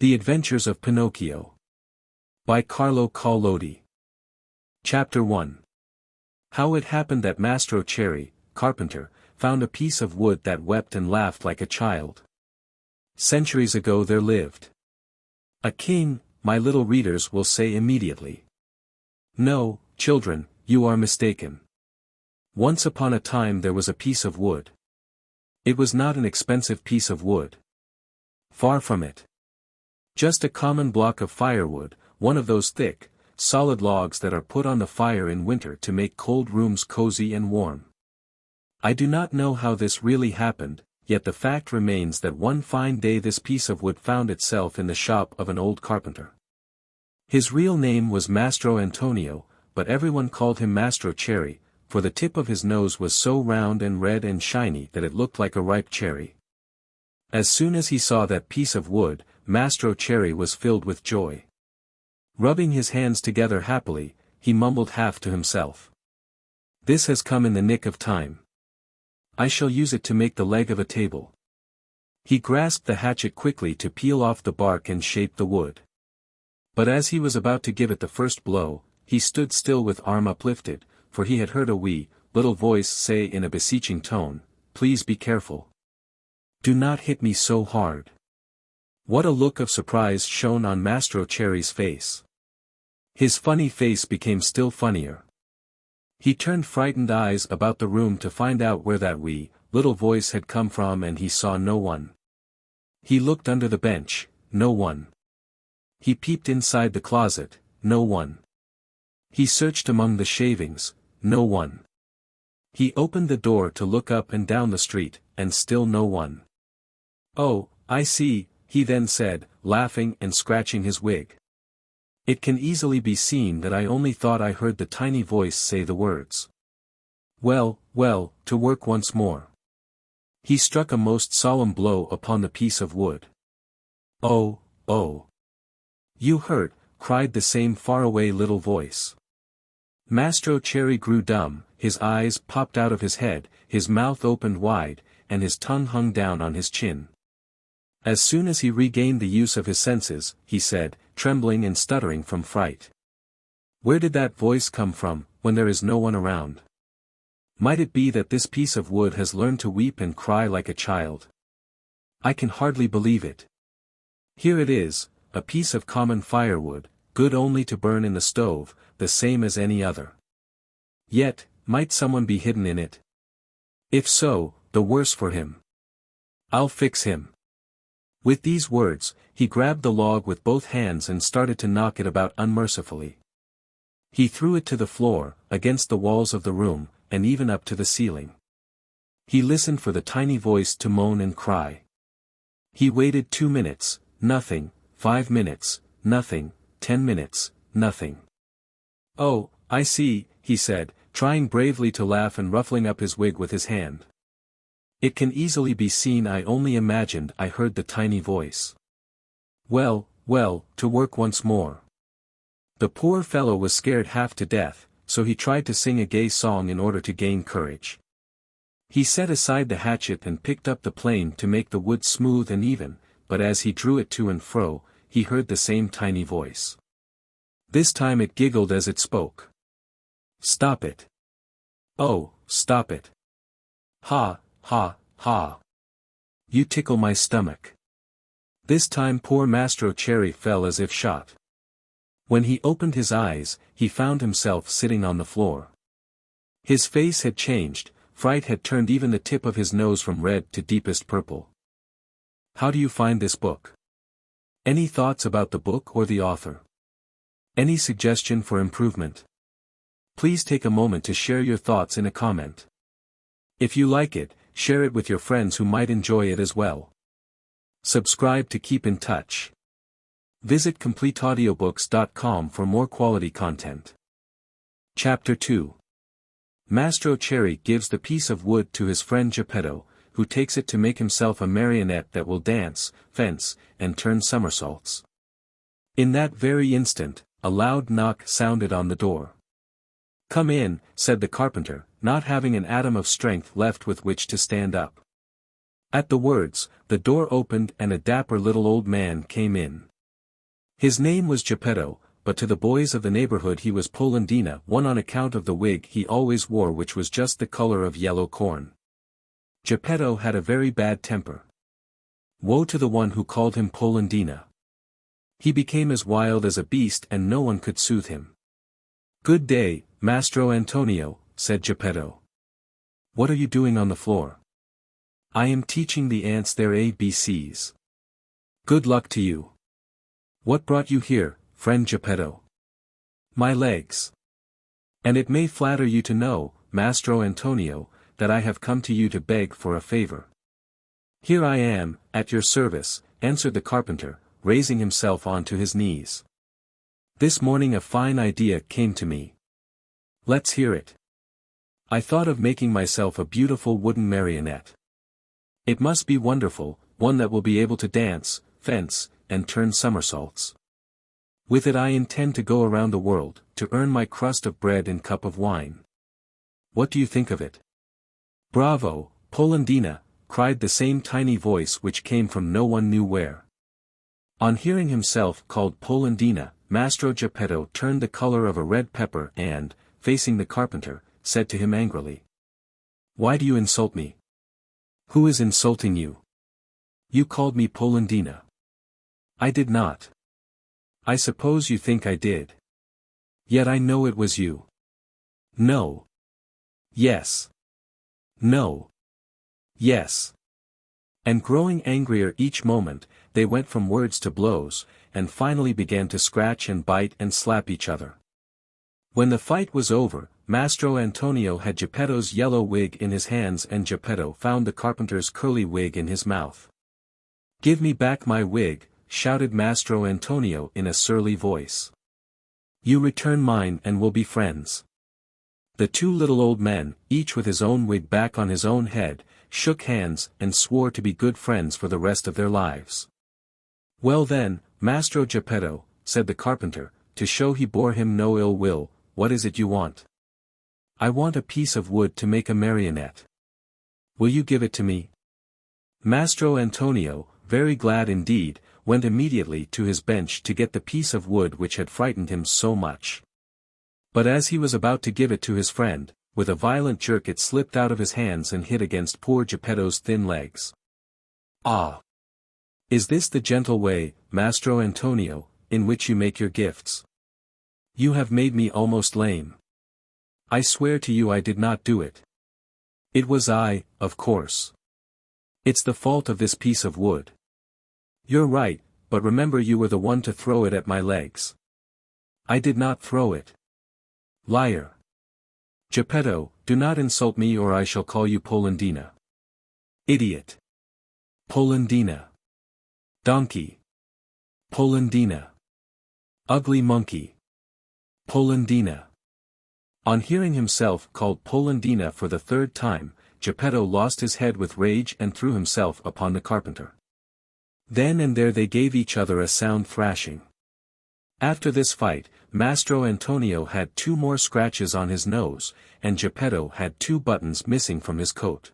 The Adventures of Pinocchio. By Carlo Collodi. Chapter 1. How it happened that Mastro Cherry, carpenter, found a piece of wood that wept and laughed like a child. Centuries ago there lived a king, my little readers will say immediately. No, children, you are mistaken. Once upon a time there was a piece of wood. It was not an expensive piece of wood. Far from it. Just a common block of firewood, one of those thick, solid logs that are put on the fire in winter to make cold rooms cozy and warm. I do not know how this really happened, yet the fact remains that one fine day this piece of wood found itself in the shop of an old carpenter. His real name was Mastro Antonio, but everyone called him Mastro Cherry, for the tip of his nose was so round and red and shiny that it looked like a ripe cherry. As soon as he saw that piece of wood, Mastro Cherry was filled with joy. Rubbing his hands together happily, he mumbled half to himself. This has come in the nick of time. I shall use it to make the leg of a table. He grasped the hatchet quickly to peel off the bark and shape the wood. But as he was about to give it the first blow, he stood still with arm uplifted, for he had heard a wee, little voice say in a beseeching tone, "Please be careful. Do not hit me so hard." What a look of surprise shone on Mastro Cherry's face. His funny face became still funnier. He turned frightened eyes about the room to find out where that wee, little voice had come from, and he saw no one. He looked under the bench, no one. He peeped inside the closet, no one. He searched among the shavings, no one. He opened the door to look up and down the street, and still no one. "Oh, I see," he then said, laughing and scratching his wig. "It can easily be seen that I only thought I heard the tiny voice say the words. Well, well, to work once more." He struck a most solemn blow upon the piece of wood. "Oh, oh. You hurt," cried the same faraway little voice. Mastro Cherry grew dumb, his eyes popped out of his head, his mouth opened wide, and his tongue hung down on his chin. As soon as he regained the use of his senses, he said, trembling and stuttering from fright. "Where did that voice come from, when there is no one around? Might it be that this piece of wood has learned to weep and cry like a child? I can hardly believe it. Here it is, a piece of common firewood, good only to burn in the stove, the same as any other. Yet, might someone be hidden in it? If so, the worse for him. I'll fix him." With these words, he grabbed the log with both hands and started to knock it about unmercifully. He threw it to the floor, against the walls of the room, and even up to the ceiling. He listened for the tiny voice to moan and cry. He waited 2 minutes, nothing, 5 minutes, nothing, 10 minutes, nothing. "Oh, I see," he said, trying bravely to laugh and ruffling up his wig with his hand. "It can easily be seen I only imagined I heard the tiny voice. Well, well, to work once more." The poor fellow was scared half to death, so he tried to sing a gay song in order to gain courage. He set aside the hatchet and picked up the plane to make the wood smooth and even, but as he drew it to and fro, he heard the same tiny voice. This time it giggled as it spoke. "Stop it. Oh, stop it. Ha, ha, ha. You tickle my stomach." This time poor Mastro Cherry fell as if shot. When he opened his eyes, he found himself sitting on the floor. His face had changed, fright had turned even the tip of his nose from red to deepest purple. How do you find this book? Any thoughts about the book or the author? Any suggestion for improvement? Please take a moment to share your thoughts in a comment. If you like it, share it with your friends who might enjoy it as well. Subscribe to keep in touch. Visit CompleteAudiobooks.com for more quality content. Chapter 2. Mastro Cherry gives the piece of wood to his friend Geppetto, who takes it to make himself a marionette that will dance, fence, and turn somersaults. In that very instant, a loud knock sounded on the door. "Come in," said the carpenter, not having an atom of strength left with which to stand up. At the words, the door opened and a dapper little old man came in. His name was Geppetto, but to the boys of the neighborhood he was Polendina, one on account of the wig he always wore, which was just the color of yellow corn. Geppetto had a very bad temper. Woe to the one who called him Polendina. He became as wild as a beast and no one could soothe him. "Good day, Mastro Antonio," said Geppetto. "What are you doing on the floor?" "I am teaching the ants their ABCs. "Good luck to you." "What brought you here, friend Geppetto?" "My legs. And it may flatter you to know, Mastro Antonio, that I have come to you to beg for a favor." "Here I am, at your service," answered the carpenter, raising himself onto his knees. "This morning a fine idea came to me." "Let's hear it." "I thought of making myself a beautiful wooden marionette. It must be wonderful, one that will be able to dance, fence, and turn somersaults. With it I intend to go around the world, to earn my crust of bread and cup of wine. What do you think of it?" "Bravo, Polendina," cried the same tiny voice which came from no one knew where. On hearing himself called Polendina, Mastro Geppetto turned the color of a red pepper and, facing the carpenter, said to him angrily, "Why do you insult me?" "Who is insulting you?" "You called me Polendina." "I did not." "I suppose you think I did. Yet I know it was you." "No." "Yes." "No." "Yes." And growing angrier each moment, they went from words to blows, and finally began to scratch and bite and slap each other. When the fight was over, Mastro Antonio had Geppetto's yellow wig in his hands and Geppetto found the carpenter's curly wig in his mouth. "Give me back my wig," shouted Mastro Antonio in a surly voice. "You return mine and we'll be friends." The two little old men, each with his own wig back on his own head, shook hands and swore to be good friends for the rest of their lives. "Well then, Mastro Geppetto," said the carpenter, to show he bore him no ill will, "what is it you want?" "I want a piece of wood to make a marionette. Will you give it to me?" Mastro Antonio, very glad indeed, went immediately to his bench to get the piece of wood which had frightened him so much. But as he was about to give it to his friend, with a violent jerk it slipped out of his hands and hit against poor Geppetto's thin legs. "Ah! Is this the gentle way, Mastro Antonio, in which you make your gifts? You have made me almost lame. I swear to you I did not do it. It was I, of course. It's the fault of this piece of wood." "You're right, but remember you were the one to throw it at my legs." "I did not throw it." "Liar. Geppetto, do not insult me or I shall call you Polendina." "Idiot." "Polendina." "Donkey." "Polendina." "Ugly monkey." "Polendina." On hearing himself called Polendina for the third time, Geppetto lost his head with rage and threw himself upon the carpenter. Then and there they gave each other a sound thrashing. After this fight, Mastro Antonio had 2 more scratches on his nose, and Geppetto had 2 buttons missing from his coat.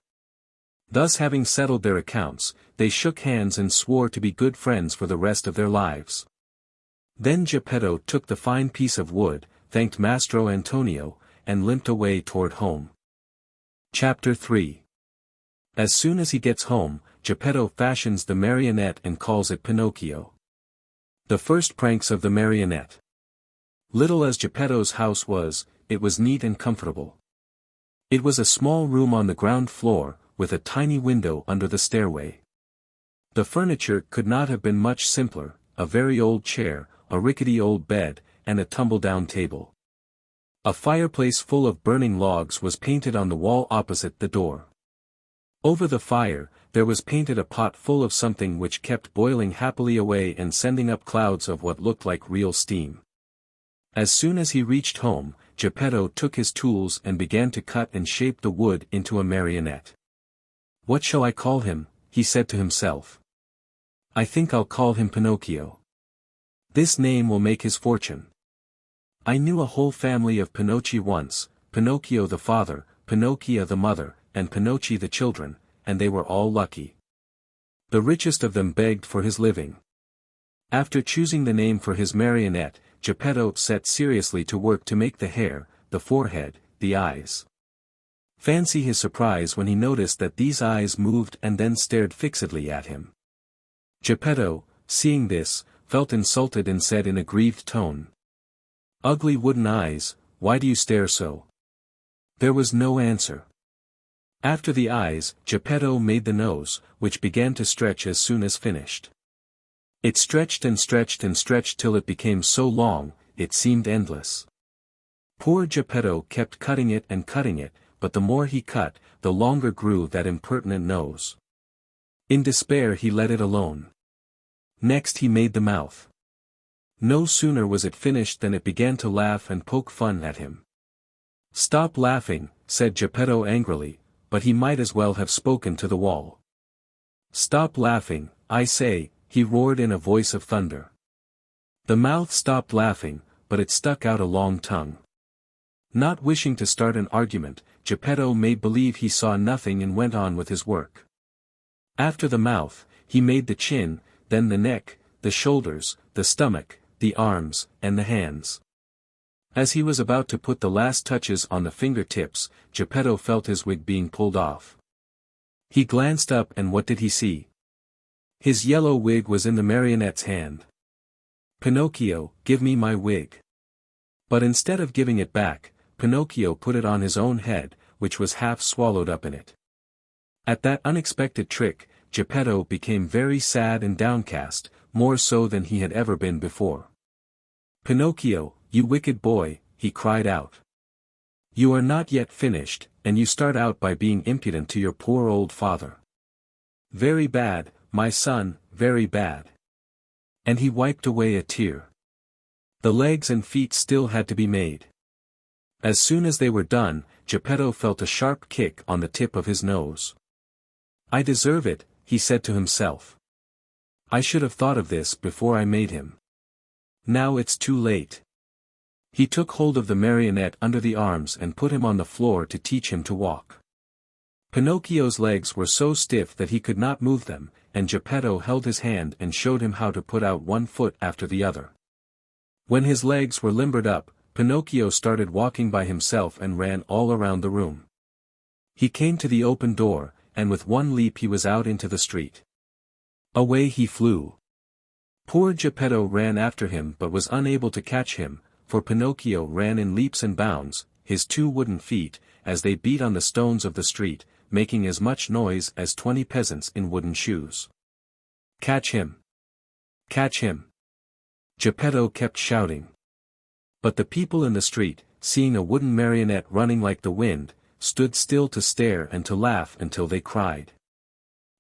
Thus having settled their accounts, they shook hands and swore to be good friends for the rest of their lives. Then Geppetto took the fine piece of wood, thanked Mastro Antonio, and limped away toward home. Chapter 3. As soon as he gets home, Geppetto fashions the marionette and calls it Pinocchio. The first pranks of the marionette. Little as Geppetto's house was, it was neat and comfortable. It was a small room on the ground floor, with a tiny window under the stairway. The furniture could not have been much simpler, a very old chair, a rickety old bed, and a tumble-down table. A fireplace full of burning logs was painted on the wall opposite the door. Over the fire, there was painted a pot full of something which kept boiling happily away and sending up clouds of what looked like real steam. As soon as he reached home, Geppetto took his tools and began to cut and shape the wood into a marionette. "What shall I call him?" he said to himself. "I think I'll call him Pinocchio. This name will make his fortune. I knew a whole family of Pinocchi once, Pinocchio the father, Pinocchia the mother, and Pinocchi the children, and they were all lucky. The richest of them begged for his living. After choosing the name for his marionette, Geppetto set seriously to work to make the hair, the forehead, the eyes. Fancy his surprise when he noticed that these eyes moved and then stared fixedly at him. Geppetto, seeing this, felt insulted and said in a grieved tone, "Ugly wooden eyes, why do you stare so?" There was no answer. After the eyes, Geppetto made the nose, which began to stretch as soon as finished. It stretched and stretched and stretched till it became so long, it seemed endless. Poor Geppetto kept cutting it and cutting it, but the more he cut, the longer grew that impertinent nose. In despair he let it alone. Next he made the mouth. No sooner was it finished than it began to laugh and poke fun at him. "Stop laughing," said Geppetto angrily, but he might as well have spoken to the wall. "Stop laughing, I say," he roared in a voice of thunder. The mouth stopped laughing, but it stuck out a long tongue. Not wishing to start an argument, Geppetto made believe he saw nothing and went on with his work. After the mouth, he made the chin, then the neck, the shoulders, the stomach, the arms, and the hands. As he was about to put the last touches on the fingertips, Geppetto felt his wig being pulled off. He glanced up and what did he see? His yellow wig was in the marionette's hand. "Pinocchio, give me my wig." But instead of giving it back, Pinocchio put it on his own head, which was half swallowed up in it. At that unexpected trick, Geppetto became very sad and downcast, more so than he had ever been before. "Pinocchio, you wicked boy," he cried out. "You are not yet finished, and you start out by being impudent to your poor old father. Very bad, my son, very bad." And he wiped away a tear. The legs and feet still had to be made. As soon as they were done, Geppetto felt a sharp kick on the tip of his nose. "I deserve it," he said to himself. "I should have thought of this before I made him. Now it's too late." He took hold of the marionette under the arms and put him on the floor to teach him to walk. Pinocchio's legs were so stiff that he could not move them, and Geppetto held his hand and showed him how to put out one foot after the other. When his legs were limbered up, Pinocchio started walking by himself and ran all around the room. He came to the open door, and with one leap he was out into the street. Away he flew. Poor Geppetto ran after him but was unable to catch him, for Pinocchio ran in leaps and bounds, his 2 wooden feet, as they beat on the stones of the street, making as much noise as 20 peasants in wooden shoes. "Catch him! Catch him!" Geppetto kept shouting. But the people in the street, seeing a wooden marionette running like the wind, stood still to stare and to laugh until they cried.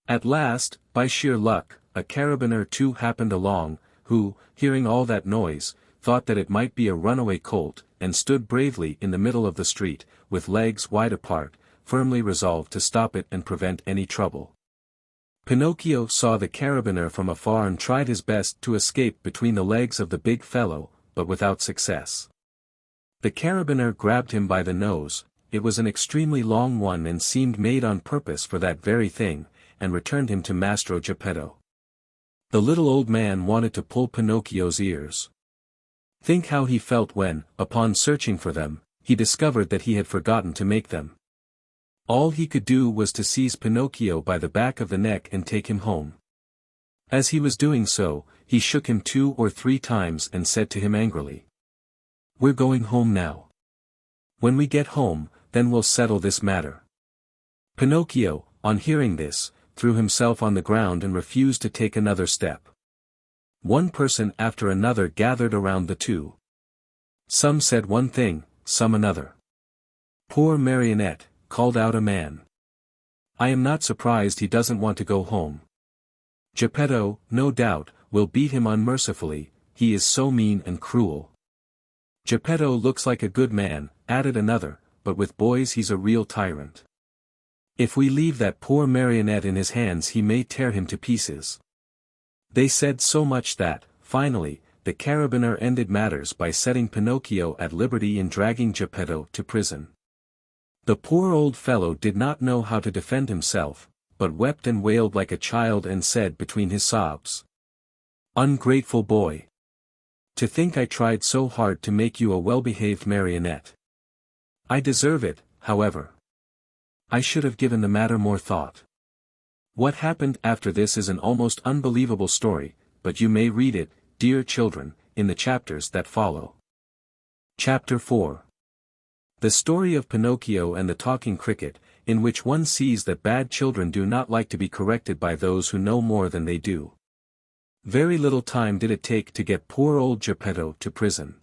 At last, by sheer luck, a carabiner too happened along, who, hearing all that noise, thought that it might be a runaway colt, and stood bravely in the middle of the street, with legs wide apart, firmly resolved to stop it and prevent any trouble. Pinocchio saw the carabiner from afar and tried his best to escape between the legs of the big fellow, but without success. The carabiner grabbed him by the nose, it was an extremely long one and seemed made on purpose for that very thing, and returned him to Mastro Geppetto. The little old man wanted to pull Pinocchio's ears. Think how he felt when, upon searching for them, he discovered that he had forgotten to make them. All he could do was to seize Pinocchio by the back of the neck and take him home. As he was doing so, he shook him 2 or 3 times and said to him angrily, "We're going home now. When we get home, then we'll settle this matter." Pinocchio, on hearing this, threw himself on the ground and refused to take another step. One person after another gathered around the two. Some said one thing, some another. "Poor marionette," called out a man. "I am not surprised he doesn't want to go home. Geppetto, no doubt, will beat him unmercifully, he is so mean and cruel." "Geppetto looks like a good man," added another, "but with boys he's a real tyrant. If we leave that poor marionette in his hands he may tear him to pieces." They said so much that, finally, the carabiner ended matters by setting Pinocchio at liberty and dragging Geppetto to prison. The poor old fellow did not know how to defend himself, but wept and wailed like a child and said between his sobs, Ungrateful boy. To think I tried so hard to make you a well-behaved marionette. I deserve it, however. I should have given the matter more thought. What happened after this is an almost unbelievable story, but you may read it, dear children, in the chapters that follow. Chapter 4. The Story of Pinocchio and the Talking Cricket, in which one sees that bad children do not like to be corrected by those who know more than they do. Very little time did it take to get poor old Geppetto to prison.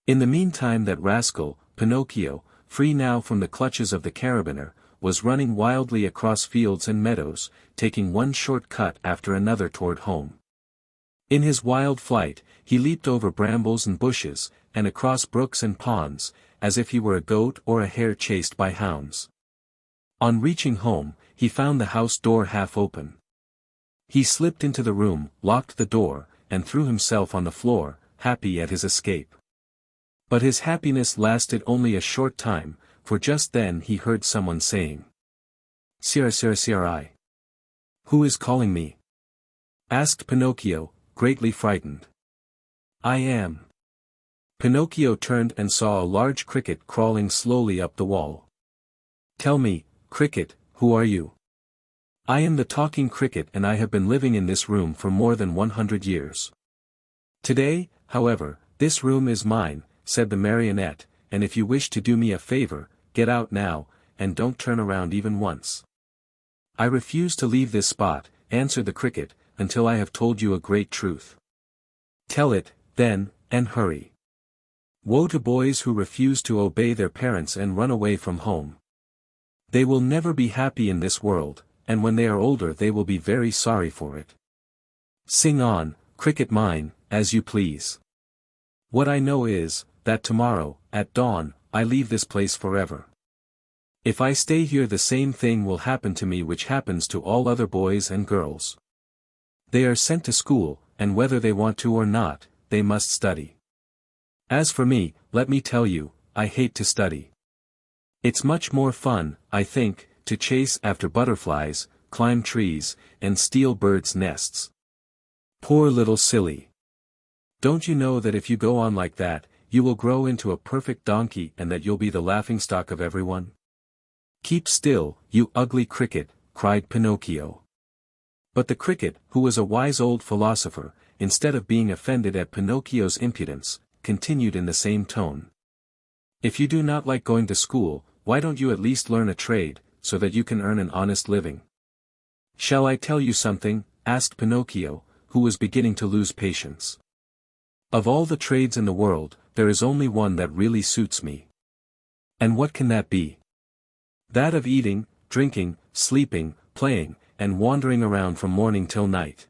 In the meantime that rascal, Pinocchio, free now from the clutches of the carabiner, was running wildly across fields and meadows, taking one short cut after another toward home. In his wild flight, he leaped over brambles and bushes, and across brooks and ponds, as if he were a goat or a hare chased by hounds. On reaching home, he found the house door half open. He slipped into the room, locked the door, and threw himself on the floor, happy at his escape. But his happiness lasted only a short time, for just then he heard someone saying, "Siri. Who is calling me?" asked Pinocchio, greatly frightened. "I am." Pinocchio turned and saw a large cricket crawling slowly up the wall. "Tell me, Cricket, who are you?" "I am the talking cricket and I have been living in this room for more than 100 years. Today, however, this room is mine," said the marionette, "and if you wish to do me a favor, get out now, and don't turn around even once." "I refuse to leave this spot," answered the cricket, "until I have told you a great truth." "Tell it, then, and hurry." "Woe to boys who refuse to obey their parents and run away from home. They will never be happy in this world, and when they are older they will be very sorry for it. Sing on, cricket mine, as you please. What I know is, that tomorrow, at dawn, I leave this place forever. If I stay here the same thing will happen to me which happens to all other boys and girls. They are sent to school, and whether they want to or not, they must study. As for me, let me tell you, I hate to study. It's much more fun, I think, to chase after butterflies, climb trees, and steal birds' nests. Poor little silly. Don't you know that if you go on like that, you will grow into a perfect donkey and that you'll be the laughingstock of everyone? Keep still, you ugly cricket, cried Pinocchio. But the cricket, who was a wise old philosopher, instead of being offended at Pinocchio's impudence, continued in the same tone. If you do not like going to school, why don't you at least learn a trade, so that you can earn an honest living? Shall I tell you something? Asked Pinocchio, who was beginning to lose patience. Of all the trades in the world, there is only one that really suits me. And what can that be? That of eating, drinking, sleeping, playing, and wandering around from morning till night.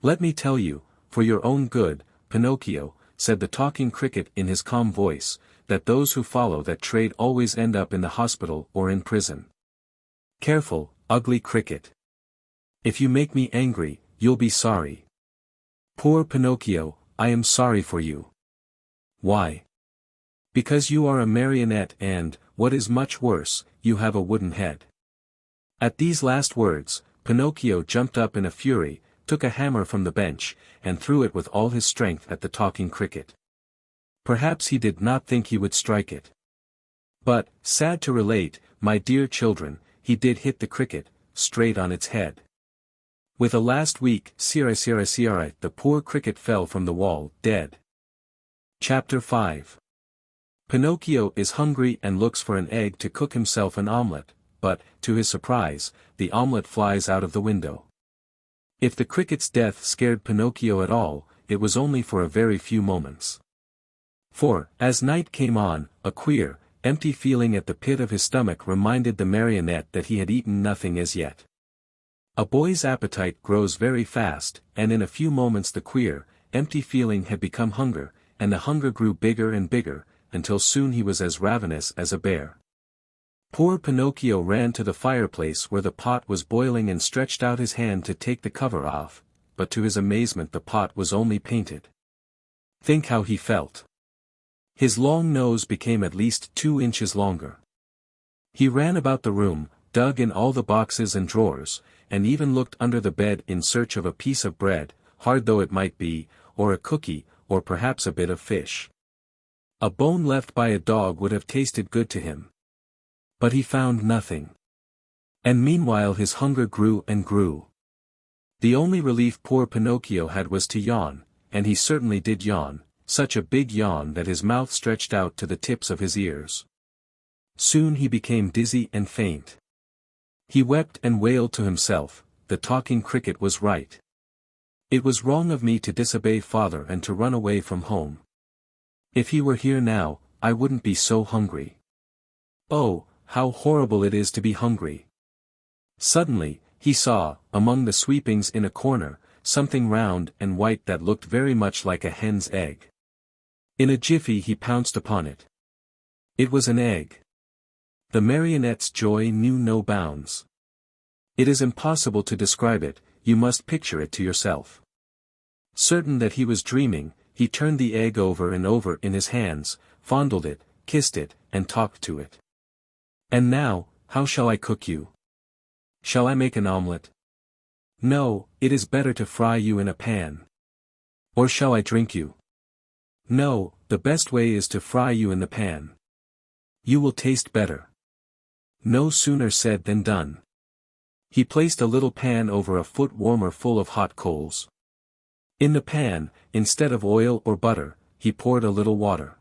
Let me tell you, for your own good, Pinocchio, said the talking cricket in his calm voice, that those who follow that trade always end up in the hospital or in prison. Careful, ugly cricket. If you make me angry, you'll be sorry. Poor Pinocchio, I am sorry for you. Why? Because you are a marionette and, what is much worse, you have a wooden head. At these last words, Pinocchio jumped up in a fury, took a hammer from the bench, and threw it with all his strength at the talking cricket. Perhaps he did not think he would strike it. But, sad to relate, my dear children, he did hit the cricket, straight on its head. With a last weak "Siri," the poor cricket fell from the wall, dead. Chapter 5. Pinocchio is hungry and looks for an egg to cook himself an omelette, but, to his surprise, the omelette flies out of the window. If the cricket's death scared Pinocchio at all, it was only for a very few moments. For, as night came on, a queer, empty feeling at the pit of his stomach reminded the marionette that he had eaten nothing as yet. A boy's appetite grows very fast, and in a few moments the queer, empty feeling had become hunger, and the hunger grew bigger and bigger, until soon he was as ravenous as a bear. Poor Pinocchio ran to the fireplace where the pot was boiling and stretched out his hand to take the cover off, but to his amazement the pot was only painted. Think how he felt. His long nose became at least 2 inches longer. He ran about the room, dug in all the boxes and drawers, and even looked under the bed in search of a piece of bread, hard though it might be, or a cookie, or perhaps a bit of fish. A bone left by a dog would have tasted good to him. But he found nothing. And meanwhile his hunger grew and grew. The only relief poor Pinocchio had was to yawn, and he certainly did yawn, such a big yawn that his mouth stretched out to the tips of his ears. Soon he became dizzy and faint. He wept and wailed to himself, "The talking cricket was right. It was wrong of me to disobey father and to run away from home. If he were here now, I wouldn't be so hungry. Oh, how horrible it is to be hungry." Suddenly, he saw, among the sweepings in a corner, something round and white that looked very much like a hen's egg. In a jiffy he pounced upon it. It was an egg. The marionette's joy knew no bounds. It is impossible to describe it, you must picture it to yourself. Certain that he was dreaming, he turned the egg over and over in his hands, fondled it, kissed it, and talked to it. "And now, how shall I cook you? Shall I make an omelette? No, it is better to fry you in a pan. Or shall I drink you? No, the best way is to fry you in the pan. You will taste better." No sooner said than done. He placed a little pan over a foot warmer full of hot coals. In the pan, instead of oil or butter, he poured a little water.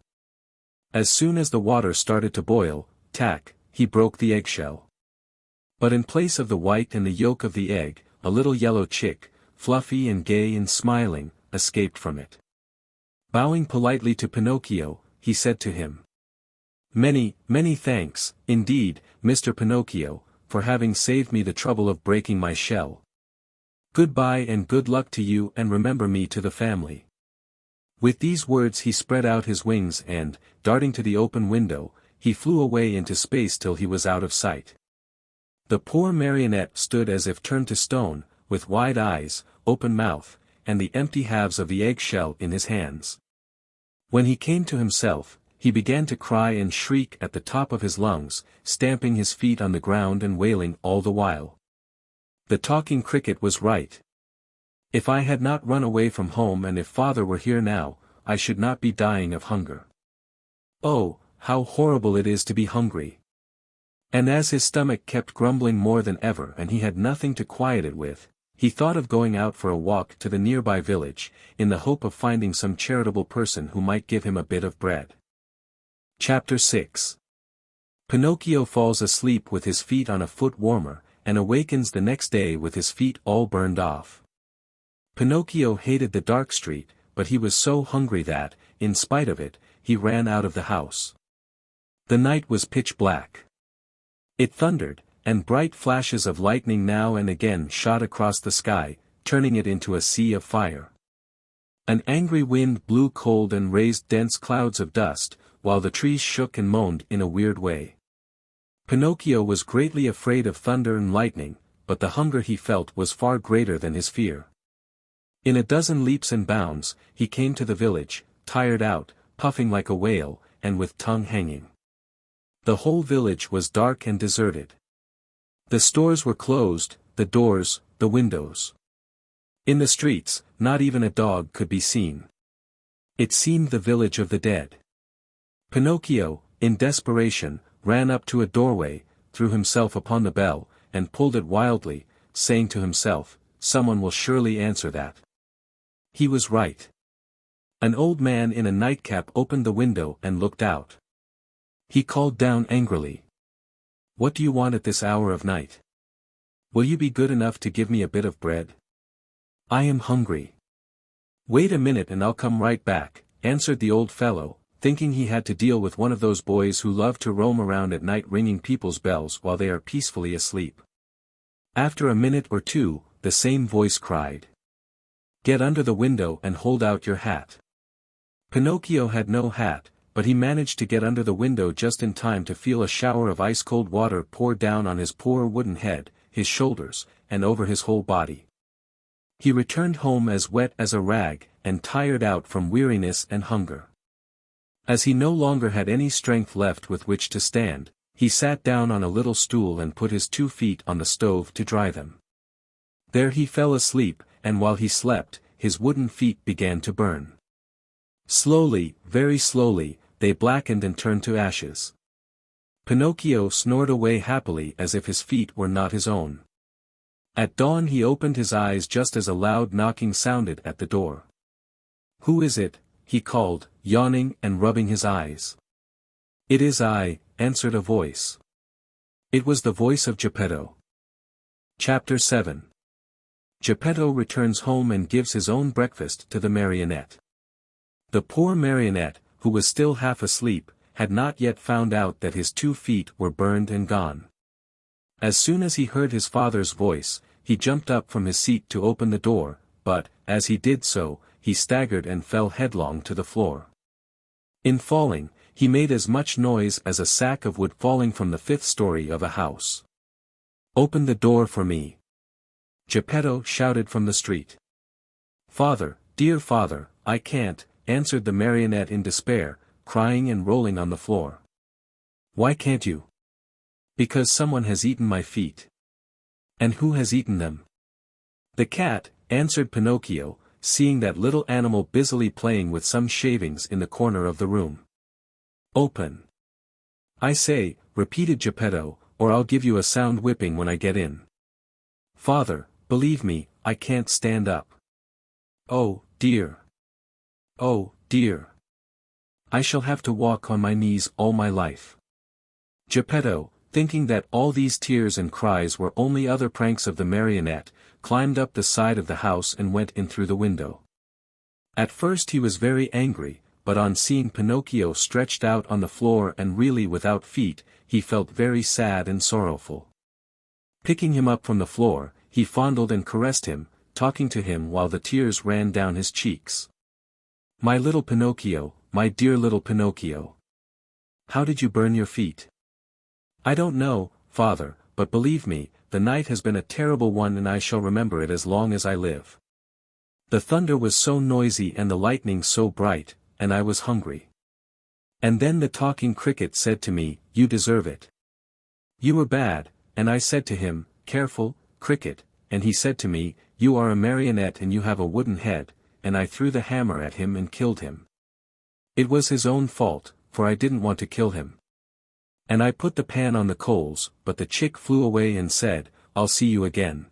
As soon as the water started to boil, tack, he broke the eggshell. But in place of the white and the yolk of the egg, a little yellow chick, fluffy and gay and smiling, escaped from it. Bowing politely to Pinocchio, he said to him, "Many, many thanks, indeed, Mr. Pinocchio, for having saved me the trouble of breaking my shell. Goodbye and good luck to you, and remember me to the family." With these words he spread out his wings and, darting to the open window, he flew away into space till he was out of sight. The poor marionette stood as if turned to stone, with wide eyes, open mouth, and the empty halves of the egg-shell in his hands. When he came to himself, he began to cry and shriek at the top of his lungs, stamping his feet on the ground and wailing all the while. The talking cricket was right. If I had not run away from home and if father were here now, I should not be dying of hunger. Oh, how horrible it is to be hungry. And as his stomach kept grumbling more than ever and he had nothing to quiet it with, he thought of going out for a walk to the nearby village, in the hope of finding some charitable person who might give him a bit of bread. Chapter 6. Pinocchio falls asleep with his feet on a foot warmer, and awakens the next day with his feet all burned off. Pinocchio hated the dark street, but he was so hungry that, in spite of it, he ran out of the house. The night was pitch black. It thundered, and bright flashes of lightning now and again shot across the sky, turning it into a sea of fire. An angry wind blew cold and raised dense clouds of dust, while the trees shook and moaned in a weird way. Pinocchio was greatly afraid of thunder and lightning, but the hunger he felt was far greater than his fear. In a dozen leaps and bounds, he came to the village, tired out, puffing like a whale, and with tongue hanging. The whole village was dark and deserted. The stores were closed, the doors, the windows. In the streets, not even a dog could be seen. It seemed the village of the dead. Pinocchio, in desperation, ran up to a doorway, threw himself upon the bell, and pulled it wildly, saying to himself, "Someone will surely answer that." He was right. An old man in a nightcap opened the window and looked out. He called down angrily, "What do you want at this hour of night? Will you be good enough to give me a bit of bread? I am hungry." "Wait a minute and I'll come right back," answered the old fellow, thinking he had to deal with one of those boys who love to roam around at night ringing people's bells while they are peacefully asleep. After a minute or two, the same voice cried, "Get under the window and hold out your hat." Pinocchio had no hat, but he managed to get under the window just in time to feel a shower of ice-cold water pour down on his poor wooden head, his shoulders, and over his whole body. He returned home as wet as a rag, and tired out from weariness and hunger. As he no longer had any strength left with which to stand, he sat down on a little stool and put his 2 feet on the stove to dry them. There he fell asleep, and while he slept, his wooden feet began to burn. Slowly, very slowly, they blackened and turned to ashes. Pinocchio snored away happily as if his feet were not his own. At dawn he opened his eyes just as a loud knocking sounded at the door. "Who is it?" he called, yawning and rubbing his eyes. "It is I," answered a voice. It was the voice of Geppetto. Chapter 7. Geppetto returns home and gives his own breakfast to the marionette. The poor marionette, who was still half asleep, had not yet found out that his 2 feet were burned and gone. As soon as he heard his father's voice, he jumped up from his seat to open the door, but, as he did so, he staggered and fell headlong to the floor. In falling, he made as much noise as a sack of wood falling from the 5th story of a house. "Open the door for me!" Geppetto shouted from the street. "Father, dear father, I can't," answered the marionette in despair, crying and rolling on the floor. "Why can't you?" "Because someone has eaten my feet." "And who has eaten them?" "The cat," answered Pinocchio, seeing that little animal busily playing with some shavings in the corner of the room. "Open." "I say," repeated Geppetto, "or I'll give you a sound whipping when I get in." "Father, believe me, I can't stand up." "Oh, dear. Oh, dear. I shall have to walk on my knees all my life." Geppetto, thinking that all these tears and cries were only other pranks of the marionette, climbed up the side of the house and went in through the window. At first he was very angry, but on seeing Pinocchio stretched out on the floor and really without feet, he felt very sad and sorrowful. Picking him up from the floor, he fondled and caressed him, talking to him while the tears ran down his cheeks. "My little Pinocchio, my dear little Pinocchio. How did you burn your feet?" "I don't know, father, but believe me, the night has been a terrible one and I shall remember it as long as I live. The thunder was so noisy and the lightning so bright, and I was hungry. And then the talking cricket said to me, 'You deserve it. You were bad,' and I said to him, 'Careful, cricket,' and he said to me, 'You are a marionette and you have a wooden head,' and I threw the hammer at him and killed him. It was his own fault, for I didn't want to kill him. And I put the pan on the coals, but the chick flew away and said, 'I'll see you again.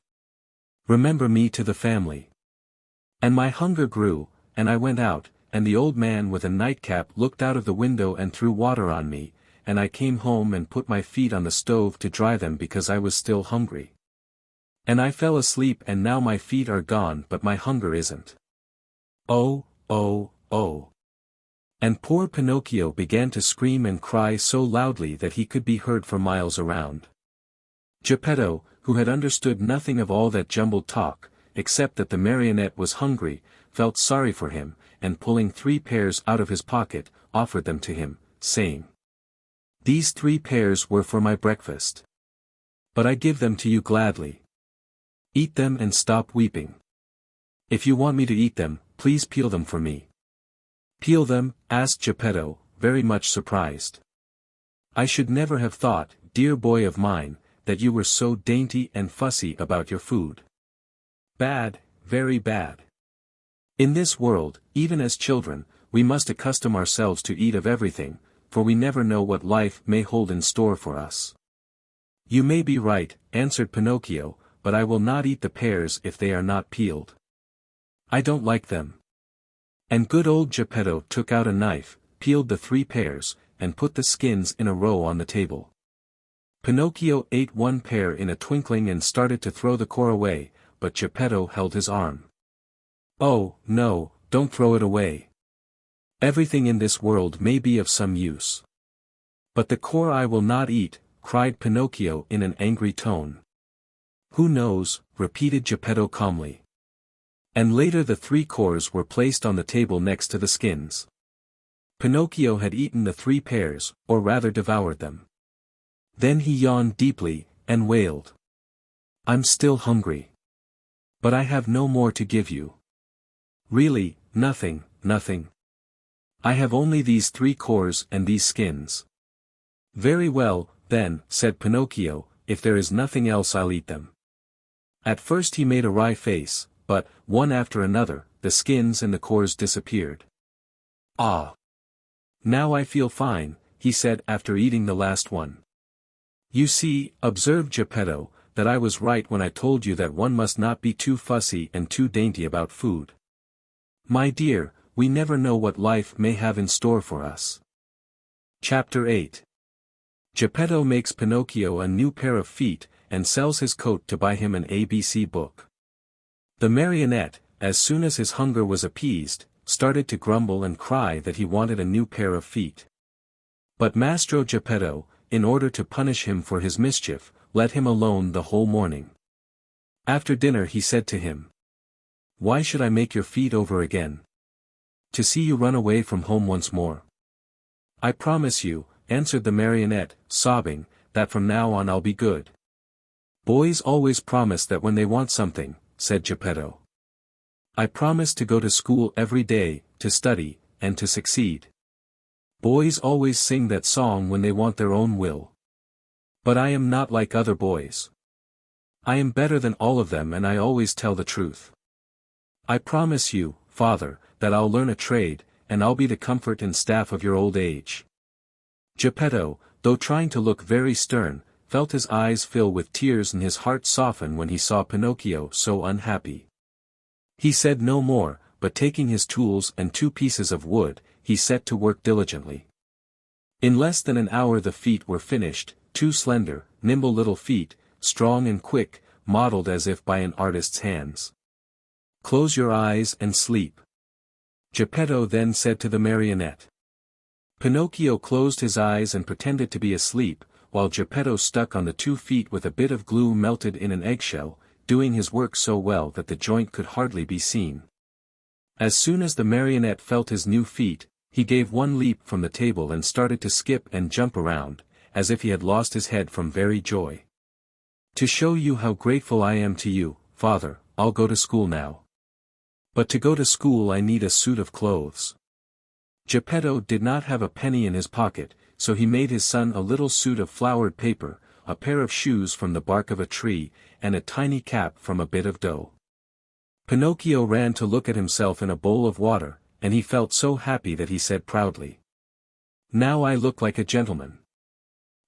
Remember me to the family.' And my hunger grew, and I went out, and the old man with a nightcap looked out of the window and threw water on me, and I came home and put my feet on the stove to dry them because I was still hungry. And I fell asleep and now my feet are gone but my hunger isn't. Oh, oh, oh." And poor Pinocchio began to scream and cry so loudly that he could be heard for miles around. Geppetto, who had understood nothing of all that jumbled talk, except that the marionette was hungry, felt sorry for him, and pulling 3 pears out of his pocket, offered them to him, saying, "These 3 pears were for my breakfast. But I give them to you gladly. Eat them and stop weeping. If you want me to eat them, please peel them for me." "Peel them?" asked Geppetto, very much surprised. "I should never have thought, dear boy of mine, that you were so dainty and fussy about your food. Bad, very bad. In this world, even as children, we must accustom ourselves to eat of everything, for we never know what life may hold in store for us." "You may be right," answered Pinocchio, "but I will not eat the pears if they are not peeled. I don't like them." And good old Geppetto took out a knife, peeled the 3 pears, and put the skins in a row on the table. Pinocchio ate 1 pear in a twinkling and started to throw the core away, but Geppetto held his arm. "Oh, no, don't throw it away. Everything in this world may be of some use. But the core I will not eat," cried Pinocchio in an angry tone. "Who knows," repeated Geppetto calmly. And later the 3 cores were placed on the table next to the skins. Pinocchio had eaten the 3 pears, or rather devoured them. Then he yawned deeply, and wailed. "I'm still hungry. But I have no more to give you. Really, nothing, nothing. I have only these 3 cores and these skins." "Very well, then," said Pinocchio, "if there is nothing else I'll eat them." At first he made a wry face, but, one after another, the skins and the cores disappeared. "Ah! Now I feel fine," he said after eating the last one. "You see," observed Geppetto, "that I was right when I told you that one must not be too fussy and too dainty about food. My dear, we never know what life may have in store for us." Chapter 8. Geppetto makes Pinocchio a new pair of feet, and sells his coat to buy him an ABC book. The marionette, as soon as his hunger was appeased, started to grumble and cry that he wanted a new pair of feet. But Mastro Geppetto, in order to punish him for his mischief, let him alone the whole morning. After dinner he said to him, "Why should I make your feet over again? To see you run away from home once more." "I promise you," answered the marionette, sobbing, "that from now on I'll be good." "Boys always promise that when they want something," said Geppetto. "I promise to go to school every day, to study, and to succeed. Boys always sing that song when they want their own will. But I am not like other boys. I am better than all of them, and I always tell the truth. I promise you, father, that I'll learn a trade, and I'll be the comfort and staff of your old age." Geppetto, though trying to look very stern, felt his eyes fill with tears and his heart soften when he saw Pinocchio so unhappy. He said no more, but taking his tools and 2 pieces of wood, he set to work diligently. In less than an hour the feet were finished, 2 slender, nimble little feet, strong and quick, modeled as if by an artist's hands. "Close your eyes and sleep," Geppetto then said to the marionette. Pinocchio closed his eyes and pretended to be asleep, while Geppetto stuck on the 2 feet with a bit of glue melted in an eggshell, doing his work so well that the joint could hardly be seen. As soon as the marionette felt his new feet, he gave one leap from the table and started to skip and jump around, as if he had lost his head from very joy. "To show you how grateful I am to you, father, I'll go to school now. But to go to school I need a suit of clothes." Geppetto did not have a penny in his pocket, so he made his son a little suit of flowered paper, a pair of shoes from the bark of a tree, and a tiny cap from a bit of dough. Pinocchio ran to look at himself in a bowl of water, and he felt so happy that he said proudly, "Now I look like a gentleman."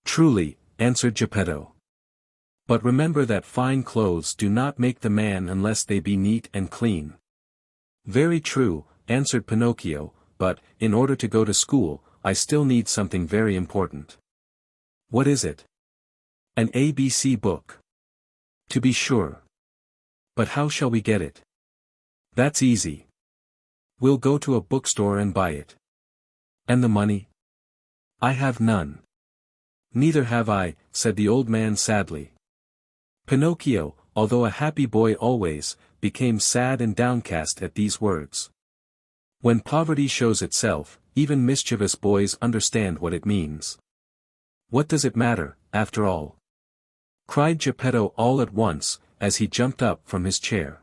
"Truly," answered Geppetto. "But remember that fine clothes do not make the man unless they be neat and clean." "Very true," answered Pinocchio, "but, in order to go to school, I still need something very important." "What is it?" "An ABC book." "To be sure. But how shall we get it?" "That's easy. We'll go to a bookstore and buy it." "And the money?" "I have none." "Neither have I," said the old man sadly. Pinocchio, although a happy boy always, became sad and downcast at these words. When poverty shows itself, even mischievous boys understand what it means. "What does it matter, after all?" cried Geppetto all at once, as he jumped up from his chair.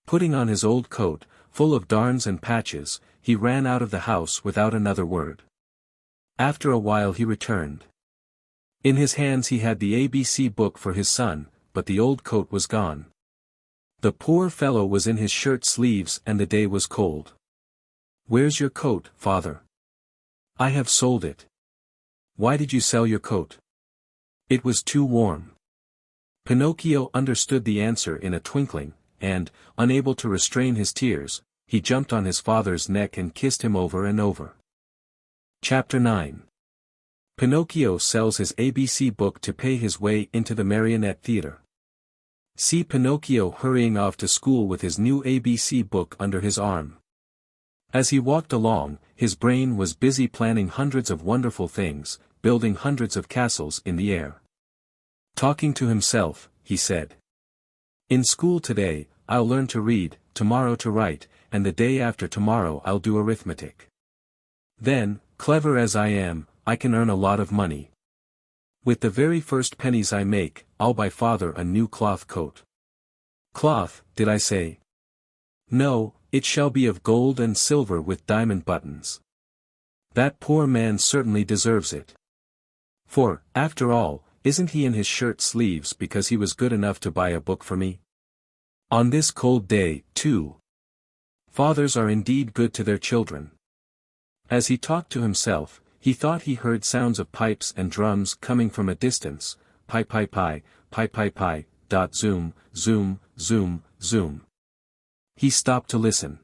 Putting on his old coat, full of darns and patches, he ran out of the house without another word. After a while he returned. In his hands he had the ABC book for his son, but the old coat was gone. The poor fellow was in his shirt sleeves and the day was cold. "Where's your coat, father?" "I have sold it." "Why did you sell your coat?" "It was too warm." Pinocchio understood the answer in a twinkling, and, unable to restrain his tears, he jumped on his father's neck and kissed him over and over. Chapter 9. Pinocchio sells his ABC book to pay his way into the marionette theater. See Pinocchio hurrying off to school with his new ABC book under his arm. As he walked along, his brain was busy planning hundreds of wonderful things, building hundreds of castles in the air. Talking to himself, he said, "In school today, I'll learn to read, tomorrow to write, and the day after tomorrow I'll do arithmetic. Then, clever as I am, I can earn a lot of money. With the very first pennies I make, I'll buy father a new cloth coat." Cloth, did I say? No, it shall be of gold and silver with diamond buttons. That poor man certainly deserves it. For, after all, isn't he in his shirt sleeves because he was good enough to buy a book for me? On this cold day, too. Fathers are indeed good to their children. As he talked to himself, he thought he heard sounds of pipes and drums coming from a distance, pi pi pi, pi pi pi, dot zoom, zoom, zoom, zoom. He stopped to listen.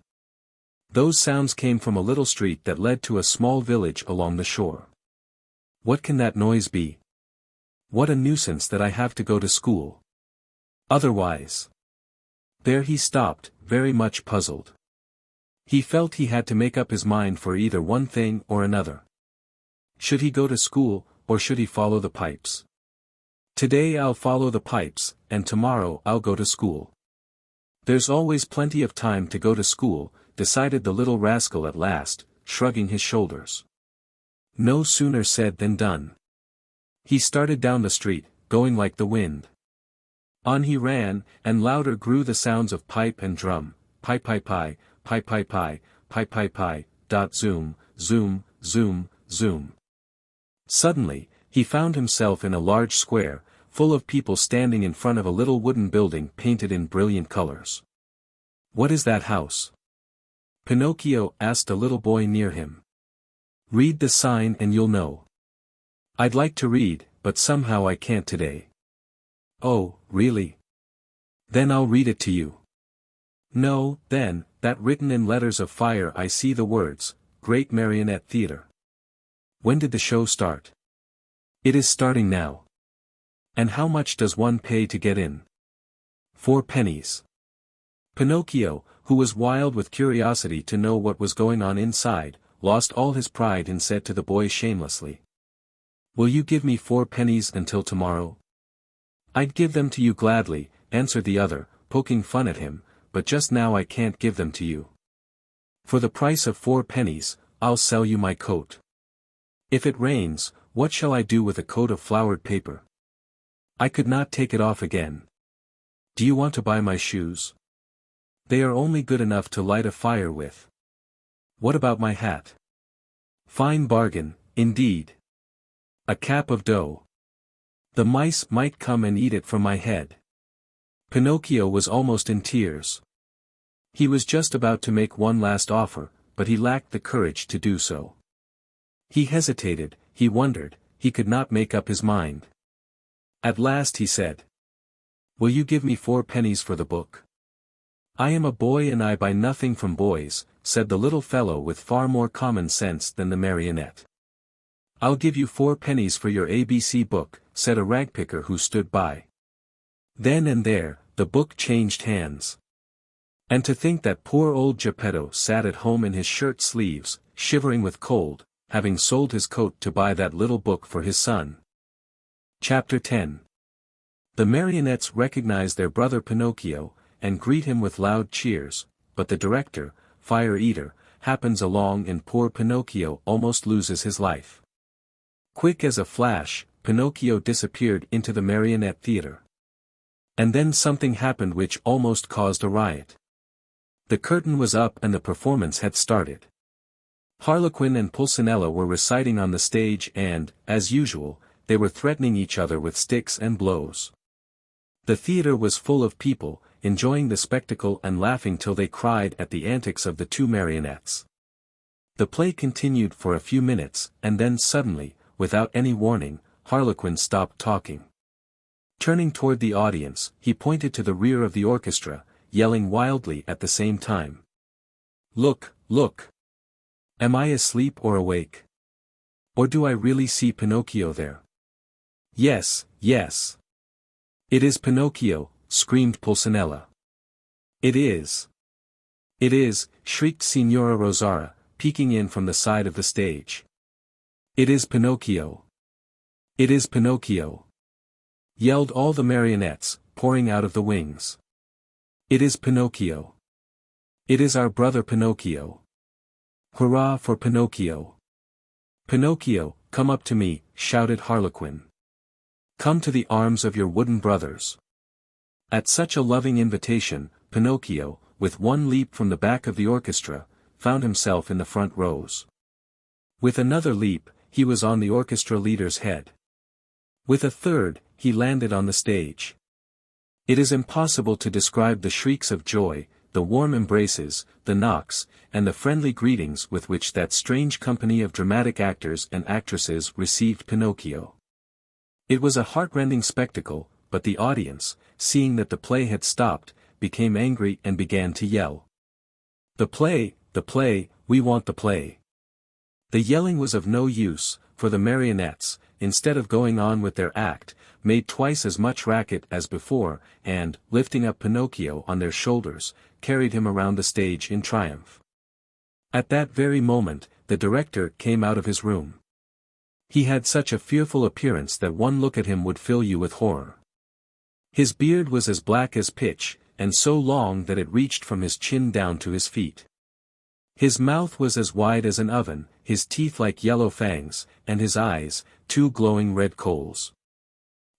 Those sounds came from a little street that led to a small village along the shore. What can that noise be? What a nuisance that I have to go to school. Otherwise. There he stopped, very much puzzled. He felt he had to make up his mind for either one thing or another. Should he go to school, or should he follow the pipes? Today I'll follow the pipes, and tomorrow I'll go to school. There's always plenty of time to go to school, decided the little rascal at last, shrugging his shoulders. No sooner said than done. He started down the street, going like the wind. On he ran, and louder grew the sounds of pipe and drum, pi pi pi, pi pi pi, pi pi pi, dot zoom, zoom, zoom, zoom. Suddenly, he found himself in a large square, full of people standing in front of a little wooden building painted in brilliant colors. What is that house? Pinocchio asked a little boy near him. Read the sign and you'll know. I'd like to read, but somehow I can't today. Oh, really? Then I'll read it to you. No, then, that written in letters of fire I see the words, Great Marionette Theater. When did the show start? It is starting now. And how much does one pay to get in? 4 pennies. Pinocchio, who was wild with curiosity to know what was going on inside, lost all his pride and said to the boy shamelessly. Will you give me 4 pennies until tomorrow? I'd give them to you gladly, answered the other, poking fun at him, but just now I can't give them to you. For the price of 4 pennies, I'll sell you my coat. If it rains, what shall I do with a coat of flowered paper? I could not take it off again. Do you want to buy my shoes? They are only good enough to light a fire with. What about my hat? Fine bargain, indeed. A cap of dough. The mice might come and eat it from my head. Pinocchio was almost in tears. He was just about to make one last offer, but he lacked the courage to do so. He hesitated, he wondered, he could not make up his mind. At last he said. Will you give me 4 pennies for the book? I am a boy and I buy nothing from boys, said the little fellow with far more common sense than the marionette. I'll give you 4 pennies for your ABC book, said a ragpicker who stood by. Then and there, the book changed hands. And to think that poor old Geppetto sat at home in his shirt sleeves, shivering with cold, having sold his coat to buy that little book for his son. Chapter 10. The marionettes recognize their brother Pinocchio, and greet him with loud cheers, but the director, Fire Eater, happens along and poor Pinocchio almost loses his life. Quick as a flash, Pinocchio disappeared into the marionette theater. And then something happened which almost caused a riot. The curtain was up and the performance had started. Harlequin and Pulcinella were reciting on the stage and, as usual, they were threatening each other with sticks and blows. The theater was full of people, enjoying the spectacle and laughing till they cried at the antics of the 2 marionettes. The play continued for a few minutes, and then suddenly, without any warning, Harlequin stopped talking. Turning toward the audience, he pointed to the rear of the orchestra, yelling wildly at the same time. Look, look! Am I asleep or awake? Or do I really see Pinocchio there? Yes, yes. It is Pinocchio, screamed Pulcinella. It is. It is, shrieked Signora Rosaura, peeking in from the side of the stage. It is Pinocchio. It is Pinocchio. Yelled all the marionettes, pouring out of the wings. It is Pinocchio. It is our brother Pinocchio. Hurrah for Pinocchio! Pinocchio, come up to me, shouted Harlequin. Come to the arms of your wooden brothers. At such a loving invitation, Pinocchio, with one leap from the back of the orchestra, found himself in the front rows. With another leap, he was on the orchestra leader's head. With a third, he landed on the stage. It is impossible to describe the shrieks of joy, the warm embraces, the knocks, and the friendly greetings with which that strange company of dramatic actors and actresses received Pinocchio. It was a heartrending spectacle, but the audience, seeing that the play had stopped, became angry and began to yell. The play, we want the play. The yelling was of no use, for the marionettes, instead of going on with their act, made twice as much racket as before, and, lifting up Pinocchio on their shoulders, carried him around the stage in triumph. At that very moment, the director came out of his room. He had such a fearful appearance that one look at him would fill you with horror. His beard was as black as pitch, and so long that it reached from his chin down to his feet. His mouth was as wide as an oven, his teeth like yellow fangs, and his eyes, two glowing red coals.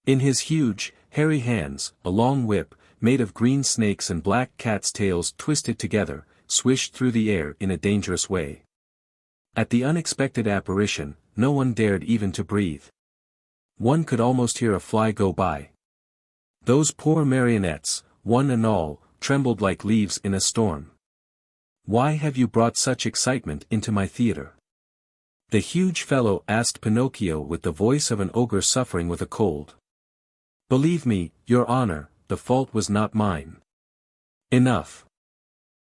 In his huge, hairy hands, a long whip, made of green snakes and black cats' tails twisted together, swished through the air in a dangerous way. At the unexpected apparition, no one dared even to breathe. One could almost hear a fly go by. Those poor marionettes, one and all, trembled like leaves in a storm. "Why have you brought such excitement into my theater?" the huge fellow asked Pinocchio with the voice of an ogre suffering with a cold. "Believe me, Your Honor, the fault was not mine." "Enough.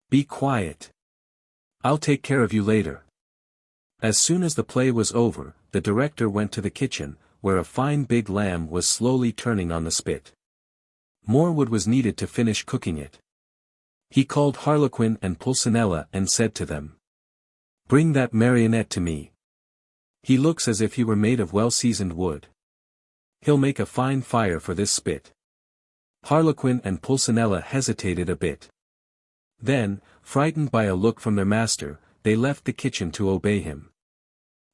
Be quiet. I'll take care of you later." As soon as the play was over, the director went to the kitchen, where a fine big lamb was slowly turning on the spit. More wood was needed to finish cooking it. He called Harlequin and Pulcinella and said to them, "Bring that marionette to me. He looks as if he were made of well-seasoned wood. He'll make a fine fire for this spit." Harlequin and Pulcinella hesitated a bit. Then, frightened by a look from their master, they left the kitchen to obey him.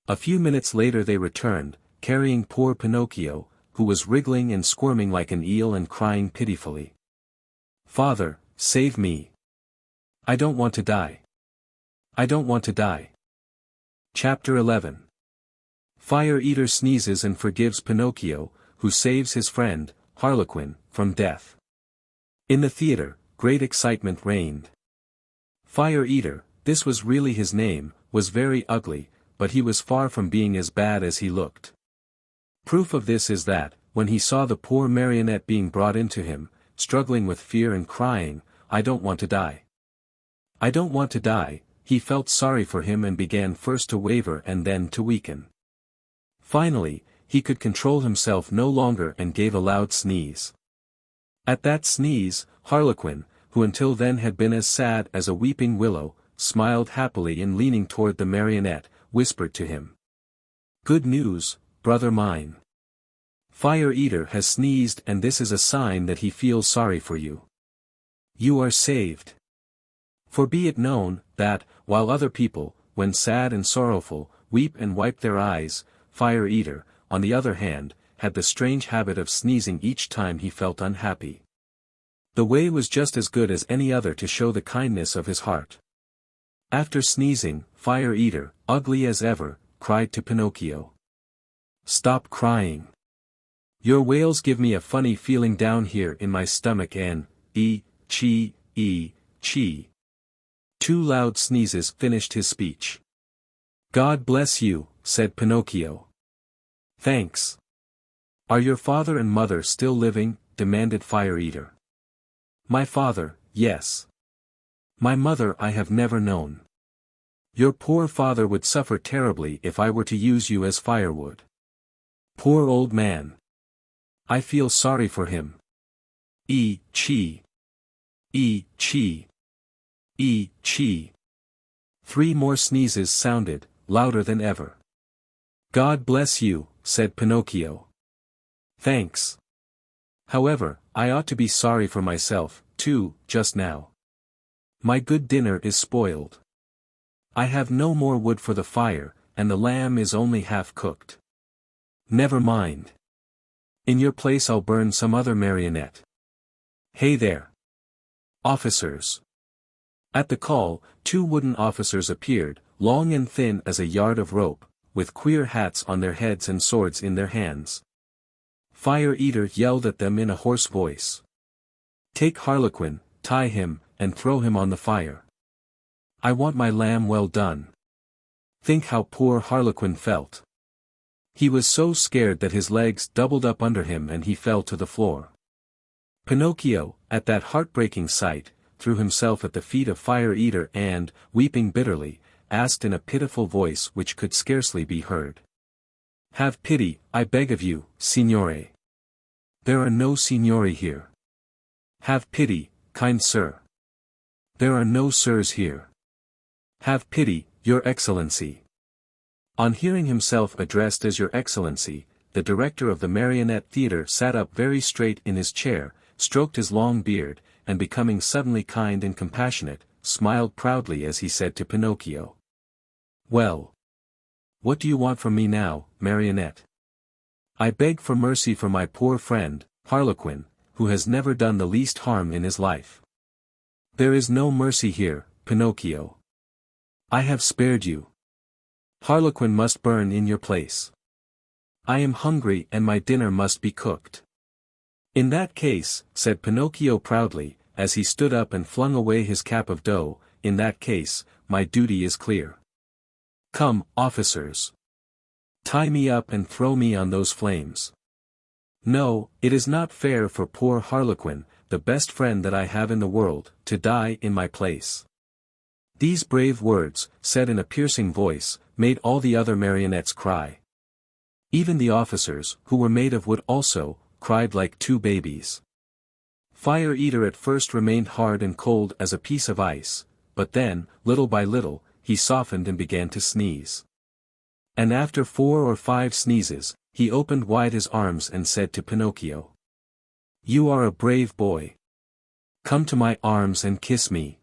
A few minutes later they returned, carrying poor Pinocchio, who was wriggling and squirming like an eel and crying pitifully. "Father, save me. I don't want to die. I don't want to die." Chapter 11. Fire Eater sneezes and forgives Pinocchio, who saves his friend, Harlequin, from death. In the theater, great excitement reigned. Fire Eater, this was really his name, was very ugly, but he was far from being as bad as he looked. Proof of this is that, when he saw the poor marionette being brought into him, struggling with fear and crying, "I don't want to die. I don't want to die," he felt sorry for him and began first to waver and then to weaken. Finally, he could control himself no longer and gave a loud sneeze. At that sneeze, Harlequin, who until then had been as sad as a weeping willow, smiled happily and leaning toward the marionette, whispered to him, "Good news, brother mine. Fire Eater has sneezed and this is a sign that he feels sorry for you. You are saved. For be it known, that, while other people, when sad and sorrowful, weep and wipe their eyes, Fire Eater, on the other hand, had the strange habit of sneezing each time he felt unhappy. The way was just as good as any other to show the kindness of his heart. After sneezing, Fire Eater, ugly as ever, cried to Pinocchio, "Stop crying. Your wails give me a funny feeling down here in my stomach and, chee. 2 loud sneezes finished his speech. "God bless you," said Pinocchio. "Thanks. Are your father and mother still living?" demanded Fire Eater. "My father, yes. My mother I have never known. Your poor father would suffer terribly if I were to use you as firewood. Poor old man. I feel sorry for him. Chee. 3 more sneezes sounded, louder than ever. "God bless you," said Pinocchio. "Thanks. However, I ought to be sorry for myself, too, just now. My good dinner is spoiled. I have no more wood for the fire, and the lamb is only half cooked. Never mind. In your place I'll burn some other marionette. Hey there. Officers." At the call, 2 wooden officers appeared, long and thin as a yard of rope, with queer hats on their heads and swords in their hands. Fire Eater yelled at them in a hoarse voice. "Take Harlequin, tie him, and throw him on the fire. I want my lamb well done. Think how poor Harlequin felt. He was so scared that his legs doubled up under him and he fell to the floor. Pinocchio, at that heartbreaking sight, threw himself at the feet of Fire Eater and, weeping bitterly, asked in a pitiful voice which could scarcely be heard. Have pity, I beg of you, signore. There are no signori here. Have pity, kind sir. There are no sirs here. Have pity, your excellency. On hearing himself addressed as your excellency, the director of the marionette theater sat up very straight in his chair, stroked his long beard, and becoming suddenly kind and compassionate, smiled proudly as he said to Pinocchio. Well. What do you want from me now, marionette? I beg for mercy for my poor friend, Harlequin, who has never done the least harm in his life. There is no mercy here, Pinocchio. I have spared you. Harlequin must burn in your place. I am hungry and my dinner must be cooked. In that case, said Pinocchio proudly, as he stood up and flung away his cap of dough, in that case, my duty is clear. Come, officers. Tie me up and throw me on those flames. No, it is not fair for poor Harlequin, the best friend that I have in the world, to die in my place. These brave words, said in a piercing voice, made all the other marionettes cry. Even the officers, who were made of wood also, cried like two babies. Fire Eater at first remained hard and cold as a piece of ice, but then, little by little, he softened and began to sneeze. And after 4 or 5 sneezes, he opened wide his arms and said to Pinocchio. You are a brave boy. Come to my arms and kiss me.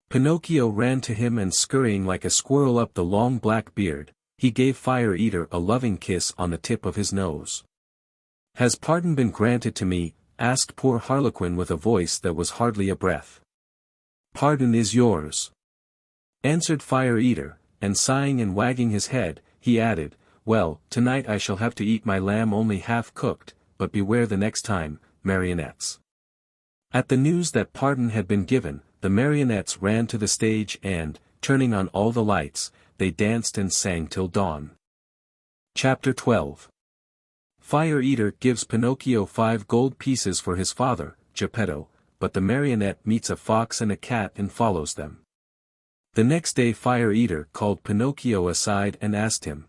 Pinocchio ran to him and scurrying like a squirrel up the long black beard, he gave Fire Eater a loving kiss on the tip of his nose. Has pardon been granted to me? Asked poor Harlequin with a voice that was hardly a breath. Pardon is yours. Answered Fire Eater, and sighing and wagging his head, he added, well, tonight I shall have to eat my lamb only half cooked, but beware the next time, marionettes. At the news that pardon had been given, the marionettes ran to the stage and, turning on all the lights, they danced and sang till dawn. Chapter 12. Fire Eater gives Pinocchio 5 gold pieces for his father, Geppetto, but the marionette meets a fox and a cat and follows them. The next day Fire Eater called Pinocchio aside and asked him.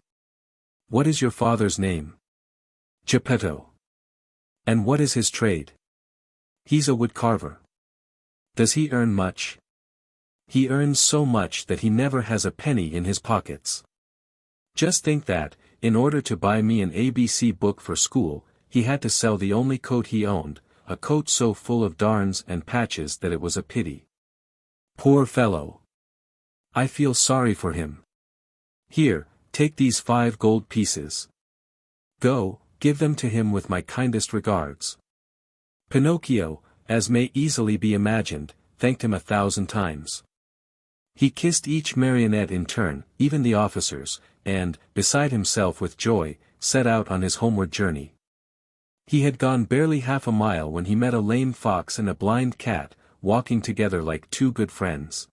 What is your father's name? Geppetto. And what is his trade? He's a woodcarver. Does he earn much? He earns so much that he never has a penny in his pockets. Just think that, in order to buy me an ABC book for school, he had to sell the only coat he owned, a coat so full of darns and patches that it was a pity. Poor fellow. I feel sorry for him. Here, take these 5 gold pieces. Go, give them to him with my kindest regards. Pinocchio, as may easily be imagined, thanked him 1,000 times. He kissed each marionette in turn, even the officers, and, beside himself with joy, set out on his homeward journey. He had gone barely half a mile when he met a lame fox and a blind cat, walking together like 2 good friends.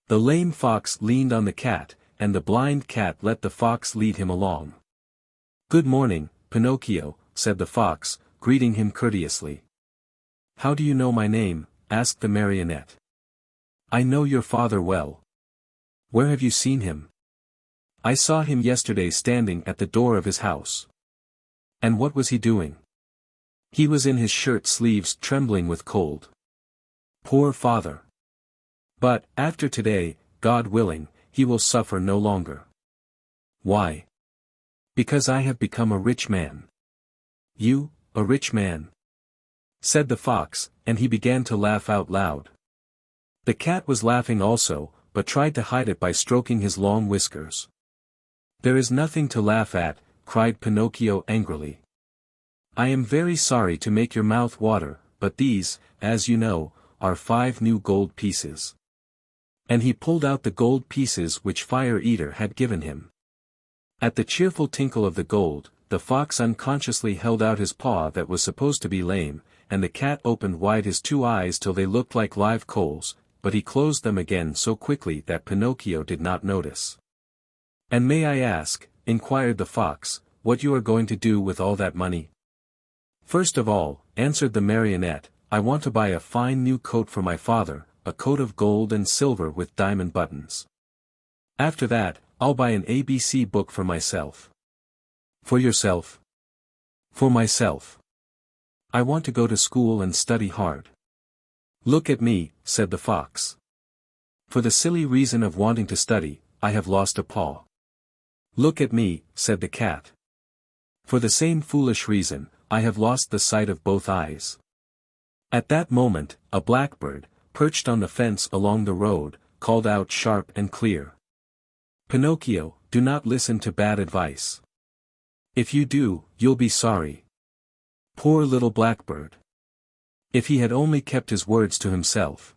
The lame fox leaned on the cat, and the blind cat let the fox lead him along. Good morning, Pinocchio, said the fox, greeting him courteously. How do you know my name? Asked the marionette. I know your father well. Where have you seen him? I saw him yesterday standing at the door of his house. And what was he doing? He was in his shirt sleeves trembling with cold. Poor father. But, after today, God willing, he will suffer no longer. Why? Because I have become a rich man. You, a rich man? Said the fox, and he began to laugh out loud. The cat was laughing also, but tried to hide it by stroking his long whiskers. There is nothing to laugh at, cried Pinocchio angrily. I am very sorry to make your mouth water, but these, as you know, are 5 new gold pieces. And he pulled out the gold pieces which Fire Eater had given him. At the cheerful tinkle of the gold, the fox unconsciously held out his paw that was supposed to be lame, and the cat opened wide his two eyes till they looked like live coals, but he closed them again so quickly that Pinocchio did not notice. "And may I ask," inquired the fox, "what you are going to do with all that money?" "First of all," answered the marionette, "I want to buy a fine new coat for my father, a coat of gold and silver with diamond buttons. After that, I'll buy an ABC book for myself." "For yourself?" "For myself. I want to go to school and study hard." "Look at me," said the fox. "For the silly reason of wanting to study, I have lost a paw." "Look at me," said the cat. "For the same foolish reason, I have lost the sight of both eyes." At that moment, a blackbird, perched on the fence along the road, called out sharp and clear, "Pinocchio, do not listen to bad advice. If you do, you'll be sorry." Poor little blackbird. If he had only kept his words to himself.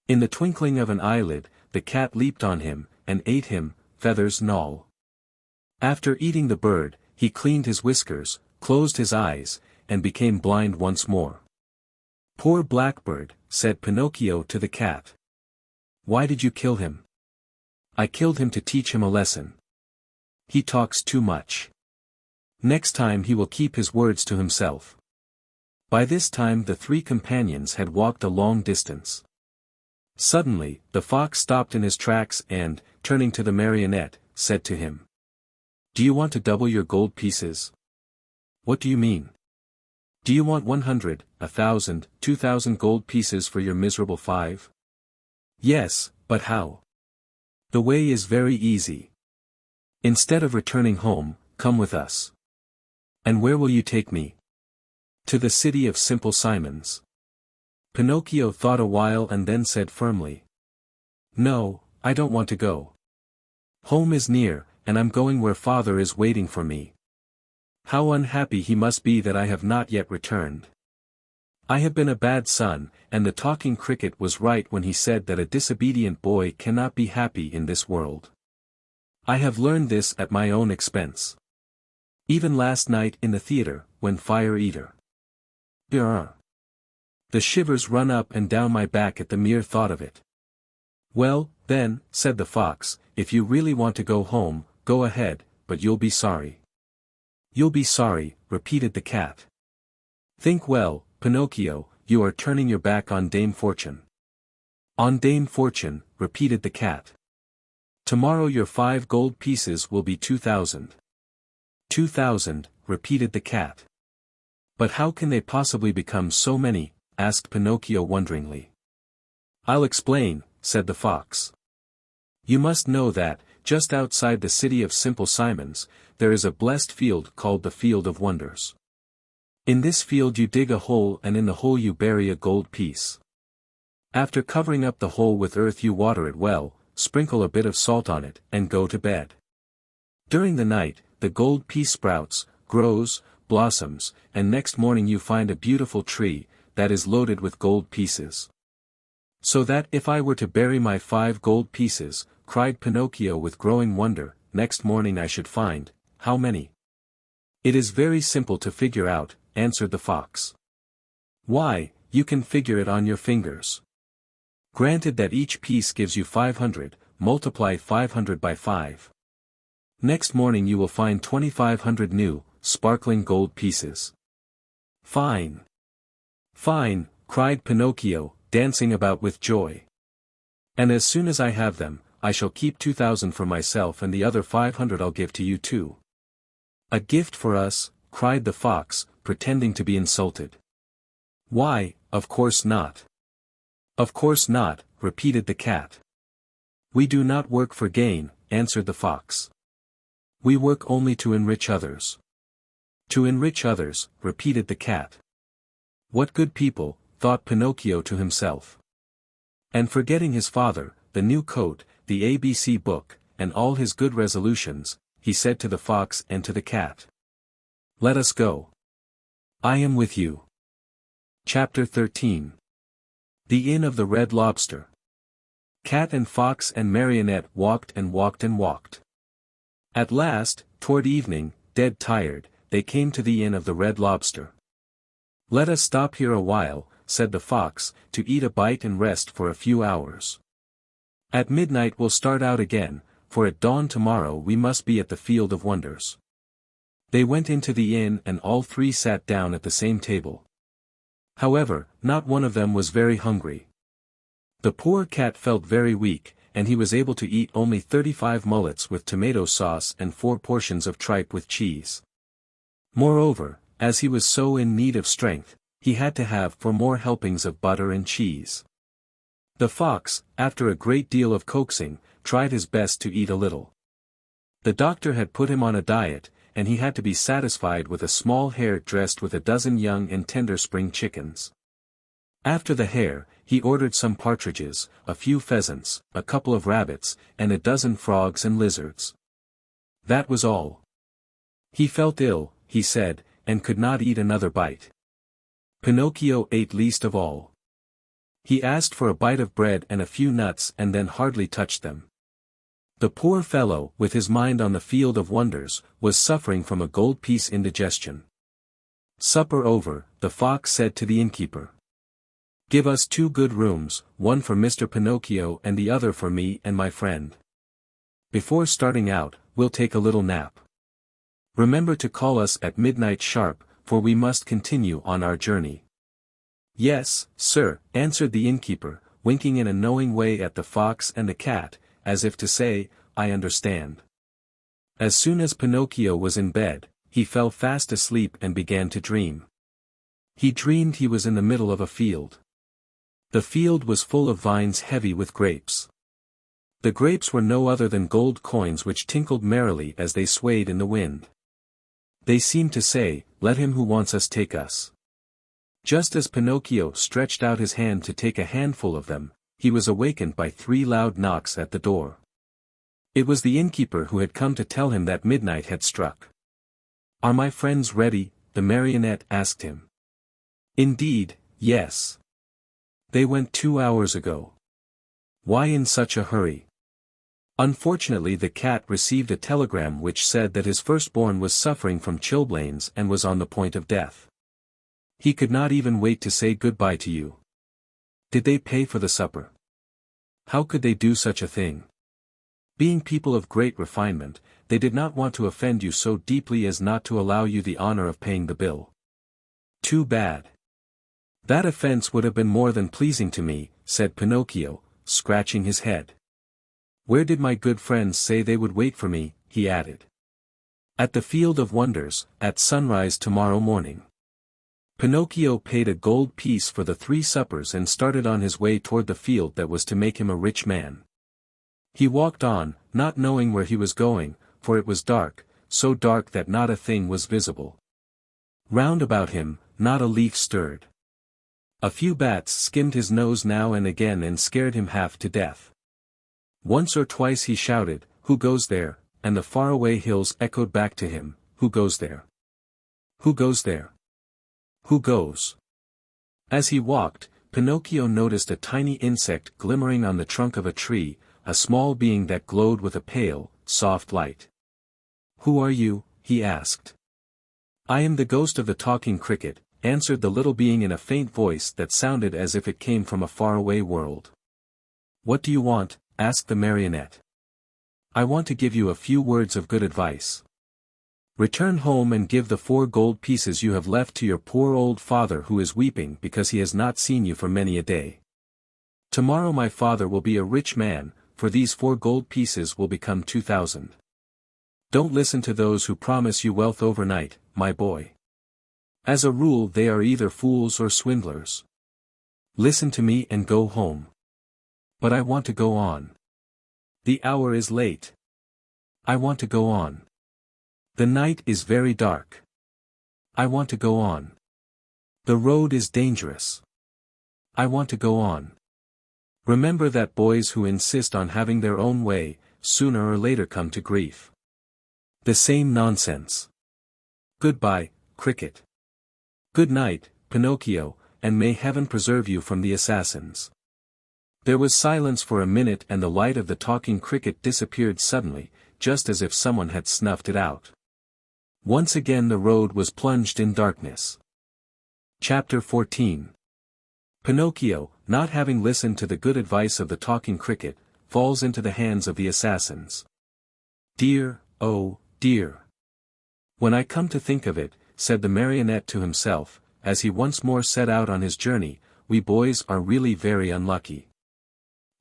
In the twinkling of an eyelid, the cat leaped on him, and ate him, feathers and all. After eating the bird, he cleaned his whiskers, closed his eyes, and became blind once more. "Poor blackbird," said Pinocchio to the cat. "Why did you kill him?" "I killed him to teach him a lesson. He talks too much. Next time he will keep his words to himself." By this time the three companions had walked a long distance. Suddenly, the fox stopped in his tracks and, turning to the marionette, said to him, "Do you want to double your gold pieces?" "What do you mean? Do you want 100, 1,000, 2,000 gold pieces for your miserable 5? "Yes, but how?" "The way is very easy. Instead of returning home, come with us." "And where will you take me?" "To the city of Simple Simons." Pinocchio thought a while and then said firmly, "No, I don't want to go. Home is near, and I'm going where father is waiting for me. How unhappy he must be that I have not yet returned. I have been a bad son, and the talking cricket was right when he said that a disobedient boy cannot be happy in this world. I have learned this at my own expense. Even last night in the theater, when Fire Eater. Grr. The shivers run up and down my back at the mere thought of it." "Well, then," said the fox, "if you really want to go home, go ahead, but you'll be sorry." "You'll be sorry," repeated the cat. "Think well, Pinocchio, you are turning your back on Dame Fortune." "On Dame Fortune," repeated the cat. "Tomorrow your 5 gold pieces will be 2,000. 2,000, repeated the cat. "But how can they possibly become so many?" asked Pinocchio wonderingly. "I'll explain," said the fox. "You must know that, just outside the city of Simple Simons, there is a blessed field called the Field of Wonders. In this field you dig a hole and in the hole you bury a gold piece. After covering up the hole with earth you water it well, sprinkle a bit of salt on it, and go to bed. During the night, the gold piece sprouts, grows, blossoms, and next morning you find a beautiful tree, that is loaded with gold pieces. So that if I were to bury my 5 gold pieces," cried Pinocchio with growing wonder, "next morning I should find, how many?" "It is very simple to figure out," answered the fox. "Why, you can figure it on your fingers. Granted that each piece gives you 500, multiply 500 by 5. Next morning you will find 2,500 new, sparkling gold pieces." "Fine! Fine!" cried Pinocchio, dancing about with joy. "And as soon as I have them, I shall keep 2,000 for myself and the other 500 I'll give to you too." "A gift for us?" cried the fox, pretending to be insulted. "Why, of course not." "Of course not," repeated the cat. "We do not work for gain," answered the fox. "We work only to enrich others." "To enrich others," repeated the cat. "What good people," thought Pinocchio to himself. And forgetting his father, the new coat, the ABC book, and all his good resolutions, he said to the fox and to the cat, "Let us go. I am with you." Chapter 13. The Inn of the Red Lobster. Cat and fox and marionette walked and walked and walked. At last, toward evening, dead tired, they came to the Inn of the Red Lobster. "Let us stop here a while," said the fox, "to eat a bite and rest for a few hours. At midnight we'll start out again, for at dawn tomorrow we must be at the Field of Wonders." They went into the inn and all three sat down at the same table. However, not one of them was very hungry. The poor cat felt very weak, and he was able to eat only 35 mullets with tomato sauce and 4 portions of tripe with cheese. Moreover, as he was so in need of strength, he had to have 4 more helpings of butter and cheese. The fox, after a great deal of coaxing, tried his best to eat a little. The doctor had put him on a diet, and he had to be satisfied with a small hare dressed with a dozen young and tender spring chickens. After the hare, he ordered some partridges, a few pheasants, a couple of rabbits, and a dozen frogs and lizards. That was all. He felt ill, he said, and could not eat another bite. Pinocchio ate least of all. He asked for a bite of bread and a few nuts and then hardly touched them. The poor fellow, with his mind on the Field of Wonders, was suffering from a gold piece indigestion. Supper over, the fox said to the innkeeper, "Give us 2 good rooms, one for Mr. Pinocchio and the other for me and my friend. Before starting out, we'll take a little nap. Remember to call us at midnight sharp, for we must continue on our journey." "Yes, sir," answered the innkeeper, winking in a knowing way at the fox and the cat, as if to say, "I understand." As soon as Pinocchio was in bed, he fell fast asleep and began to dream. He dreamed he was in the middle of a field. The field was full of vines heavy with grapes. The grapes were no other than gold coins which tinkled merrily as they swayed in the wind. They seemed to say, "Let him who wants us take us." Just as Pinocchio stretched out his hand to take a handful of them, he was awakened by 3 loud knocks at the door. It was the innkeeper who had come to tell him that midnight had struck. "Are my friends ready?" the marionette asked him. "Indeed, yes. They went 2 hours ago." "Why in such a hurry?" "Unfortunately the cat received a telegram which said that his firstborn was suffering from chilblains and was on the point of death. He could not even wait to say goodbye to you." "Did they pay for the supper?" "How could they do such a thing? Being people of great refinement, they did not want to offend you so deeply as not to allow you the honor of paying the bill." "Too bad. That offense would have been more than pleasing to me," said Pinocchio, scratching his head. "Where did my good friends say they would wait for me?" he added. "At the Field of Wonders, at sunrise tomorrow morning." Pinocchio paid a gold piece for the 3 suppers and started on his way toward the field that was to make him a rich man. He walked on, not knowing where he was going, for it was dark, so dark that not a thing was visible. Round about him, not a leaf stirred. A few bats skimmed his nose now and again and scared him half to death. Once or twice he shouted, "Who goes there?" and the faraway hills echoed back to him, "Who goes there? Who goes there? Who goes?" As he walked, Pinocchio noticed a tiny insect glimmering on the trunk of a tree, a small being that glowed with a pale, soft light. "Who are you?" he asked. "I am the ghost of the talking cricket," answered the little being in a faint voice that sounded as if it came from a faraway world. "What do you want?" asked the marionette. "I want to give you a few words of good advice. Return home and give the 4 gold pieces you have left to your poor old father who is weeping because he has not seen you for many a day. Tomorrow my father will be a rich man, for these 4 gold pieces will become 2,000. Don't listen to those who promise you wealth overnight, my boy. As a rule they are either fools or swindlers. Listen to me and go home." "But I want to go on. The hour is late. I want to go on. The night is very dark. I want to go on. The road is dangerous. I want to go on." Remember that boys who insist on having their own way, sooner or later come to grief. The same nonsense. Goodbye, Cricket. Good night, Pinocchio, and may heaven preserve you from the assassins. There was silence for a minute and the light of the talking cricket disappeared suddenly, just as if someone had snuffed it out. Once again the road was plunged in darkness. Chapter 14. Pinocchio, not having listened to the good advice of the talking cricket, falls into the hands of the assassins. Dear, oh, dear. When I come to think of it, said the marionette to himself, as he once more set out on his journey, we boys are really very unlucky.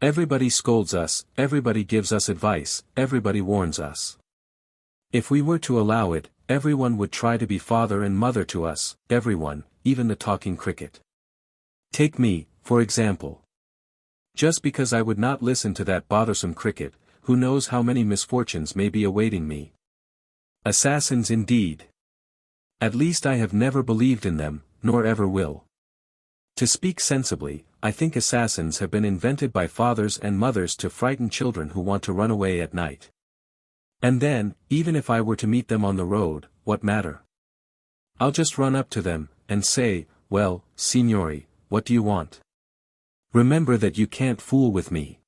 Everybody scolds us, everybody gives us advice, everybody warns us. If we were to allow it, everyone would try to be father and mother to us, everyone, even the talking cricket. Take me, for example. Just because I would not listen to that bothersome cricket, who knows how many misfortunes may be awaiting me. Assassins indeed. At least I have never believed in them, nor ever will. To speak sensibly, I think assassins have been invented by fathers and mothers to frighten children who want to run away at night. And then, even if I were to meet them on the road, what matter? I'll just run up to them, and say, well, signori, what do you want? Remember that you can't fool with me.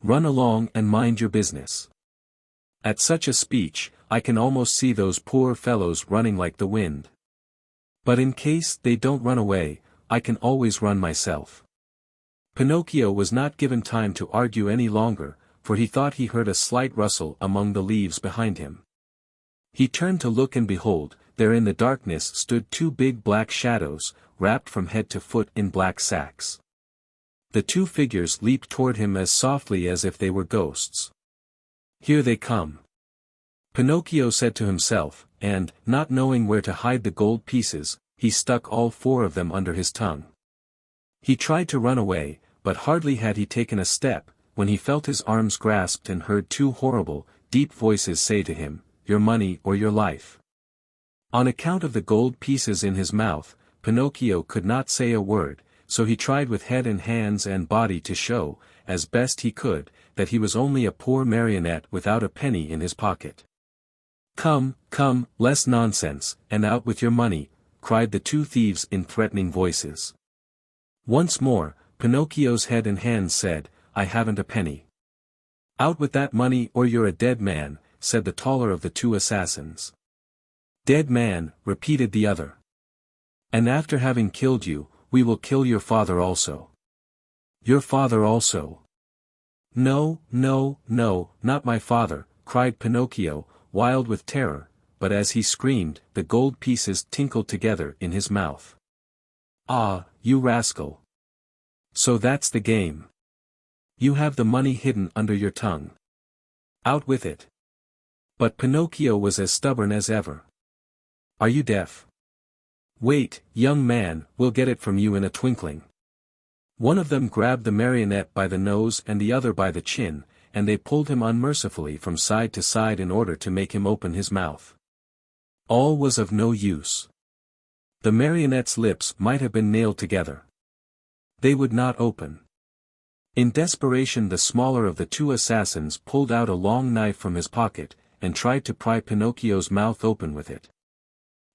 Run along and mind your business. At such a speech, I can almost see those poor fellows running like the wind. But in case they don't run away, I can always run myself. Pinocchio was not given time to argue any longer, for he thought he heard a slight rustle among the leaves behind him. He turned to look and behold, there in the darkness stood two big black shadows, wrapped from head to foot in black sacks. The two figures leaped toward him as softly as if they were ghosts. Here they come. Pinocchio said to himself, and, not knowing where to hide the gold pieces, he stuck all four of them under his tongue. He tried to run away, but hardly had he taken a step, when he felt his arms grasped and heard two horrible, deep voices say to him, your money or your life. On account of the gold pieces in his mouth, Pinocchio could not say a word, so he tried with head and hands and body to show, as best he could, that he was only a poor marionette without a penny in his pocket. Come, come, less nonsense, and out with your money, cried the two thieves in threatening voices. Once more, Pinocchio's head and hands said, I haven't a penny. Out with that money or you're a dead man, said the taller of the two assassins. Dead man, repeated the other. And after having killed you, we will kill your father also. Your father also. No, no, no, not my father, cried Pinocchio, wild with terror, but as he screamed, the gold pieces tinkled together in his mouth. Ah, you rascal. So that's the game. You have the money hidden under your tongue. Out with it. But Pinocchio was as stubborn as ever. Are you deaf? Wait, young man, we'll get it from you in a twinkling. One of them grabbed the marionette by the nose and the other by the chin, and they pulled him unmercifully from side to side in order to make him open his mouth. All was of no use. The marionette's lips might have been nailed together. They would not open. In desperation the smaller of the two assassins pulled out a long knife from his pocket, and tried to pry Pinocchio's mouth open with it.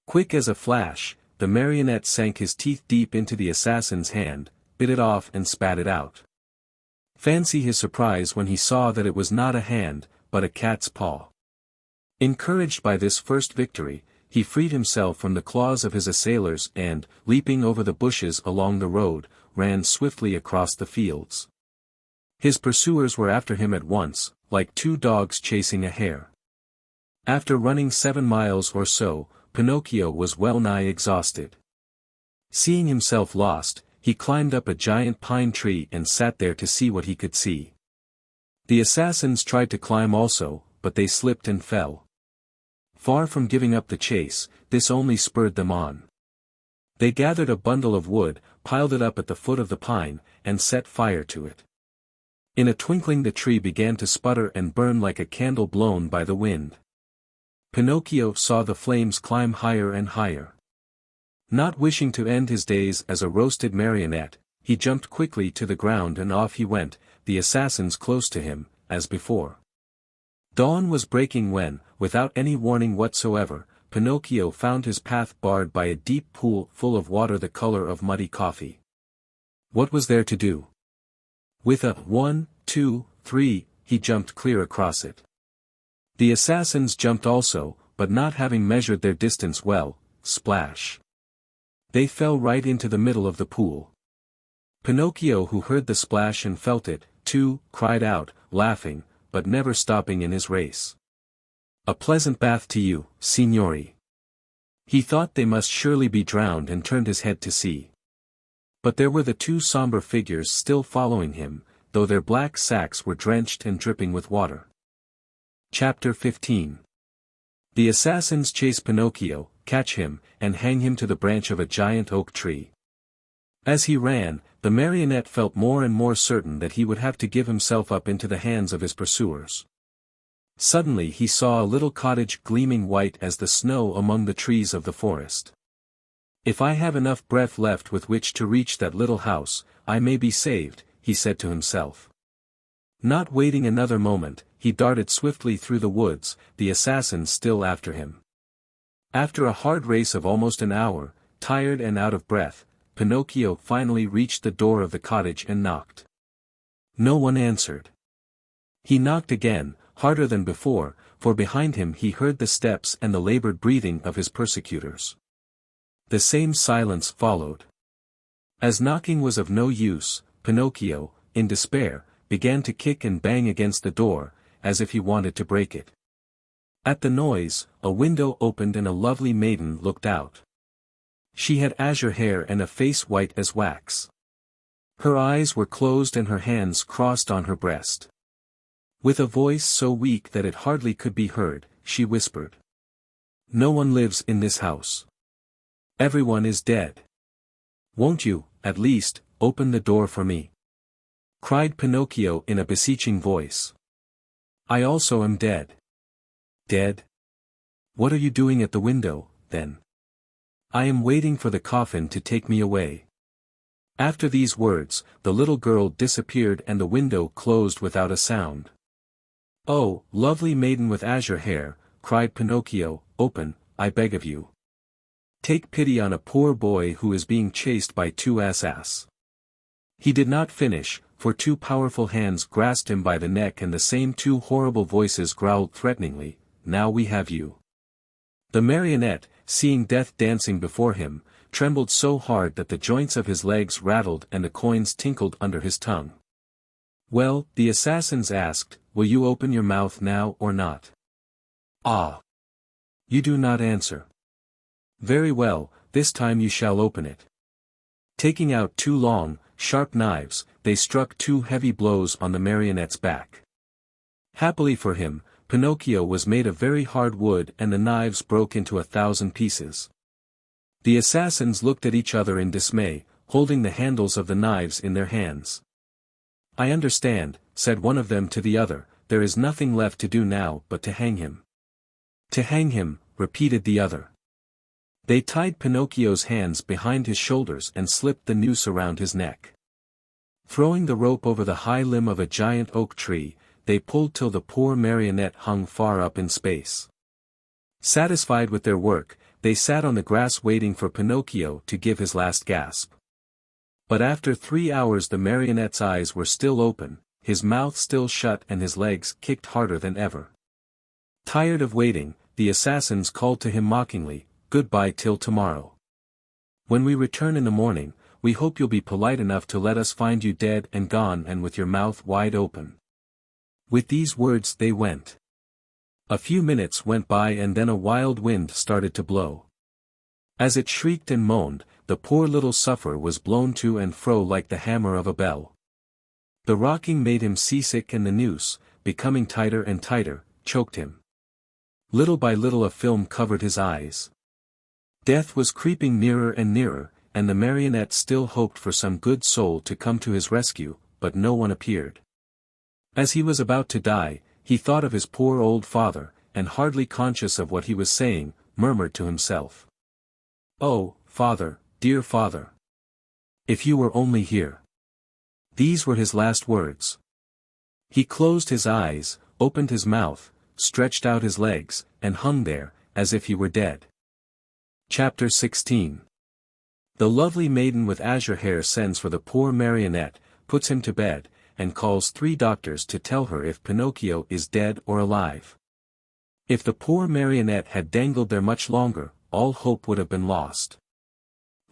Quick as a flash, the marionette sank his teeth deep into the assassin's hand, bit it off and spat it out. Fancy his surprise when he saw that it was not a hand, but a cat's paw. Encouraged by this first victory, he freed himself from the claws of his assailers and, leaping over the bushes along the road, ran swiftly across the fields. His pursuers were after him at once, like two dogs chasing a hare. After running 7 miles or so, Pinocchio was well nigh exhausted. Seeing himself lost, he climbed up a giant pine tree and sat there to see what he could see. The assassins tried to climb also, but they slipped and fell. Far from giving up the chase, this only spurred them on. They gathered a bundle of wood, piled it up at the foot of the pine, and set fire to it. In a twinkling the tree began to sputter and burn like a candle blown by the wind. Pinocchio saw the flames climb higher and higher. Not wishing to end his days as a roasted marionette, he jumped quickly to the ground and off he went, the assassins close to him, as before. Dawn was breaking when, without any warning whatsoever, Pinocchio found his path barred by a deep pool full of water the color of muddy coffee. What was there to do? With a 1, 2, 3, he jumped clear across it. The assassins jumped also, but not having measured their distance well, splash. They fell right into the middle of the pool. Pinocchio, who heard the splash and felt it, too, cried out, laughing, but never stopping in his race. "A pleasant bath to you, signori." He thought they must surely be drowned and turned his head to see. But there were the two somber figures still following him, though their black sacks were drenched and dripping with water. Chapter 15. The assassins chase Pinocchio, catch him, and hang him to the branch of a giant oak tree. As he ran, the marionette felt more and more certain that he would have to give himself up into the hands of his pursuers. Suddenly he saw a little cottage gleaming white as the snow among the trees of the forest. "If I have enough breath left with which to reach that little house, I may be saved," he said to himself. Not waiting another moment, he darted swiftly through the woods, the assassins still after him. After a hard race of almost an hour, tired and out of breath, Pinocchio finally reached the door of the cottage and knocked. No one answered. He knocked again, harder than before, for behind him he heard the steps and the labored breathing of his persecutors. The same silence followed. As knocking was of no use, Pinocchio, in despair, began to kick and bang against the door, as if he wanted to break it. At the noise, a window opened and a lovely maiden looked out. She had azure hair and a face white as wax. Her eyes were closed and her hands crossed on her breast. With a voice so weak that it hardly could be heard, she whispered, "No one lives in this house. Everyone is dead. Won't you, at least, open the door for me?" cried Pinocchio in a beseeching voice. "I also am dead." "Dead? What are you doing at the window, then?" "I am waiting for the coffin to take me away." After these words, the little girl disappeared and the window closed without a sound. "Oh, lovely maiden with azure hair," cried Pinocchio, "open, I beg of you. Take pity on a poor boy who is being chased by two assassins." He did not finish, for two powerful hands grasped him by the neck and the same two horrible voices growled threateningly, "Now we have you." The marionette, seeing death dancing before him, trembled so hard that the joints of his legs rattled and the coins tinkled under his tongue. "Well," the assassins asked, "will you open your mouth now or not?" "Ah! You do not answer. Very well, this time you shall open it." Taking out two long, sharp knives, they struck two heavy blows on the marionette's back. Happily for him, Pinocchio was made of very hard wood and the knives broke into 1,000 pieces. The assassins looked at each other in dismay, holding the handles of the knives in their hands. "I understand," said one of them to the other, "there is nothing left to do now but to hang him." "To hang him," repeated the other. They tied Pinocchio's hands behind his shoulders and slipped the noose around his neck. Throwing the rope over the high limb of a giant oak tree, they pulled till the poor marionette hung far up in space. Satisfied with their work, they sat on the grass waiting for Pinocchio to give his last gasp. But after 3 hours the marionette's eyes were still open, his mouth still shut and his legs kicked harder than ever. Tired of waiting, the assassins called to him mockingly, "Goodbye till tomorrow. When we return in the morning, we hope you'll be polite enough to let us find you dead and gone and with your mouth wide open." With these words they went. A few minutes went by and then a wild wind started to blow. As it shrieked and moaned, the poor little sufferer was blown to and fro like the hammer of a bell. The rocking made him seasick and the noose, becoming tighter and tighter, choked him. Little by little a film covered his eyes. Death was creeping nearer and nearer, and the marionette still hoped for some good soul to come to his rescue, but no one appeared. As he was about to die, he thought of his poor old father, and hardly conscious of what he was saying, murmured to himself, "Oh, father, dear father! If you were only here!" These were his last words. He closed his eyes, opened his mouth, stretched out his legs, and hung there, as if he were dead. Chapter 16. The lovely maiden with azure hair sends for the poor marionette, puts him to bed, and calls 3 doctors to tell her if Pinocchio is dead or alive. If the poor marionette had dangled there much longer, all hope would have been lost.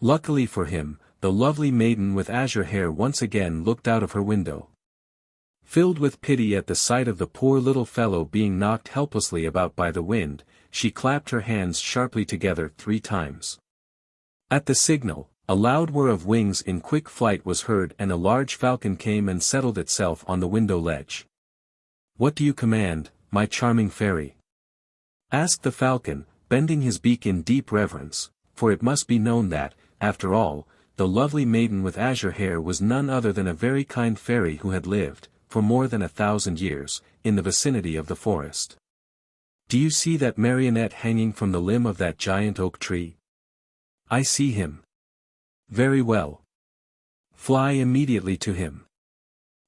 Luckily for him, the lovely maiden with azure hair once again looked out of her window. Filled with pity at the sight of the poor little fellow being knocked helplessly about by the wind, she clapped her hands sharply together 3 times. At the signal, a loud whir of wings in quick flight was heard and a large falcon came and settled itself on the window ledge. "What do you command, my charming fairy?" asked the falcon, bending his beak in deep reverence, for it must be known that, after all, the lovely maiden with azure hair was none other than a very kind fairy who had lived, for more than 1,000 years, in the vicinity of the forest. "Do you see that marionette hanging from the limb of that giant oak tree?" "I see him." "Very well. Fly immediately to him.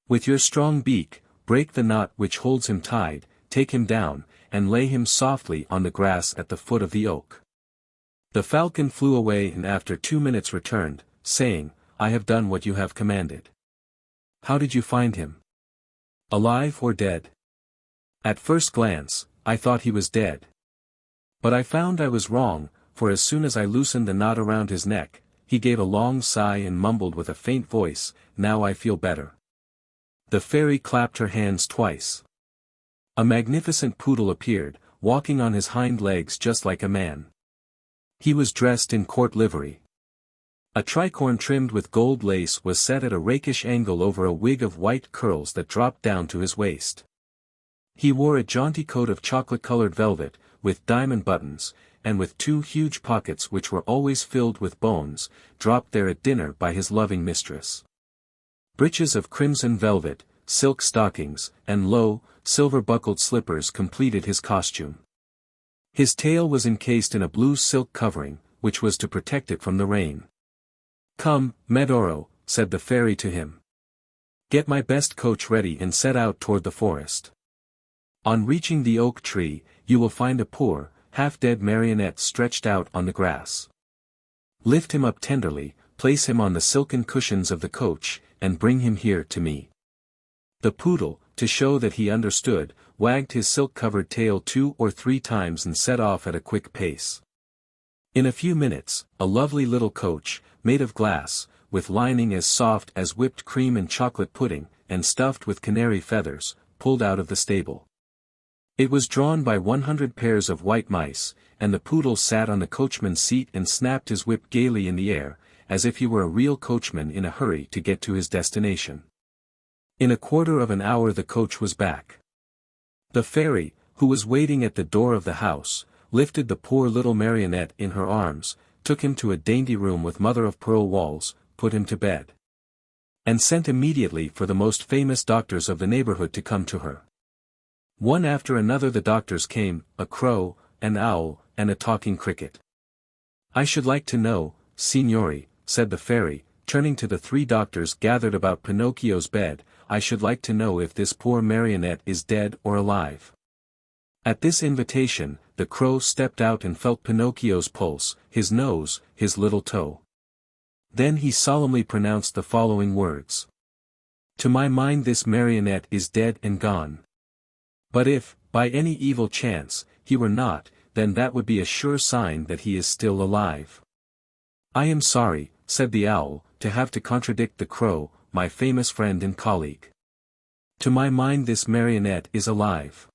With your strong beak, break the knot which holds him tied, take him down, and lay him softly on the grass at the foot of the oak." The falcon flew away and after 2 minutes returned, saying, "I have done what you have commanded." "How did you find him? Alive or dead?" "At first glance, I thought he was dead. But I found I was wrong, for as soon as I loosened the knot around his neck, he gave a long sigh and mumbled with a faint voice, 'Now I feel better.'" The fairy clapped her hands twice. A magnificent poodle appeared, walking on his hind legs just like a man. He was dressed in court livery. A tricorn trimmed with gold lace was set at a rakish angle over a wig of white curls that dropped down to his waist. He wore a jaunty coat of chocolate-colored velvet, with diamond buttons, and with 2 huge pockets which were always filled with bones, dropped there at dinner by his loving mistress. Breeches of crimson velvet, silk stockings, and low, silver-buckled slippers completed his costume. His tail was encased in a blue silk covering, which was to protect it from the rain. "Come, Medoro," said the fairy to him. "Get my best coach ready and set out toward the forest. On reaching the oak tree, you will find a poor, half-dead marionette stretched out on the grass. Lift him up tenderly, place him on the silken cushions of the coach, and bring him here to me." The poodle, to show that he understood, wagged his silk-covered tail 2 or 3 times and set off at a quick pace. In a few minutes, a lovely little coach, made of glass, with lining as soft as whipped cream and chocolate pudding, and stuffed with canary feathers, pulled out of the stable. It was drawn by 100 pairs of white mice, and the poodle sat on the coachman's seat and snapped his whip gaily in the air, as if he were a real coachman in a hurry to get to his destination. In a quarter of an hour the coach was back. The fairy, who was waiting at the door of the house, lifted the poor little marionette in her arms, took him to a dainty room with mother-of-pearl walls, put him to bed, and sent immediately for the most famous doctors of the neighborhood to come to her. One after another the doctors came, a crow, an owl, and a talking cricket. "I should like to know, signori," said the fairy, turning to the 3 doctors gathered about Pinocchio's bed, "I should like to know if this poor marionette is dead or alive." At this invitation, the crow stepped out and felt Pinocchio's pulse, his nose, his little toe. Then he solemnly pronounced the following words. "To my mind this marionette is dead and gone. But if, by any evil chance, he were not, then that would be a sure sign that he is still alive." "I am sorry," said the owl, "to have to contradict the crow, my famous friend and colleague. To my mind this marionette is alive.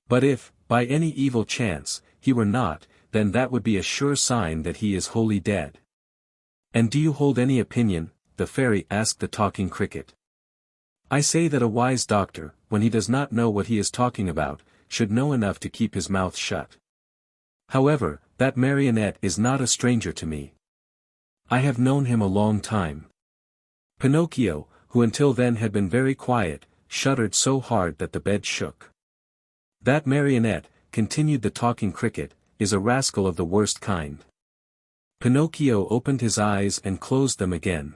But if, by any evil chance, he were not, then that would be a sure sign that he is wholly dead." "And do you hold any opinion?" the fairy asked the talking cricket. "I say that a wise doctor, when he does not know what he is talking about, should know enough to keep his mouth shut. However, that marionette is not a stranger to me. I have known him a long time." Pinocchio, who until then had been very quiet, shuddered so hard that the bed shook. "That marionette," continued the talking cricket, "is a rascal of the worst kind." Pinocchio opened his eyes and closed them again.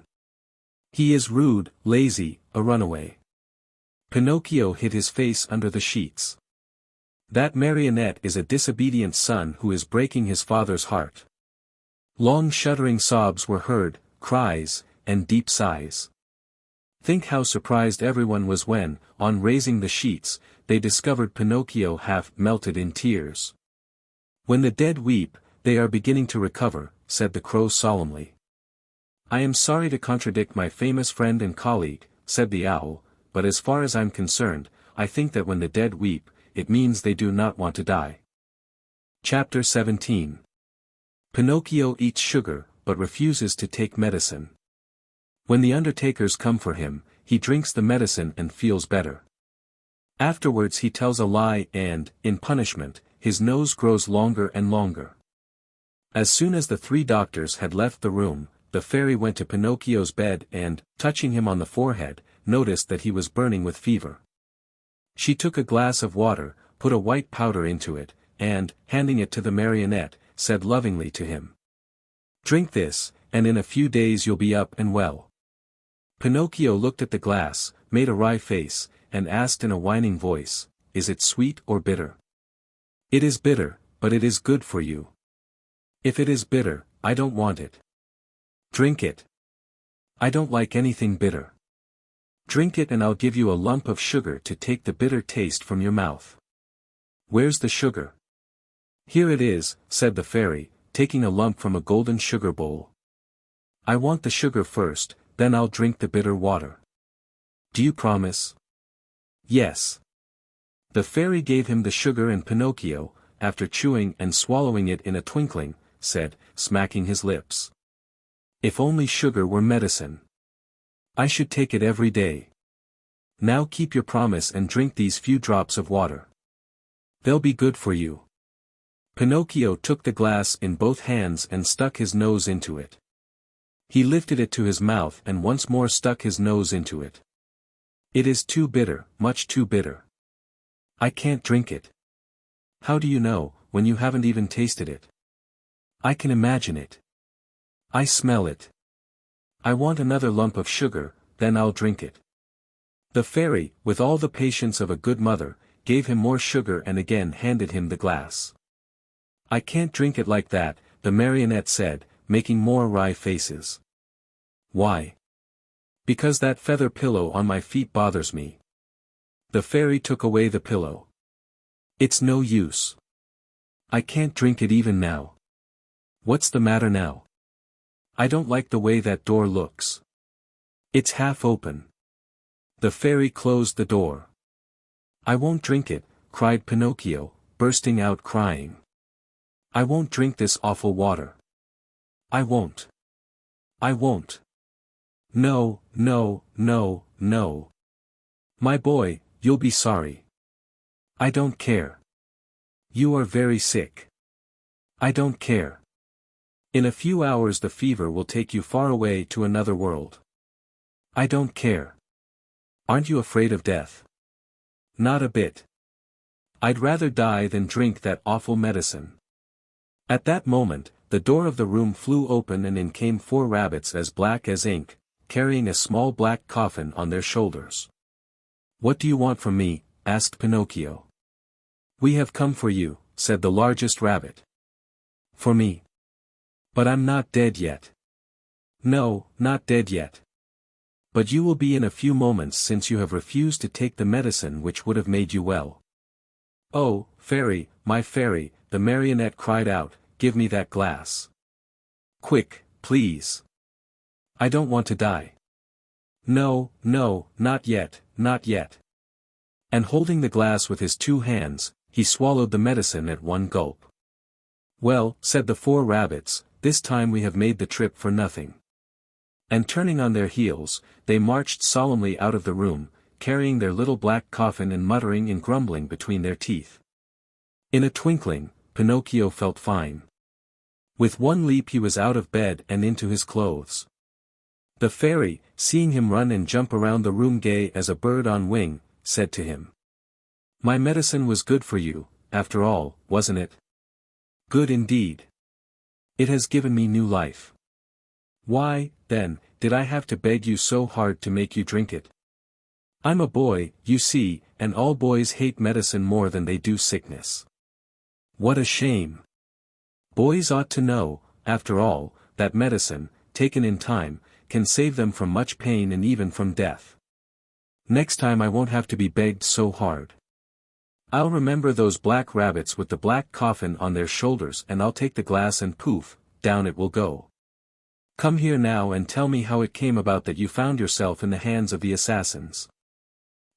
"He is rude, lazy, a runaway." Pinocchio hid his face under the sheets. "That marionette is a disobedient son who is breaking his father's heart." Long shuddering sobs were heard, cries, and deep sighs. Think how surprised everyone was when, on raising the sheets, they discovered Pinocchio half melted in tears. When the dead weep, they are beginning to recover," said the crow solemnly. "I am sorry to contradict my famous friend and colleague," said the owl, "but as far as I'm concerned, I think that when the dead weep, it means they do not want to die." Chapter 17. Pinocchio eats sugar, but refuses to take medicine. When the undertakers come for him, he drinks the medicine and feels better. Afterwards he tells a lie and, in punishment, his nose grows longer and longer. As soon as the 3 doctors had left the room, the fairy went to Pinocchio's bed and, touching him on the forehead, noticed that he was burning with fever. She took a glass of water, put a white powder into it, and, handing it to the marionette, said lovingly to him, "Drink this, and in a few days you'll be up and well." Pinocchio looked at the glass, made a wry face, and asked in a whining voice, "Is it sweet or bitter?" "It is bitter, but it is good for you." "If it is bitter, I don't want it." "Drink it." "I don't like anything bitter." "Drink it and I'll give you a lump of sugar to take the bitter taste from your mouth." "Where's the sugar?" "Here it is," said the fairy, taking a lump from a golden sugar bowl. "I want the sugar first, then I'll drink the bitter water. Do you promise?" "Yes." The fairy gave him the sugar and Pinocchio, after chewing and swallowing it in a twinkling, said, smacking his lips, "If only sugar were medicine. I should take it every day. Now keep your promise and drink these few drops of water. They'll be good for you." Pinocchio took the glass in both hands and stuck his nose into it. He lifted it to his mouth and once more stuck his nose into it. "It is too bitter, much too bitter. I can't drink it." "How do you know, when you haven't even tasted it?" "I can imagine it. I smell it. I want another lump of sugar, then I'll drink it." The fairy, with all the patience of a good mother, gave him more sugar and again handed him the glass. "I can't drink it like that," the marionette said, making more wry faces. "Why?" "Because that feather pillow on my feet bothers me." The fairy took away the pillow. "It's no use. I can't drink it even now." "What's the matter now?" "I don't like the way that door looks. It's half open." The fairy closed the door. "I won't drink it," cried Pinocchio, bursting out crying. "I won't drink this awful water. I won't. I won't. No, no, no, no. My boy, you'll be sorry. I don't care. You are very sick. I don't care. In a few hours the fever will take you far away to another world. I don't care. Aren't you afraid of death?" "Not a bit. I'd rather die than drink that awful medicine." At that moment, the door of the room flew open and in came 4 rabbits as black as ink, carrying a small black coffin on their shoulders. "What do you want from me?" asked Pinocchio. "We have come for you," said the largest rabbit. "For me? But I'm not dead yet." "No, not dead yet. But you will be in a few moments since you have refused to take the medicine which would have made you well." "Oh, fairy, my fairy," the marionette cried out, "give me that glass. Quick, please. I don't want to die." "No, no, not yet, not yet." And holding the glass with his 2 hands, he swallowed the medicine at one gulp. "Well," said the 4 rabbits, "this time we have made the trip for nothing." And turning on their heels, they marched solemnly out of the room, carrying their little black coffin and muttering and grumbling between their teeth. In a twinkling, Pinocchio felt fine. With one leap he was out of bed and into his clothes. The fairy, seeing him run and jump around the room gay as a bird on wing, said to him, "My medicine was good for you, after all, wasn't it? Good indeed. It has given me new life. Why, then, did I have to beg you so hard to make you drink it? I'm a boy, you see, and all boys hate medicine more than they do sickness. What a shame. Boys ought to know, after all, that medicine, taken in time, can save them from much pain and even from death. Next time I won't have to be begged so hard. I'll remember those black rabbits with the black coffin on their shoulders, and I'll take the glass and poof, down it will go. Come here now and tell me how it came about that you found yourself in the hands of the assassins."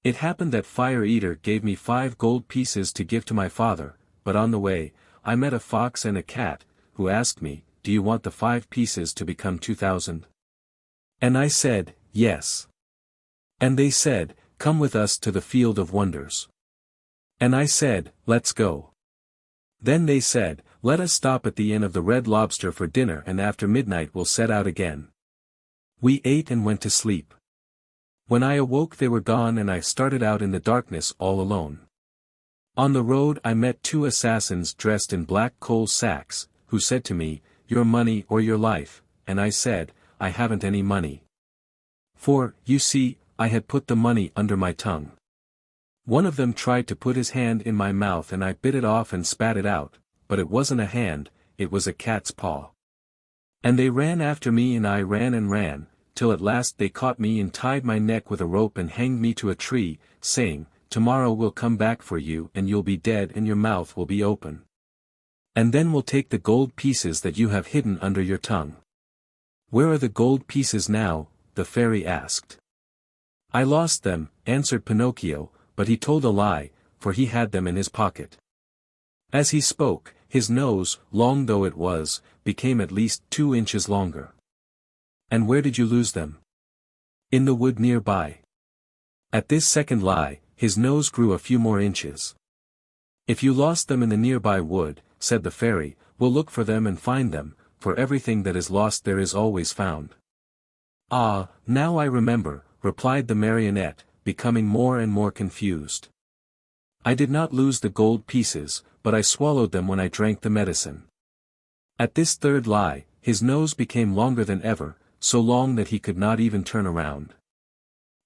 "It happened that Fire Eater gave me 5 gold pieces to give to my father, but on the way, I met a fox and a cat, who asked me, 'Do you want the 5 pieces to become 2,000? And I said, 'Yes.' And they said, 'Come with us to the Field of Wonders.' And I said, 'Let's go.' Then they said, 'Let us stop at the Inn of the Red Lobster for dinner, and after midnight we'll set out again.' We ate and went to sleep. When I awoke they were gone, and I started out in the darkness all alone. On the road I met 2 assassins dressed in black coal sacks, who said to me, 'Your money or your life,' and I said, 'I haven't any money.' For, you see, I had put the money under my tongue. One of them tried to put his hand in my mouth, and I bit it off and spat it out, but it wasn't a hand, it was a cat's paw. And they ran after me, and I ran and ran, till at last they caught me and tied my neck with a rope and hanged me to a tree, saying, 'Tomorrow we'll come back for you, and you'll be dead and your mouth will be open. And then we'll take the gold pieces that you have hidden under your tongue.'" "Where are the gold pieces now?" the fairy asked. "I lost them," answered Pinocchio, but he told a lie, for he had them in his pocket. As he spoke, his nose, long though it was, became at least 2 inches longer. "And where did you lose them?" "In the wood nearby." At this second lie, his nose grew a few more inches. "If you lost them in the nearby wood," said the fairy, "we'll look for them and find them, for everything that is lost there is always found." "Ah, now I remember," replied the marionette, becoming more and more confused. "I did not lose the gold pieces, but I swallowed them when I drank the medicine." At this third lie, his nose became longer than ever, so long that he could not even turn around.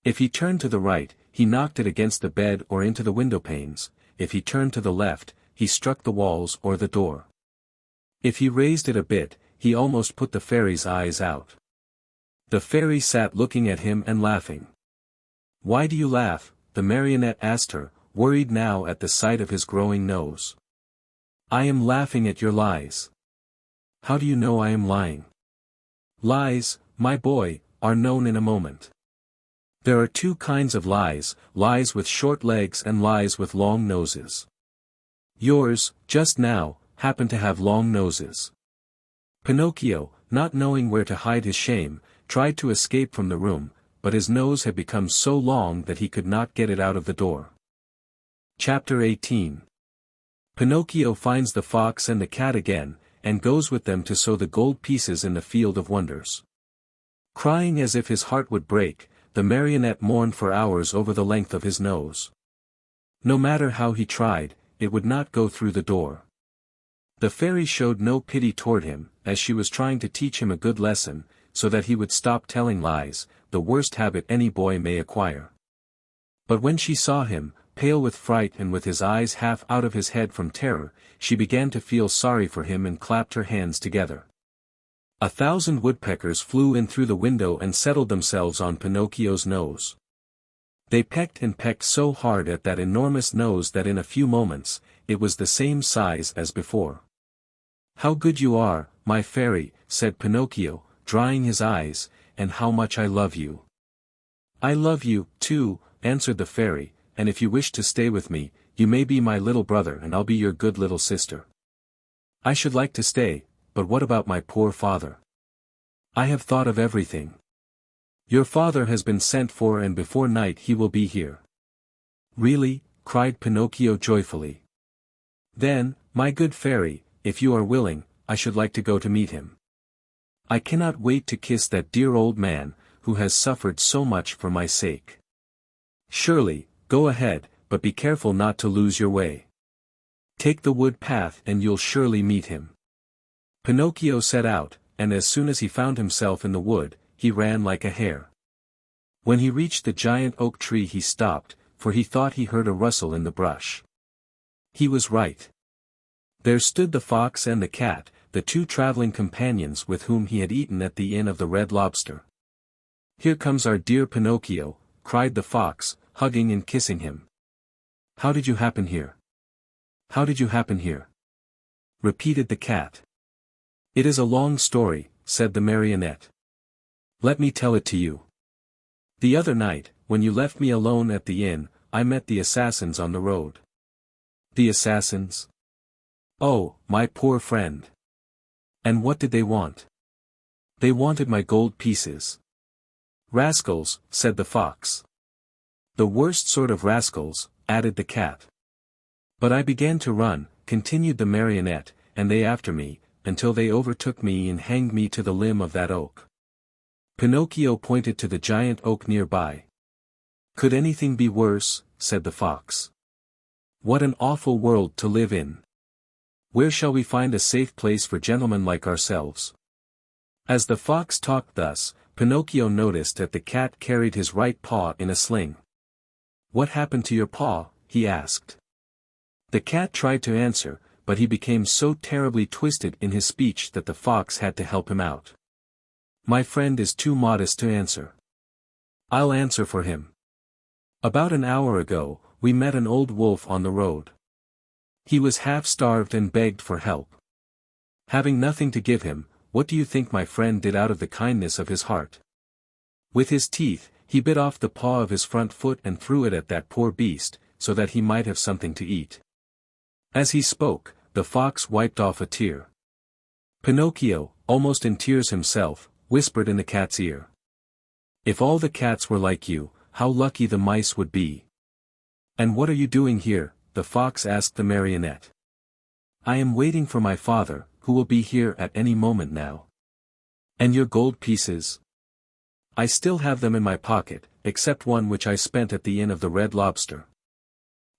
If he turned to the right, he knocked it against the bed or into the window panes; if he turned to the left, he struck the walls or the door. If he raised it a bit, he almost put the fairy's eyes out. The fairy sat looking at him and laughing. "Why do you laugh?" the marionette asked her, worried now at the sight of his growing nose. "I am laughing at your lies." "How do you know I am lying?" "Lies, my boy, are known in a moment. There are 2 kinds of lies, lies with short legs and lies with long noses. Yours, just now, happen to have long noses." Pinocchio, not knowing where to hide his shame, tried to escape from the room, but his nose had become so long that he could not get it out of the door. Chapter 18. Pinocchio finds the fox and the cat again, and goes with them to sow the gold pieces in the Field of Wonders. Crying as if his heart would break, the marionette mourned for hours over the length of his nose. No matter how he tried, it would not go through the door. The fairy showed no pity toward him, as she was trying to teach him a good lesson, so that he would stop telling lies, the worst habit any boy may acquire. But when she saw him, pale with fright and with his eyes half out of his head from terror, she began to feel sorry for him and clapped her hands together. 1,000 woodpeckers flew in through the window and settled themselves on Pinocchio's nose. They pecked and pecked so hard at that enormous nose that in a few moments, it was the same size as before. "How good you are, my fairy," said Pinocchio, drying his eyes, "and how much I love you." "I love you, too," answered the fairy, "and if you wish to stay with me, you may be my little brother and I'll be your good little sister." "I should like to stay, but what about my poor father?" "I have thought of everything. Your father has been sent for and before night he will be here." "Really?" cried Pinocchio joyfully. "Then, my good fairy, if you are willing, I should like to go to meet him. I cannot wait to kiss that dear old man, who has suffered so much for my sake." "Surely, go ahead, but be careful not to lose your way. Take the wood path and you'll surely meet him." Pinocchio set out, and as soon as he found himself in the wood, he ran like a hare. When he reached the giant oak tree he stopped, for he thought he heard a rustle in the brush. He was right. There stood the fox and the cat, the 2 traveling companions with whom he had eaten at the Inn of the Red Lobster. "Here comes our dear Pinocchio," cried the fox, hugging and kissing him. "How did you happen here?" How did you happen here? Repeated the cat. It is a long story, said the marionette. Let me tell it to you. The other night, when you left me alone at the inn, I met the assassins on the road. The assassins? Oh, my poor friend. And what did they want? They wanted my gold pieces. Rascals, said the fox. The worst sort of rascals, added the cat. But I began to run, continued the marionette, and they after me, until they overtook me and hanged me to the limb of that oak. Pinocchio pointed to the giant oak nearby. Could anything be worse, said the fox. What an awful world to live in. Where shall we find a safe place for gentlemen like ourselves? As the fox talked thus, Pinocchio noticed that the cat carried his right paw in a sling. What happened to your paw? He asked. The cat tried to answer, but he became so terribly twisted in his speech that the fox had to help him out. My friend is too modest to answer. I'll answer for him. About an hour ago, we met an old wolf on the road. He was half-starved and begged for help. Having nothing to give him, what do you think my friend did out of the kindness of his heart? With his teeth, he bit off the paw of his front foot and threw it at that poor beast, so that he might have something to eat. As he spoke, the fox wiped off a tear. Pinocchio, almost in tears himself, whispered in the cat's ear. If all the cats were like you, how lucky the mice would be. And what are you doing here? The fox asked the marionette. I am waiting for my father, who will be here at any moment now. And your gold pieces? I still have them in my pocket, except one which I spent at the Inn of the Red Lobster.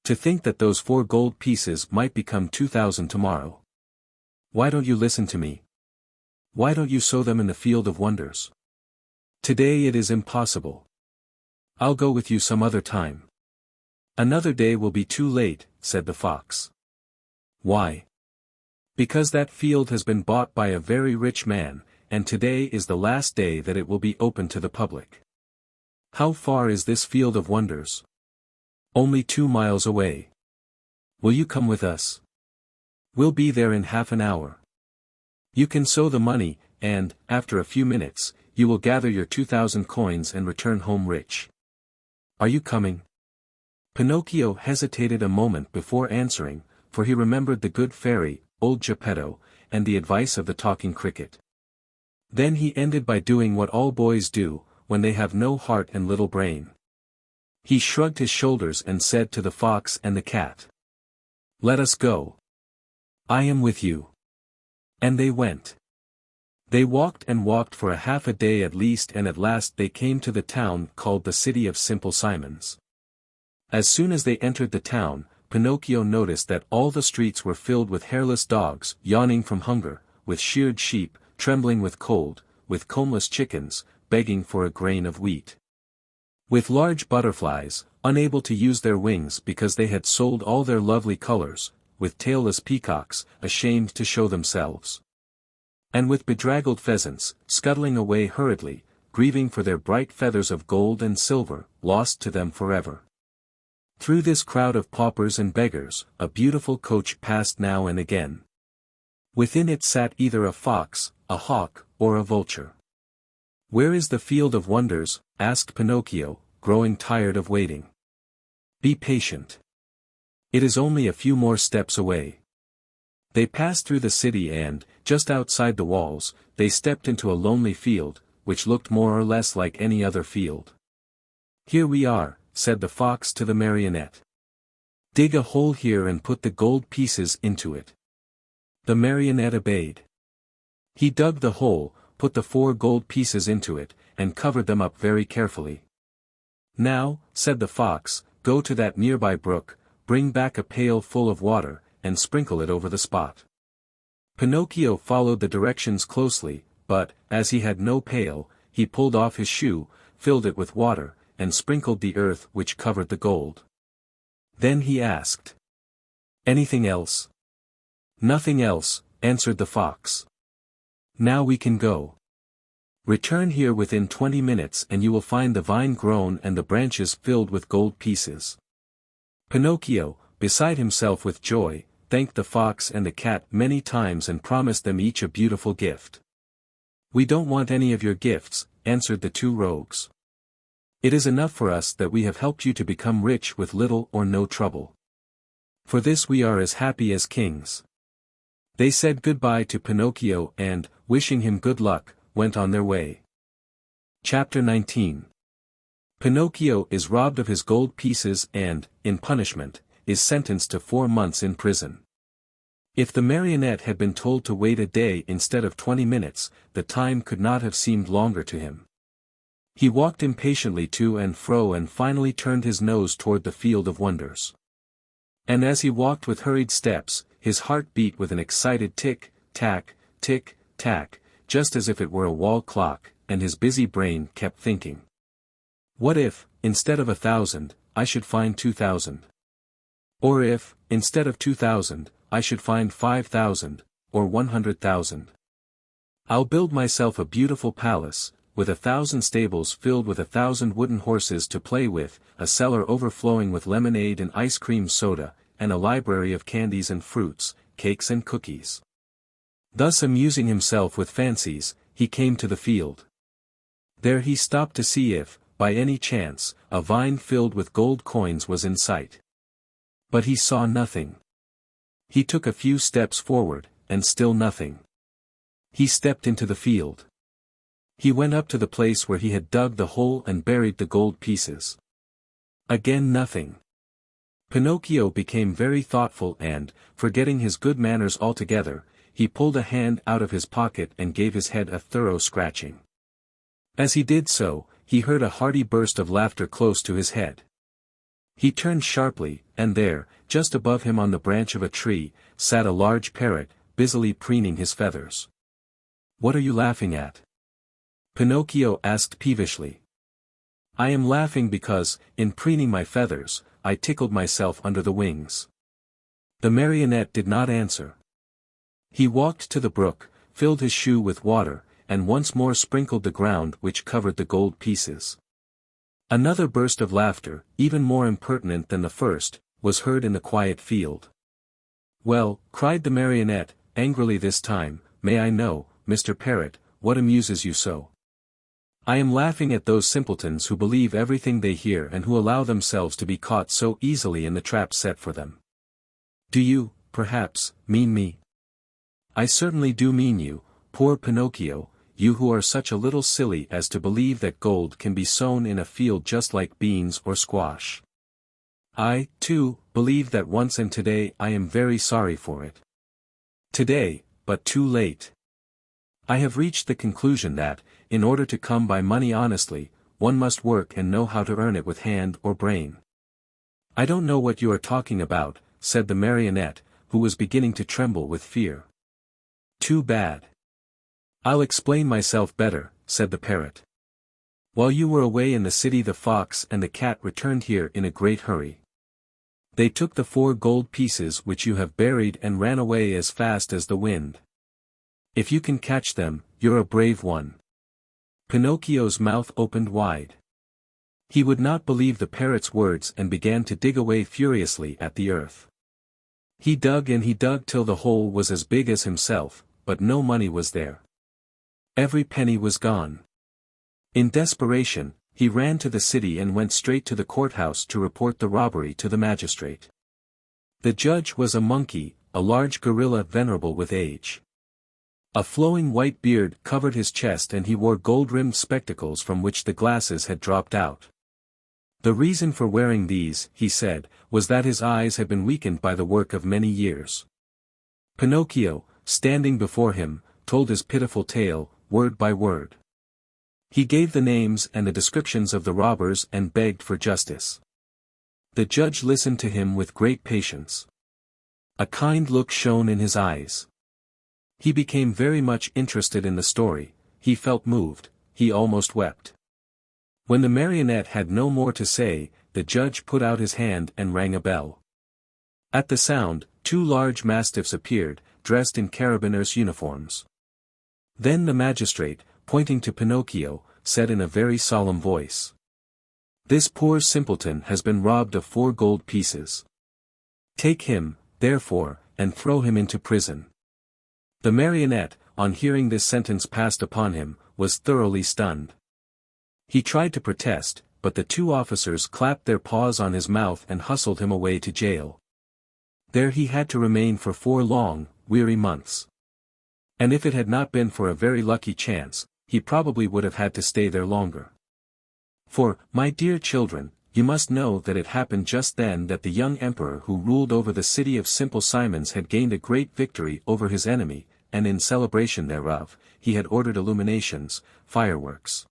To think that those 4 gold pieces might become 2,000 tomorrow. Why don't you listen to me? Why don't you sow them in the field of wonders? Today it is impossible. I'll go with you some other time. Another day will be too late, said the fox. Why? Because that field has been bought by a very rich man, and today is the last day that it will be open to the public. How far is this field of wonders? Only 2 miles away. Will you come with us? We'll be there in half an hour. You can sow the money, and, after a few minutes, you will gather your 2,000 coins and return home rich. Are you coming? Pinocchio hesitated a moment before answering, for he remembered the good fairy, old Geppetto, and the advice of the talking cricket. Then he ended by doing what all boys do, when they have no heart and little brain. He shrugged his shoulders and said to the fox and the cat. Let us go. I am with you. And they went. They walked and walked for a half a day at least, and at last they came to the town called the City of Simple Simons. As soon as they entered the town, Pinocchio noticed that all the streets were filled with hairless dogs, yawning from hunger, with sheared sheep, trembling with cold, with combless chickens, begging for a grain of wheat. With large butterflies, unable to use their wings because they had sold all their lovely colors, with tailless peacocks, ashamed to show themselves. And with bedraggled pheasants, scuttling away hurriedly, grieving for their bright feathers of gold and silver, lost to them forever. Through this crowd of paupers and beggars, a beautiful coach passed now and again. Within it sat either a fox, a hawk, or a vulture. Where is the field of wonders? Asked Pinocchio, growing tired of waiting. Be patient. It is only a few more steps away. They passed through the city and, just outside the walls, they stepped into a lonely field, which looked more or less like any other field. Here we are, said the fox to the marionette. Dig a hole here and put the gold pieces into it. The marionette obeyed. He dug the hole, put the 4 gold pieces into it, and covered them up very carefully. Now, said the fox, go to that nearby brook, bring back a pail full of water, and sprinkle it over the spot. Pinocchio followed the directions closely, but, as he had no pail, he pulled off his shoe, filled it with water, and sprinkled the earth which covered the gold. Then he asked. Anything else? Nothing else, answered the fox. Now we can go. Return here within 20 minutes and you will find the vine grown and the branches filled with gold pieces. Pinocchio, beside himself with joy, thanked the fox and the cat many times and promised them each a beautiful gift. "We don't want any of your gifts," answered the two rogues. "It is enough for us that we have helped you to become rich with little or no trouble. For this we are as happy as kings." They said goodbye to Pinocchio and, wishing him good luck, went on their way. Chapter 19. Pinocchio is robbed of his gold pieces and, in punishment, is sentenced to 4 months in prison. If the marionette had been told to wait a day instead of 20 minutes, the time could not have seemed longer to him. He walked impatiently to and fro and finally turned his nose toward the field of wonders. And as he walked with hurried steps, his heart beat with an excited tick-tack, tick-tack, just as if it were a wall clock, and his busy brain kept thinking. What if, instead of 1,000, I should find 2,000? Or if, instead of 2,000, I should find 5,000, or 100,000? I'll build myself a beautiful palace, with 1,000 stables filled with 1,000 wooden horses to play with, a cellar overflowing with lemonade and ice cream soda, and a library of candies and fruits, cakes and cookies. Thus amusing himself with fancies, he came to the field. There he stopped to see if, by any chance, a vine filled with gold coins was in sight. But he saw nothing. He took a few steps forward, and still nothing. He stepped into the field. He went up to the place where he had dug the hole and buried the gold pieces. Again nothing. Pinocchio became very thoughtful and, forgetting his good manners altogether, he pulled a hand out of his pocket and gave his head a thorough scratching. As he did so, he heard a hearty burst of laughter close to his head. He turned sharply, and there, just above him on the branch of a tree, sat a large parrot, busily preening his feathers. "What are you laughing at?" Pinocchio asked peevishly. "I am laughing because, in preening my feathers, I tickled myself under the wings." The marionette did not answer. He walked to the brook, filled his shoe with water, and once more sprinkled the ground which covered the gold pieces. Another burst of laughter, even more impertinent than the first, was heard in the quiet field. "Well," cried the marionette, angrily this time, "may I know, Mr. Parrot, what amuses you so?" "I am laughing at those simpletons who believe everything they hear and who allow themselves to be caught so easily in the trap set for them." "Do you, perhaps, mean me?" "I certainly do mean you, poor Pinocchio, you who are such a little silly as to believe that gold can be sown in a field just like beans or squash. I, too, believe that once, and today I am very sorry for it. Today, but too late. I have reached the conclusion that, in order to come by money honestly, one must work and know how to earn it with hand or brain." "I don't know what you are talking about," said the marionette, who was beginning to tremble with fear. "Too bad. I'll explain myself better," said the parrot. "While you were away in the city, the fox and the cat returned here in a great hurry. They took the 4 gold pieces which you have buried and ran away as fast as the wind. If you can catch them, you're a brave one." Pinocchio's mouth opened wide. He would not believe the parrot's words and began to dig away furiously at the earth. He dug and he dug till the hole was as big as himself, but no money was there. Every penny was gone. In desperation, he ran to the city and went straight to the courthouse to report the robbery to the magistrate. The judge was a monkey, a large gorilla venerable with age. A flowing white beard covered his chest and he wore gold-rimmed spectacles from which the glasses had dropped out. The reason for wearing these, he said, was that his eyes had been weakened by the work of many years. Pinocchio, standing before him, told his pitiful tale, word by word. He gave the names and the descriptions of the robbers and begged for justice. The judge listened to him with great patience. A kind look shone in his eyes. He became very much interested in the story, he felt moved, he almost wept. When the marionette had no more to say, the judge put out his hand and rang a bell. At the sound, 2 large mastiffs appeared, dressed in carabineers' uniforms. Then the magistrate, pointing to Pinocchio, said in a very solemn voice, "This poor simpleton has been robbed of 4 gold pieces. Take him, therefore, and throw him into prison. The marionette, on hearing this sentence passed upon him, was thoroughly stunned. He tried to protest, but the two officers clapped their paws on his mouth and hustled him away to jail. There he had to remain for 4 long, weary months. And if it had not been for a very lucky chance, he probably would have had to stay there longer. For, my dear children, you must know that it happened just then that the young emperor who ruled over the city of Simple Simons had gained a great victory over his enemy, and in celebration thereof, he had ordered illuminations, fireworks,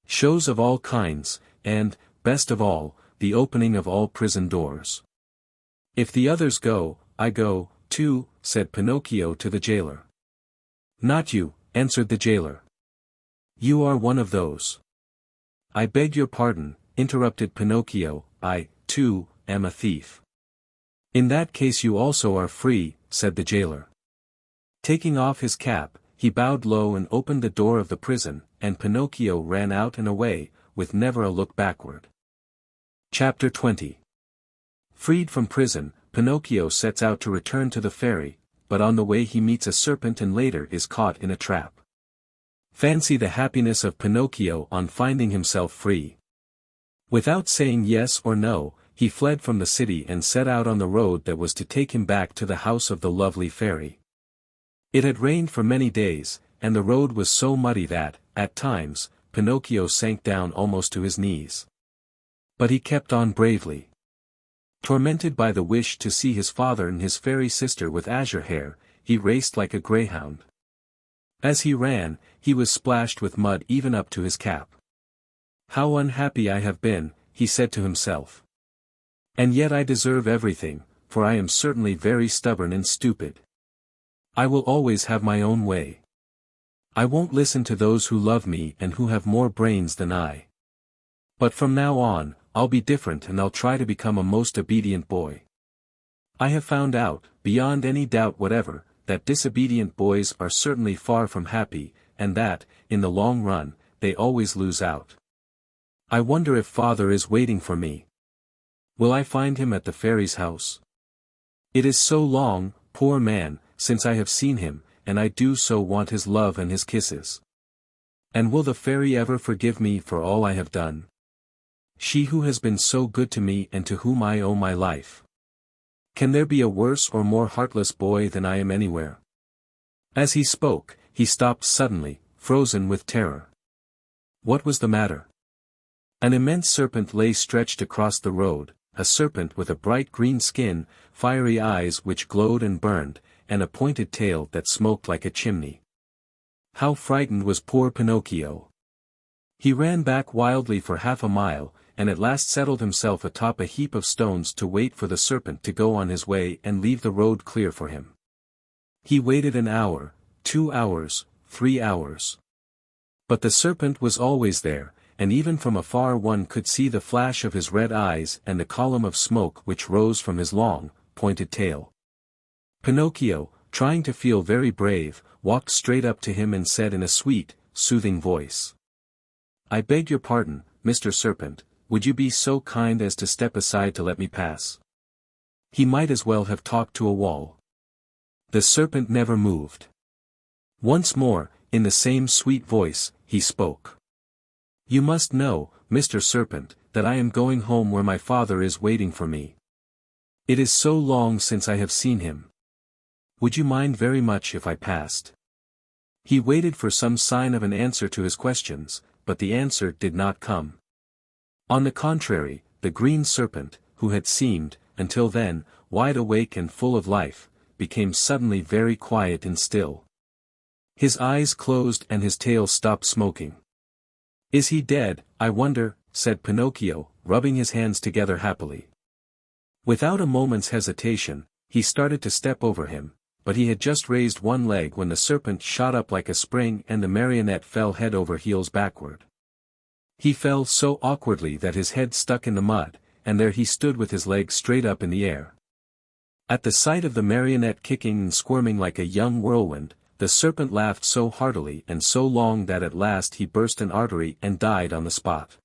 shows of all kinds, and, best of all, the opening of all prison doors. "If the others go, I go, too," said Pinocchio to the jailer. "Not you," answered the jailer. "You are one of those." "I beg your pardon," interrupted Pinocchio, "I, too, am a thief." "In that case you also are free," said the jailer. Taking off his cap, he bowed low and opened the door of the prison, and Pinocchio ran out and away, with never a look backward. Chapter 20. Freed from prison, Pinocchio sets out to return to the fairy, but on the way he meets a serpent and later is caught in a trap. Fancy the happiness of Pinocchio on finding himself free. Without saying yes or no, he fled from the city and set out on the road that was to take him back to the house of the lovely fairy. It had rained for many days, and the road was so muddy that, at times, Pinocchio sank down almost to his knees. But he kept on bravely. Tormented by the wish to see his father and his fairy sister with azure hair, he raced like a greyhound. As he ran, he was splashed with mud even up to his cap. "How unhappy I have been," he said to himself. "And yet I deserve everything, for I am certainly very stubborn and stupid. I will always have my own way. I won't listen to those who love me and who have more brains than I. But from now on, I'll be different and I'll try to become a most obedient boy. I have found out, beyond any doubt whatever, that disobedient boys are certainly far from happy, and that, in the long run, they always lose out. I wonder if father is waiting for me. Will I find him at the fairy's house? It is so long, poor man, since I have seen him, and I do so want his love and his kisses. And will the fairy ever forgive me for all I have done? She who has been so good to me and to whom I owe my life. Can there be a worse or more heartless boy than I am anywhere?" As he spoke, he stopped suddenly, frozen with terror. What was the matter? An immense serpent lay stretched across the road, a serpent with a bright green skin, fiery eyes which glowed and burned, and a pointed tail that smoked like a chimney. How frightened was poor Pinocchio! He ran back wildly for half a mile, and at last settled himself atop a heap of stones to wait for the serpent to go on his way and leave the road clear for him. He waited an hour, 2 hours, 3 hours. But the serpent was always there, and even from afar one could see the flash of his red eyes and the column of smoke which rose from his long, pointed tail. Pinocchio, trying to feel very brave, walked straight up to him and said in a sweet, soothing voice, "I beg your pardon, Mr. Serpent, would you be so kind as to step aside to let me pass?" He might as well have talked to a wall. The serpent never moved. Once more, in the same sweet voice, he spoke. "You must know, Mr. Serpent, that I am going home where my father is waiting for me. It is so long since I have seen him. Would you mind very much if I passed?" He waited for some sign of an answer to his questions, but the answer did not come. On the contrary, the green serpent, who had seemed, until then, wide awake and full of life, became suddenly very quiet and still. His eyes closed and his tail stopped smoking. "Is he dead, I wonder?" said Pinocchio, rubbing his hands together happily. Without a moment's hesitation, he started to step over him, but he had just raised one leg when the serpent shot up like a spring and the marionette fell head over heels backward. He fell so awkwardly that his head stuck in the mud, and there he stood with his legs straight up in the air. At the sight of the marionette kicking and squirming like a young whirlwind, the serpent laughed so heartily and so long that at last he burst an artery and died on the spot.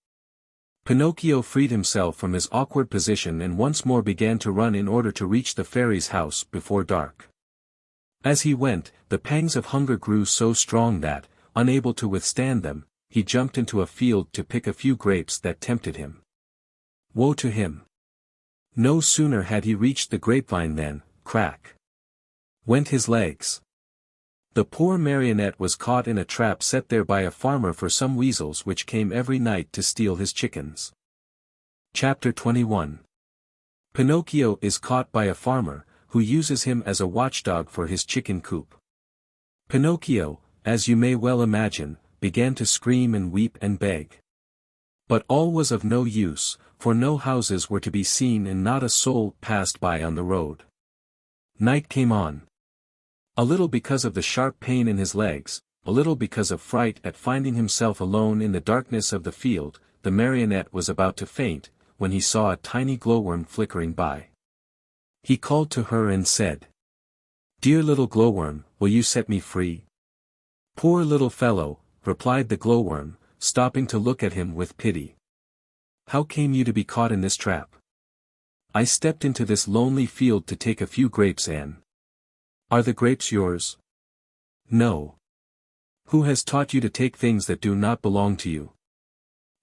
Pinocchio freed himself from his awkward position and once more began to run in order to reach the fairy's house before dark. As he went, the pangs of hunger grew so strong that, unable to withstand them, he jumped into a field to pick a few grapes that tempted him. Woe to him! No sooner had he reached the grapevine than, crack! Went his legs. The poor marionette was caught in a trap set there by a farmer for some weasels which came every night to steal his chickens. Chapter 21. Pinocchio is caught by a farmer, who uses him as a watchdog for his chicken coop. Pinocchio, as you may well imagine, began to scream and weep and beg. But all was of no use, for no houses were to be seen and not a soul passed by on the road. Night came on. A little because of the sharp pain in his legs, a little because of fright at finding himself alone in the darkness of the field, the marionette was about to faint, when he saw a tiny glowworm flickering by. He called to her and said, "Dear little glowworm, will you set me free?" "Poor little fellow," replied the glowworm, stopping to look at him with pity. "How came you to be caught in this trap?" "I stepped into this lonely field to take a few grapes and—" "Are the grapes yours?" "No." "Who has taught you to take things that do not belong to you?"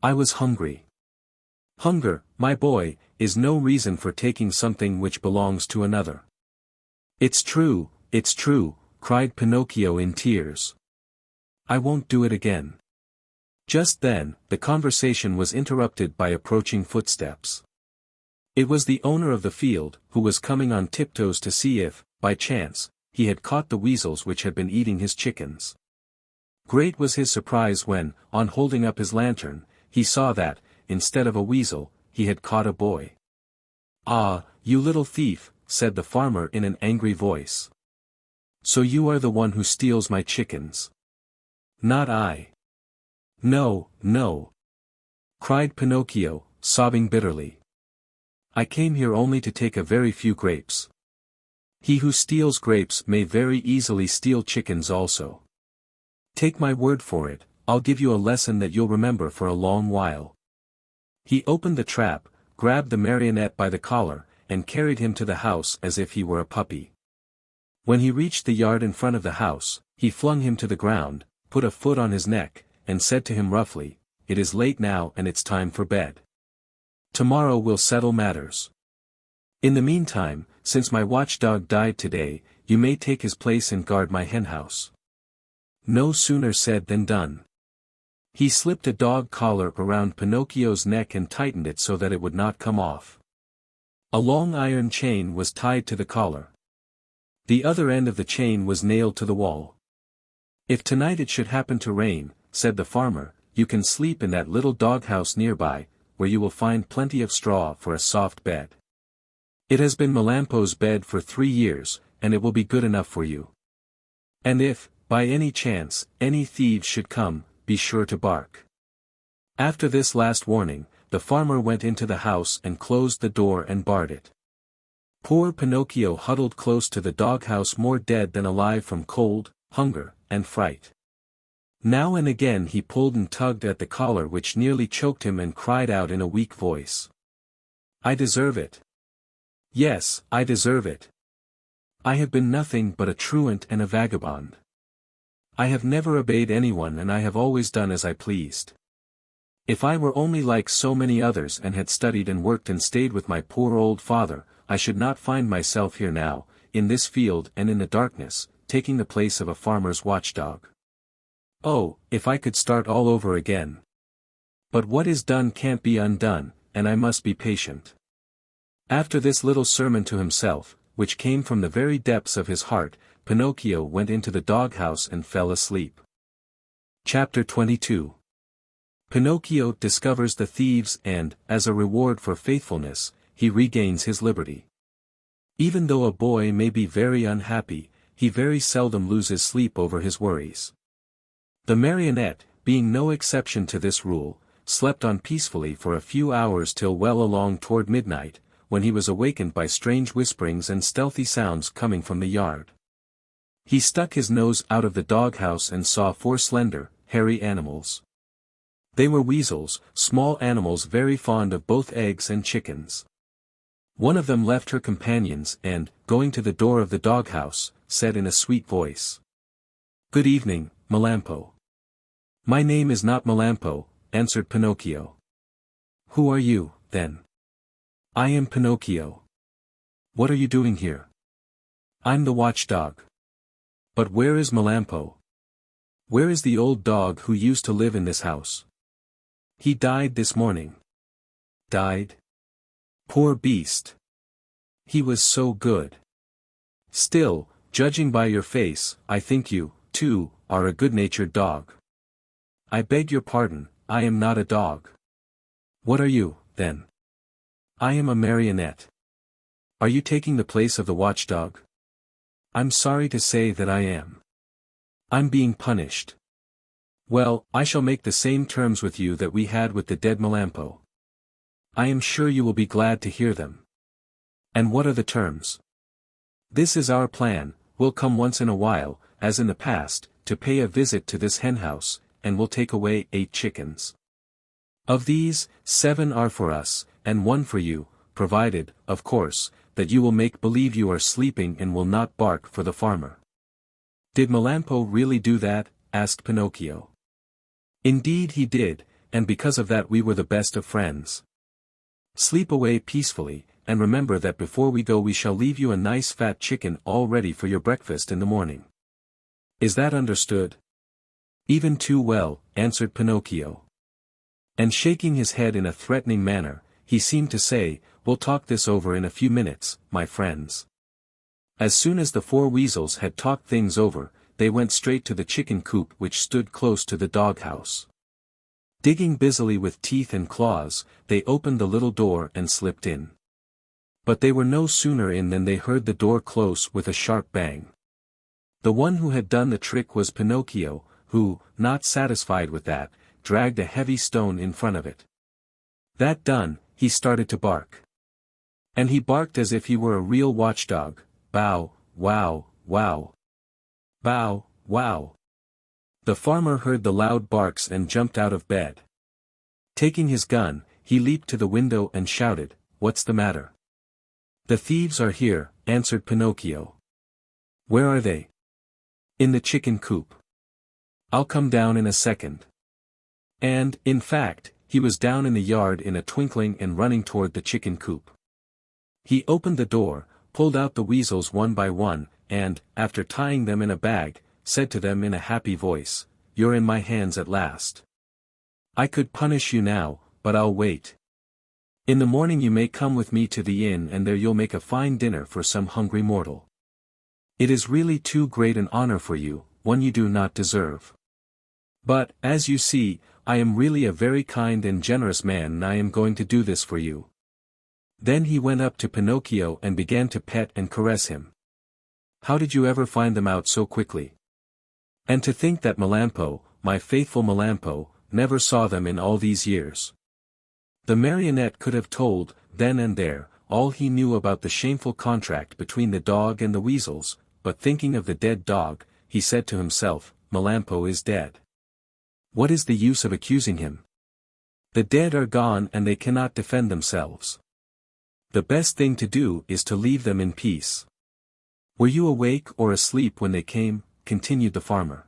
"I was hungry." "Hunger, my boy, is no reason for taking something which belongs to another." It's true," cried Pinocchio in tears. "I won't do it again." Just then, the conversation was interrupted by approaching footsteps. It was the owner of the field, who was coming on tiptoes to see if, by chance, he had caught the weasels which had been eating his chickens. Great was his surprise when, on holding up his lantern, he saw that, instead of a weasel, he had caught a boy. "Ah, you little thief," said the farmer in an angry voice. "So you are the one who steals my chickens?" "Not I." "No, no," cried Pinocchio, sobbing bitterly. "I came here only to take a very few grapes." "He who steals grapes may very easily steal chickens also. Take my word for it, I'll give you a lesson that you'll remember for a long while." He opened the trap, grabbed the marionette by the collar, and carried him to the house as if he were a puppy. When he reached the yard in front of the house, he flung him to the ground, put a foot on his neck, and said to him roughly, "It is late now and it's time for bed. Tomorrow we'll settle matters. In the meantime, since my watchdog died today, you may take his place and guard my henhouse." No sooner said than done. He slipped a dog collar around Pinocchio's neck and tightened it so that it would not come off. A long iron chain was tied to the collar. The other end of the chain was nailed to the wall. "If tonight it should happen to rain," said the farmer, "you can sleep in that little doghouse nearby, where you will find plenty of straw for a soft bed. It has been Melampo's bed for 3 years, and it will be good enough for you. And if, by any chance, any thieves should come, be sure to bark." After this last warning, the farmer went into the house and closed the door and barred it. Poor Pinocchio huddled close to the doghouse more dead than alive from cold, hunger, and fright. Now and again he pulled and tugged at the collar which nearly choked him and cried out in a weak voice, "I deserve it. Yes, I deserve it. I have been nothing but a truant and a vagabond. I have never obeyed anyone and I have always done as I pleased. If I were only like so many others and had studied and worked and stayed with my poor old father, I should not find myself here now, in this field and in the darkness, taking the place of a farmer's watchdog. Oh, if I could start all over again. But what is done can't be undone, and I must be patient." After this little sermon to himself, which came from the very depths of his heart, Pinocchio went into the doghouse and fell asleep. Chapter 22. Pinocchio discovers the thieves and, as a reward for faithfulness, he regains his liberty. Even though a boy may be very unhappy, he very seldom loses sleep over his worries. The marionette, being no exception to this rule, slept on peacefully for a few hours till well along toward midnight, when he was awakened by strange whisperings and stealthy sounds coming from the yard. He stuck his nose out of the doghouse and saw 4 slender, hairy animals. They were weasels, small animals very fond of both eggs and chickens. One of them left her companions and, going to the door of the doghouse, said in a sweet voice, "Good evening, Melampo." "My name is not Melampo," answered Pinocchio. "Who are you, then?" "I am Pinocchio." "What are you doing here?" "I'm the watchdog." "But where is Melampo? Where is the old dog who used to live in this house?" "He died this morning." "Died? Poor beast. He was so good. Still, judging by your face, I think you, too, are a good-natured dog." "I beg your pardon, I am not a dog." "What are you, then?" "I am a marionette." "Are you taking the place of the watchdog?" "I'm sorry to say that I am. I'm being punished." "Well, I shall make the same terms with you that we had with the dead Melampo. I am sure you will be glad to hear them." "And what are the terms?" "This is our plan: we'll come once in a while, as in the past, to pay a visit to this henhouse, and we'll take away 8 chickens. Of these, 7 are for us, and 1 for you, provided, of course, that you will make believe you are sleeping and will not bark for the farmer." "Did Melampo really do that?" asked Pinocchio. "Indeed he did, and because of that we were the best of friends. Sleep away peacefully, and remember that before we go we shall leave you a nice fat chicken all ready for your breakfast in the morning. Is that understood?" "Even too well," answered Pinocchio. And shaking his head in a threatening manner, he seemed to say, "We'll talk this over in a few minutes, my friends." As soon as the 4 weasels had talked things over, they went straight to the chicken coop which stood close to the doghouse. Digging busily with teeth and claws, they opened the little door and slipped in. But they were no sooner in than they heard the door close with a sharp bang. The one who had done the trick was Pinocchio, who, not satisfied with that, dragged a heavy stone in front of it. That done, he started to bark. And he barked as if he were a real watchdog: bow, wow, wow. Bow, wow. The farmer heard the loud barks and jumped out of bed. Taking his gun, he leaped to the window and shouted, "What's the matter?" "The thieves are here," answered Pinocchio. "Where are they?" "In the chicken coop." "I'll come down in a second." And, in fact, he was down in the yard in a twinkling and running toward the chicken coop. He opened the door, pulled out the weasels one by one, and, after tying them in a bag, said to them in a happy voice, "You're in my hands at last. I could punish you now, but I'll wait. In the morning you may come with me to the inn and there you'll make a fine dinner for some hungry mortal. It is really too great an honor for you, one you do not deserve. But, as you see, I am really a very kind and generous man and I am going to do this for you." Then he went up to Pinocchio and began to pet and caress him. "How did you ever find them out so quickly? And to think that Melampo, my faithful Melampo, never saw them in all these years." The marionette could have told, then and there, all he knew about the shameful contract between the dog and the weasels, but thinking of the dead dog, he said to himself, "Melampo is dead. What is the use of accusing him? The dead are gone and they cannot defend themselves. The best thing to do is to leave them in peace." "Were you awake or asleep when they came?" continued the farmer.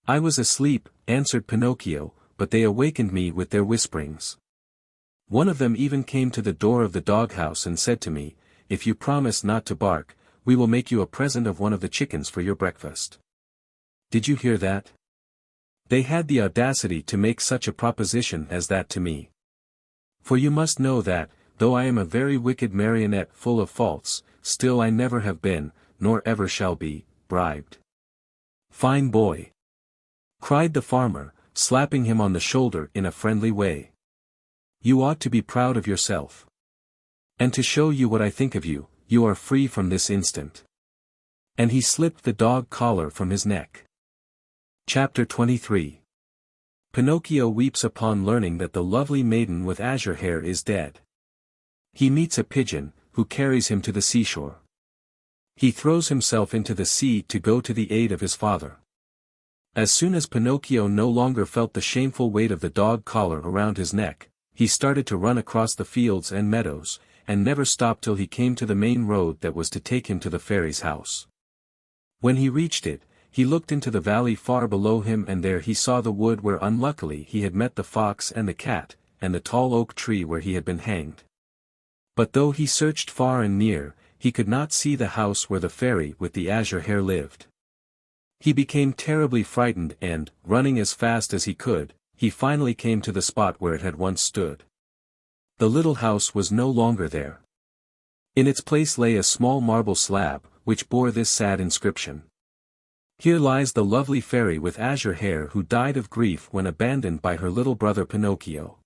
"I was asleep," answered Pinocchio, "but they awakened me with their whisperings. One of them even came to the door of the doghouse and said to me, 'If you promise not to bark, we will make you a present of one of the chickens for your breakfast.' Did you hear that? They had the audacity to make such a proposition as that to me. For you must know that, though I am a very wicked marionette full of faults, still I never have been, nor ever shall be, bribed." "Fine boy!" cried the farmer, slapping him on the shoulder in a friendly way. "You ought to be proud of yourself. And to show you what I think of you, you are free from this instant." And he slipped the dog collar from his neck. Chapter 23. Pinocchio weeps upon learning that the lovely maiden with azure hair is dead. He meets a pigeon, who carries him to the seashore. He throws himself into the sea to go to the aid of his father. As soon as Pinocchio no longer felt the shameful weight of the dog collar around his neck, he started to run across the fields and meadows, and never stopped till he came to the main road that was to take him to the fairy's house. When he reached it, he looked into the valley far below him, and there he saw the wood where unluckily he had met the fox and the cat, and the tall oak tree where he had been hanged. But though he searched far and near, he could not see the house where the fairy with the azure hair lived. He became terribly frightened and, running as fast as he could, he finally came to the spot where it had once stood. The little house was no longer there. In its place lay a small marble slab, which bore this sad inscription: "Here lies the lovely fairy with azure hair who died of grief when abandoned by her little brother Pinocchio."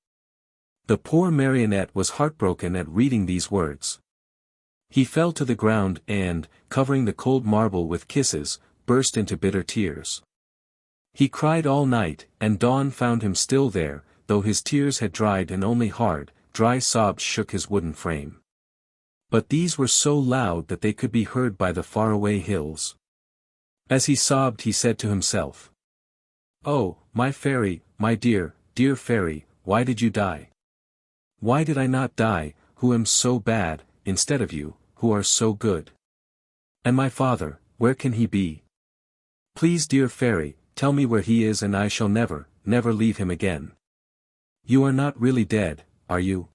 The poor marionette was heartbroken at reading these words. He fell to the ground and, covering the cold marble with kisses, burst into bitter tears. He cried all night, and dawn found him still there, though his tears had dried and only hard, dry sobs shook his wooden frame. But these were so loud that they could be heard by the faraway hills. As he sobbed he said to himself, "Oh, my fairy, my dear, dear fairy, why did you die? Why did I not die, who am so bad, instead of you, who are so good? And my father, where can he be? Please, dear fairy, tell me where he is and I shall never, never leave him again. You are not really dead, are you?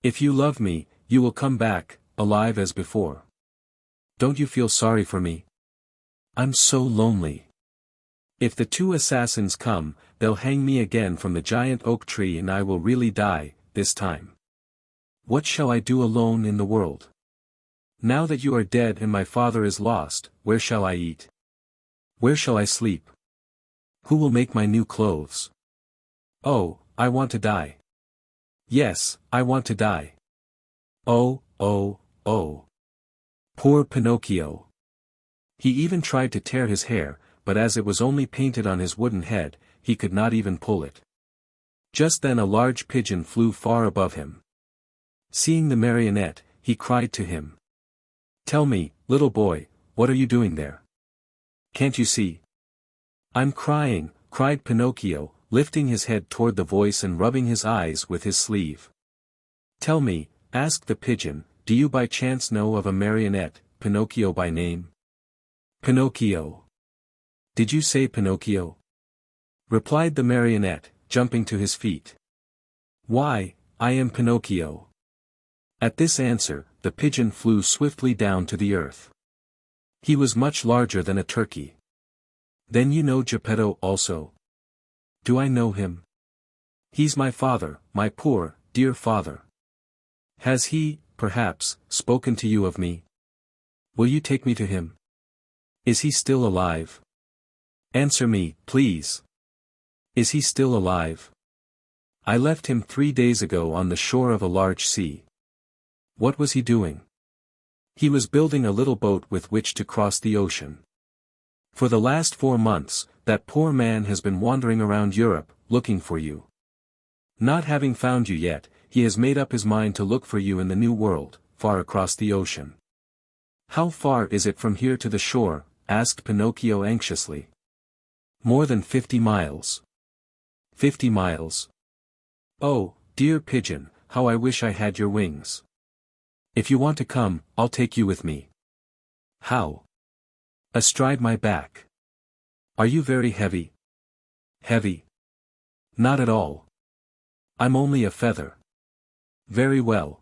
If you love me, you will come back, alive as before. Don't you feel sorry for me? I'm so lonely. If the two assassins come, they'll hang me again from the giant oak tree and I will really die, this time. What shall I do alone in the world? Now that you are dead and my father is lost, where shall I eat? Where shall I sleep? Who will make my new clothes? Oh, I want to die. Yes, I want to die. Oh, oh, oh. Poor Pinocchio. He even tried to tear his hair, but as it was only painted on his wooden head, he could not even pull it. Just then a large pigeon flew far above him. Seeing the marionette, he cried to him. "Tell me, little boy, what are you doing there? Can't you see?" "I'm crying," cried Pinocchio, lifting his head toward the voice and rubbing his eyes with his sleeve. "Tell me," asked the pigeon, "do you by chance know of a marionette, Pinocchio by name?" "Pinocchio. Did you say Pinocchio?" replied the marionette, jumping to his feet. "Why, I am Pinocchio." At this answer, the pigeon flew swiftly down to the earth. He was much larger than a turkey. "Then you know Geppetto also?" "Do I know him?" "He's my father, my poor, dear father. Has he, perhaps, spoken to you of me? Will you take me to him? Is he still alive? Answer me, please. Is he still alive? I left him 3 days ago on the shore of a large sea. What was he doing? He was building a little boat with which to cross the ocean. For the last 4 months, that poor man has been wandering around Europe, looking for you. Not having found you yet, he has made up his mind to look for you in the New World, far across the ocean." "How far is it from here to the shore?" asked Pinocchio anxiously. "More than 50 miles. 50 miles. Oh, dear pigeon, how I wish I had your wings. If you want to come, I'll take you with me." "How?" "Astride my back." "Are you very heavy?" "Heavy? Not at all. I'm only a feather." "Very well."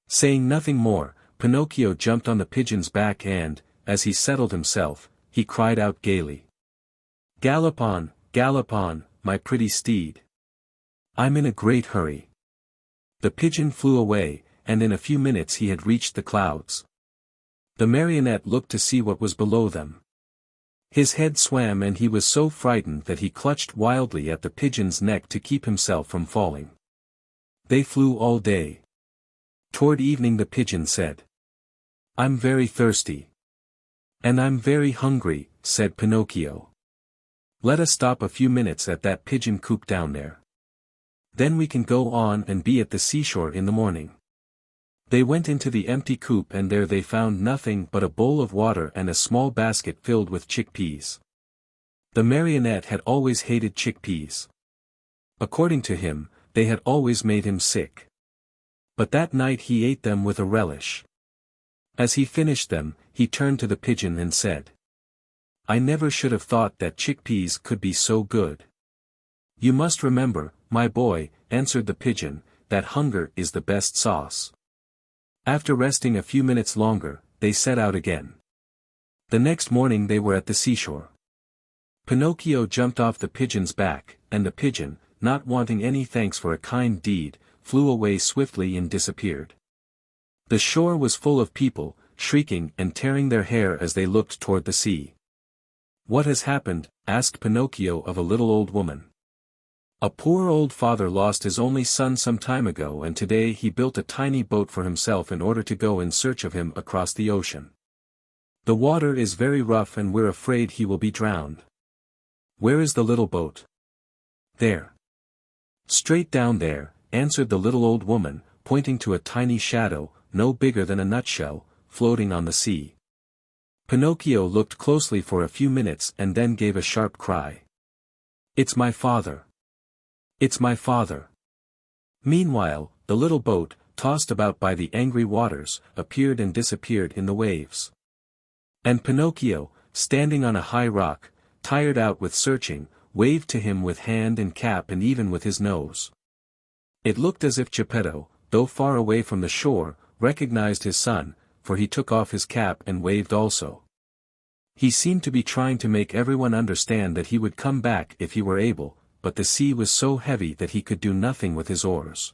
Saying nothing more, Pinocchio jumped on the pigeon's back and, as he settled himself, he cried out gaily. Gallop on, my pretty steed. I'm in a great hurry." The pigeon flew away, and in a few minutes he had reached the clouds. The marionette looked to see what was below them. His head swam and he was so frightened that he clutched wildly at the pigeon's neck to keep himself from falling. They flew all day. Toward evening the pigeon said, "I'm very thirsty." "And I'm very hungry," said Pinocchio. "Let us stop a few minutes at that pigeon coop down there. Then we can go on and be at the seashore in the morning." They went into the empty coop and there they found nothing but a bowl of water and a small basket filled with chickpeas. The marionette had always hated chickpeas. According to him, they had always made him sick. But that night he ate them with a relish. As he finished them, he turned to the pigeon and said, "I never should have thought that chickpeas could be so good." "You must remember, my boy," answered the pigeon, "that hunger is the best sauce." After resting a few minutes longer, they set out again. The next morning they were at the seashore. Pinocchio jumped off the pigeon's back, and the pigeon, not wanting any thanks for a kind deed, flew away swiftly and disappeared. The shore was full of people, shrieking and tearing their hair as they looked toward the sea. "What has happened?" asked Pinocchio of a little old woman. "A poor old father lost his only son some time ago, and today he built a tiny boat for himself in order to go in search of him across the ocean. The water is very rough and we're afraid he will be drowned." "Where is the little boat?" "There. Straight down there," answered the little old woman, pointing to a tiny shadow, no bigger than a nutshell, floating on the sea. Pinocchio looked closely for a few minutes and then gave a sharp cry. "It's my father! It's my father!" Meanwhile, the little boat, tossed about by the angry waters, appeared and disappeared in the waves. And Pinocchio, standing on a high rock, tired out with searching, waved to him with hand and cap and even with his nose. It looked as if Geppetto, though far away from the shore, recognized his son, for he took off his cap and waved also. He seemed to be trying to make everyone understand that he would come back if he were able, but the sea was so heavy that he could do nothing with his oars.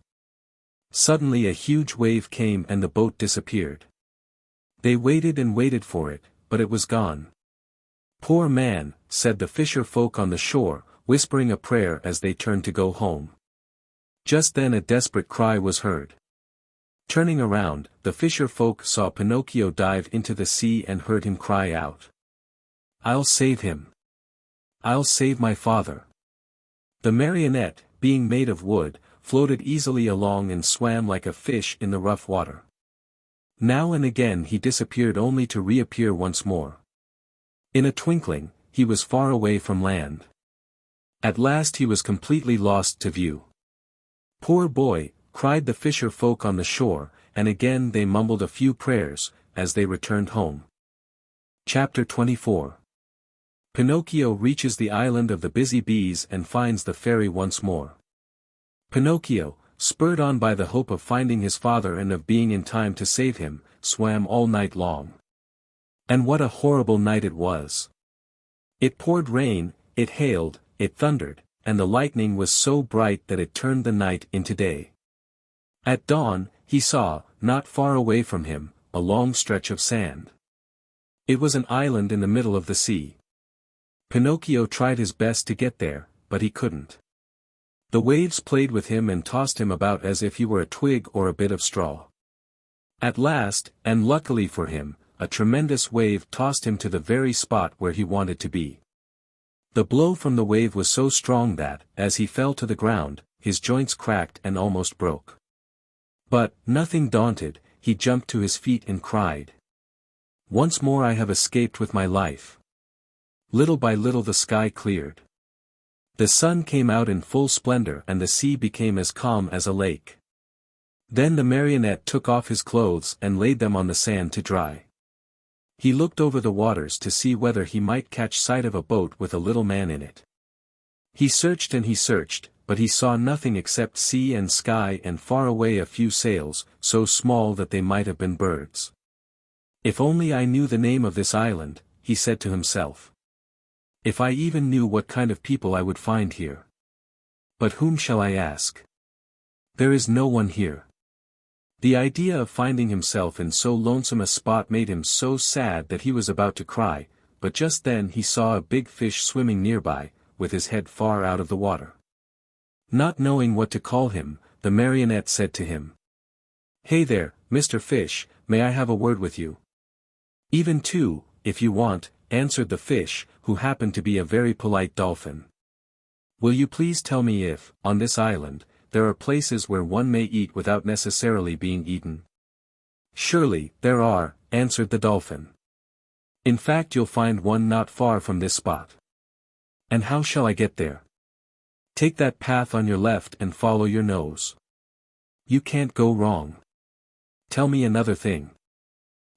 Suddenly a huge wave came and the boat disappeared. They waited and waited for it, but it was gone. "Poor man," said the fisher folk on the shore, whispering a prayer as they turned to go home. Just then a desperate cry was heard. Turning around, the fisher folk saw Pinocchio dive into the sea and heard him cry out, "I'll save him! I'll save my father!" The marionette, being made of wood, floated easily along and swam like a fish in the rough water. Now and again he disappeared only to reappear once more. In a twinkling, he was far away from land. At last he was completely lost to view. "Poor boy," cried the fisher folk on the shore, and again they mumbled a few prayers, as they returned home. Chapter 24. Pinocchio reaches the island of the busy bees and finds the fairy once more. Pinocchio, spurred on by the hope of finding his father and of being in time to save him, swam all night long. And what a horrible night it was! It poured rain, it hailed, it thundered, and the lightning was so bright that it turned the night into day. At dawn, he saw, not far away from him, a long stretch of sand. It was an island in the middle of the sea. Pinocchio tried his best to get there, but he couldn't. The waves played with him and tossed him about as if he were a twig or a bit of straw. At last, and luckily for him, a tremendous wave tossed him to the very spot where he wanted to be. The blow from the wave was so strong that, as he fell to the ground, his joints cracked and almost broke. But, nothing daunted, he jumped to his feet and cried, "Once more I have escaped with my life." Little by little the sky cleared. The sun came out in full splendor and the sea became as calm as a lake. Then the marionette took off his clothes and laid them on the sand to dry. He looked over the waters to see whether he might catch sight of a boat with a little man in it. He searched and he searched, but he saw nothing except sea and sky and far away a few sails, so small that they might have been birds. "If only I knew the name of this island," he said to himself. "If I even knew what kind of people I would find here. But whom shall I ask? There is no one here." The idea of finding himself in so lonesome a spot made him so sad that he was about to cry, but just then he saw a big fish swimming nearby, with his head far out of the water. Not knowing what to call him, the marionette said to him, "Hey there, Mr. Fish, may I have a word with you?" "Even two, if you want," answered the fish, who happened to be a very polite dolphin. "Will you please tell me if, on this island, there are places where one may eat without necessarily being eaten?" "Surely, there are," answered the dolphin. "In fact you'll find one not far from this spot." And how shall I get there? Take that path on your left and follow your nose. You can't go wrong. Tell me another thing.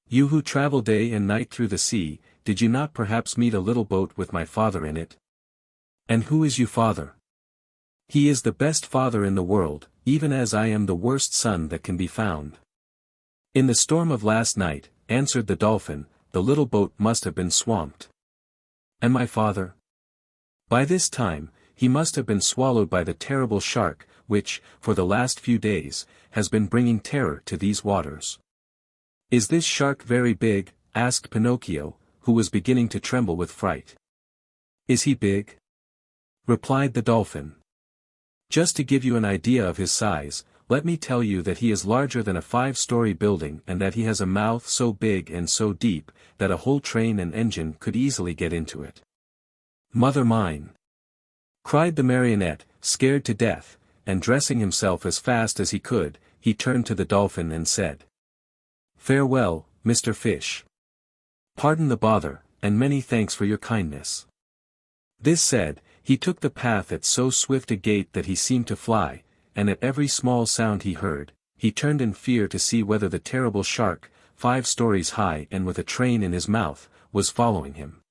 You who travel day and night through the sea, did you not perhaps meet a little boat with my father in it? And who is your father? He is the best father in the world, even as I am the worst son that can be found. In the storm of last night, answered the dolphin, the little boat must have been swamped. And my father? By this time, he must have been swallowed by the terrible shark, which, for the last few days, has been bringing terror to these waters. Is this shark very big? Asked Pinocchio, who was beginning to tremble with fright. Is he big? Replied the dolphin. Just to give you an idea of his size, let me tell you that he is larger than a 5-story building and that he has a mouth so big and so deep, that a whole train and engine could easily get into it. Mother mine! Cried the marionette, scared to death, and dressing himself as fast as he could, he turned to the dolphin and said, Farewell, Mr. Fish. Pardon the bother, and many thanks for your kindness. This said, he took the path at so swift a gait that he seemed to fly, and at every small sound he heard, he turned in fear to see whether the terrible shark, 5 stories high and with a train in his mouth, was following him.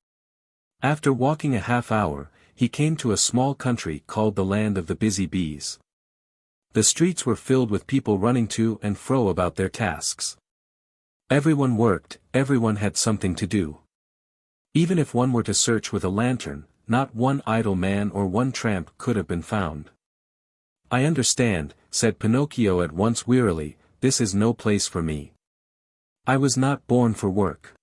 After walking a half-hour, he came to a small country called the Land of the Busy Bees. The streets were filled with people running to and fro about their tasks. Everyone worked, everyone had something to do. Even if one were to search with a lantern, not one idle man or one tramp could have been found. I understand, said Pinocchio at once wearily, this is no place for me. I was not born for work.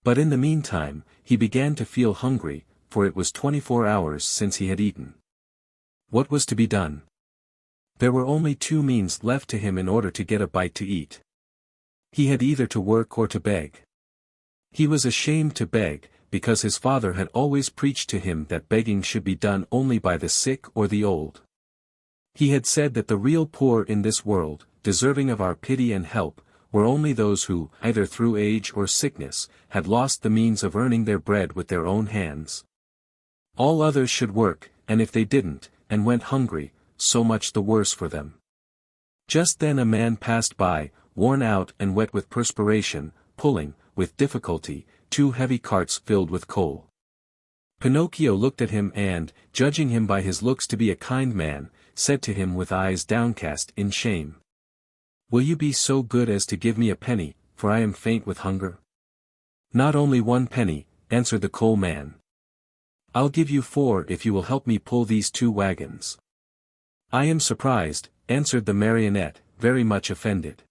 But in the meantime, he began to feel hungry, for it was 24 hours since he had eaten. What was to be done? There were only 2 means left to him in order to get a bite to eat. He had either to work or to beg. He was ashamed to beg, because his father had always preached to him that begging should be done only by the sick or the old. He had said that the real poor in this world, deserving of our pity and help, were only those who, either through age or sickness, had lost the means of earning their bread with their own hands. All others should work, and if they didn't, and went hungry, so much the worse for them. Just then a man passed by, worn out and wet with perspiration, pulling, with difficulty, 2 heavy carts filled with coal. Pinocchio looked at him and, judging him by his looks to be a kind man, said to him with eyes downcast in shame, Will you be so good as to give me a penny, for I am faint with hunger? Not only 1 penny, answered the coal man. I'll give you 4 if you will help me pull these 2 wagons. I am surprised, answered the marionette, very much offended.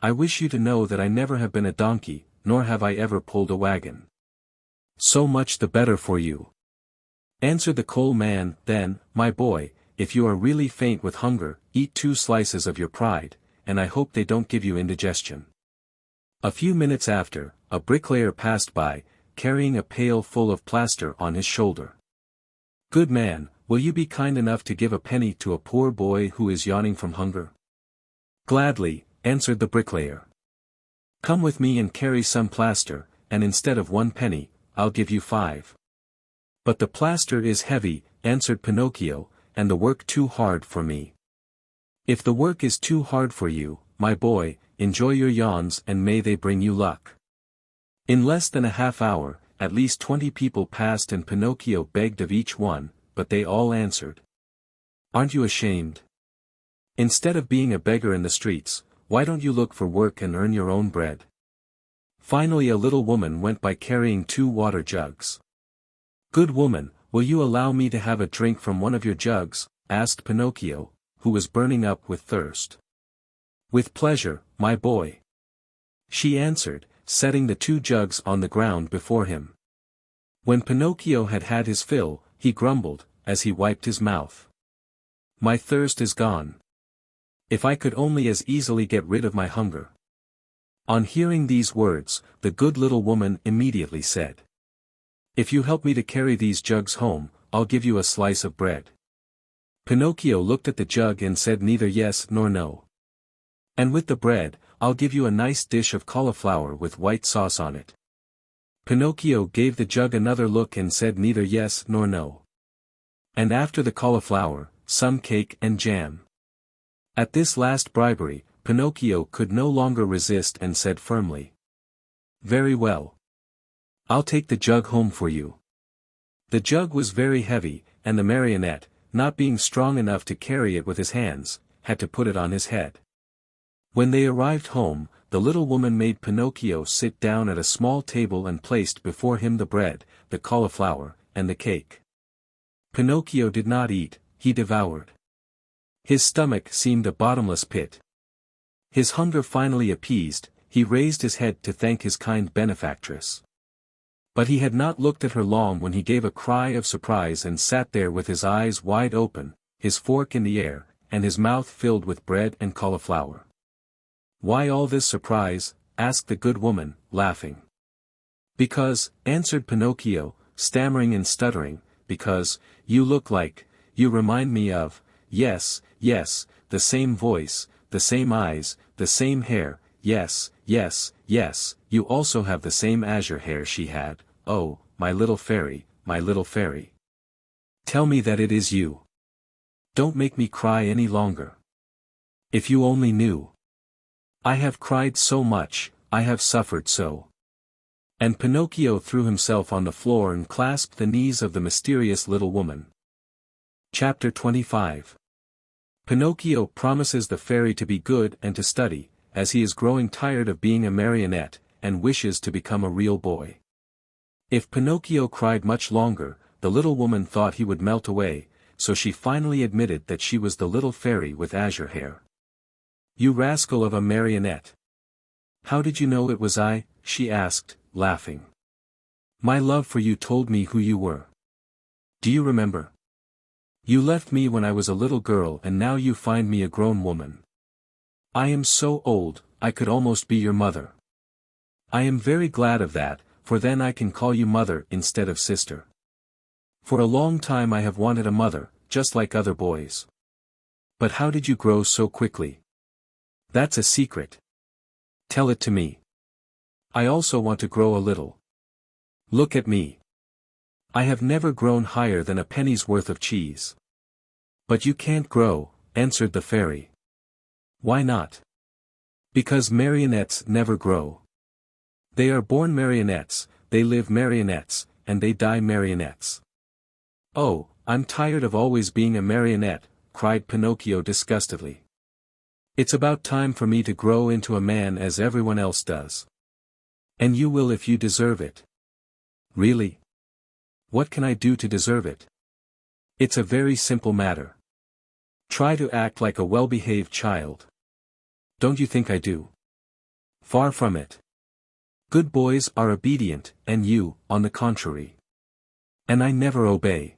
I wish you to know that I never have been a donkey, nor have I ever pulled a wagon. So much the better for you. Answered the coal man, then, my boy, if you are really faint with hunger, eat 2 slices of your pride, and I hope they don't give you indigestion. A few minutes after, a bricklayer passed by, carrying a pail full of plaster on his shoulder. Good man, will you be kind enough to give a penny to a poor boy who is yawning from hunger? Gladly, answered the bricklayer. Come with me and carry some plaster, and instead of 1 penny, I'll give you 5. But the plaster is heavy, answered Pinocchio, and the work too hard for me. If the work is too hard for you, my boy, enjoy your yawns and may they bring you luck. In less than a half-hour, at least 20 people passed and Pinocchio begged of each one, but they all answered. Aren't you ashamed? Instead of being a beggar in the streets, why don't you look for work and earn your own bread? Finally a little woman went by carrying 2 water jugs. Good woman, will you allow me to have a drink from one of your jugs? Asked Pinocchio, who was burning up with thirst. With pleasure, my boy. She answered, setting the 2 jugs on the ground before him. When Pinocchio had had his fill, he grumbled, as he wiped his mouth. My thirst is gone. If I could only as easily get rid of my hunger. On hearing these words, the good little woman immediately said, If you help me to carry these jugs home, I'll give you a slice of bread. Pinocchio looked at the jug and said neither yes nor no. And with the bread, I'll give you a nice dish of cauliflower with white sauce on it. Pinocchio gave the jug another look and said neither yes nor no. And after the cauliflower, some cake and jam. At this last bribery, Pinocchio could no longer resist and said firmly. Very well. I'll take the jug home for you. The jug was very heavy, and the marionette, not being strong enough to carry it with his hands, had to put it on his head. When they arrived home, the little woman made Pinocchio sit down at a small table and placed before him the bread, the cauliflower, and the cake. Pinocchio did not eat, he devoured. His stomach seemed a bottomless pit. His hunger finally appeased, he raised his head to thank his kind benefactress. But he had not looked at her long when he gave a cry of surprise and sat there with his eyes wide open, his fork in the air, and his mouth filled with bread and cauliflower. Why all this surprise? Asked the good woman, laughing. Because, answered Pinocchio, stammering and stuttering, because, you look like, you remind me of, yes, yes, the same voice, the same eyes, the same hair, yes, yes, yes, you also have the same azure hair she had, oh, my little fairy, my little fairy. Tell me that it is you. Don't make me cry any longer. If you only knew. I have cried so much, I have suffered so. And Pinocchio threw himself on the floor and clasped the knees of the mysterious little woman. Chapter 25. Pinocchio promises the fairy to be good and to study, as he is growing tired of being a marionette, and wishes to become a real boy. If Pinocchio cried much longer, the little woman thought he would melt away, so she finally admitted that she was the little fairy with azure hair. You rascal of a marionette! How did you know it was I? She asked, laughing. My love for you told me who you were. Do you remember? You left me when I was a little girl and now you find me a grown woman. I am so old, I could almost be your mother. I am very glad of that, for then I can call you mother instead of sister. For a long time I have wanted a mother, just like other boys. But how did you grow so quickly? That's a secret. Tell it to me. I also want to grow a little. Look at me. I have never grown higher than a penny's worth of cheese. But you can't grow, answered the fairy. Why not? Because marionettes never grow. They are born marionettes, they live marionettes, and they die marionettes. Oh, I'm tired of always being a marionette, cried Pinocchio disgustedly. It's about time for me to grow into a man as everyone else does. And you will if you deserve it. Really? What can I do to deserve it? It's a very simple matter. Try to act like a well-behaved child. Don't you think I do? Far from it. Good boys are obedient, and you, on the contrary. And I never obey.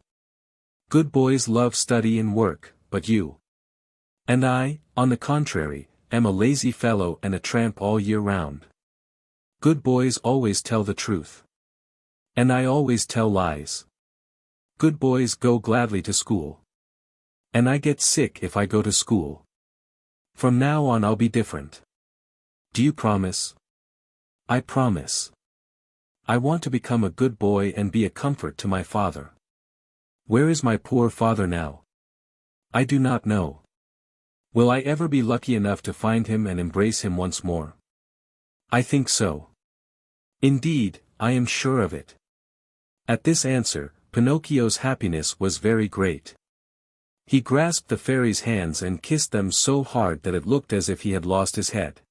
Good boys love study and work, but you. And I, on the contrary, am a lazy fellow and a tramp all year round. Good boys always tell the truth. And I always tell lies. Good boys go gladly to school. And I get sick if I go to school. From now on I'll be different. Do you promise? I promise. I want to become a good boy and be a comfort to my father. Where is my poor father now? I do not know. Will I ever be lucky enough to find him and embrace him once more? I think so. Indeed, I am sure of it. At this answer, Pinocchio's happiness was very great. He grasped the fairy's hands and kissed them so hard that it looked as if he had lost his head.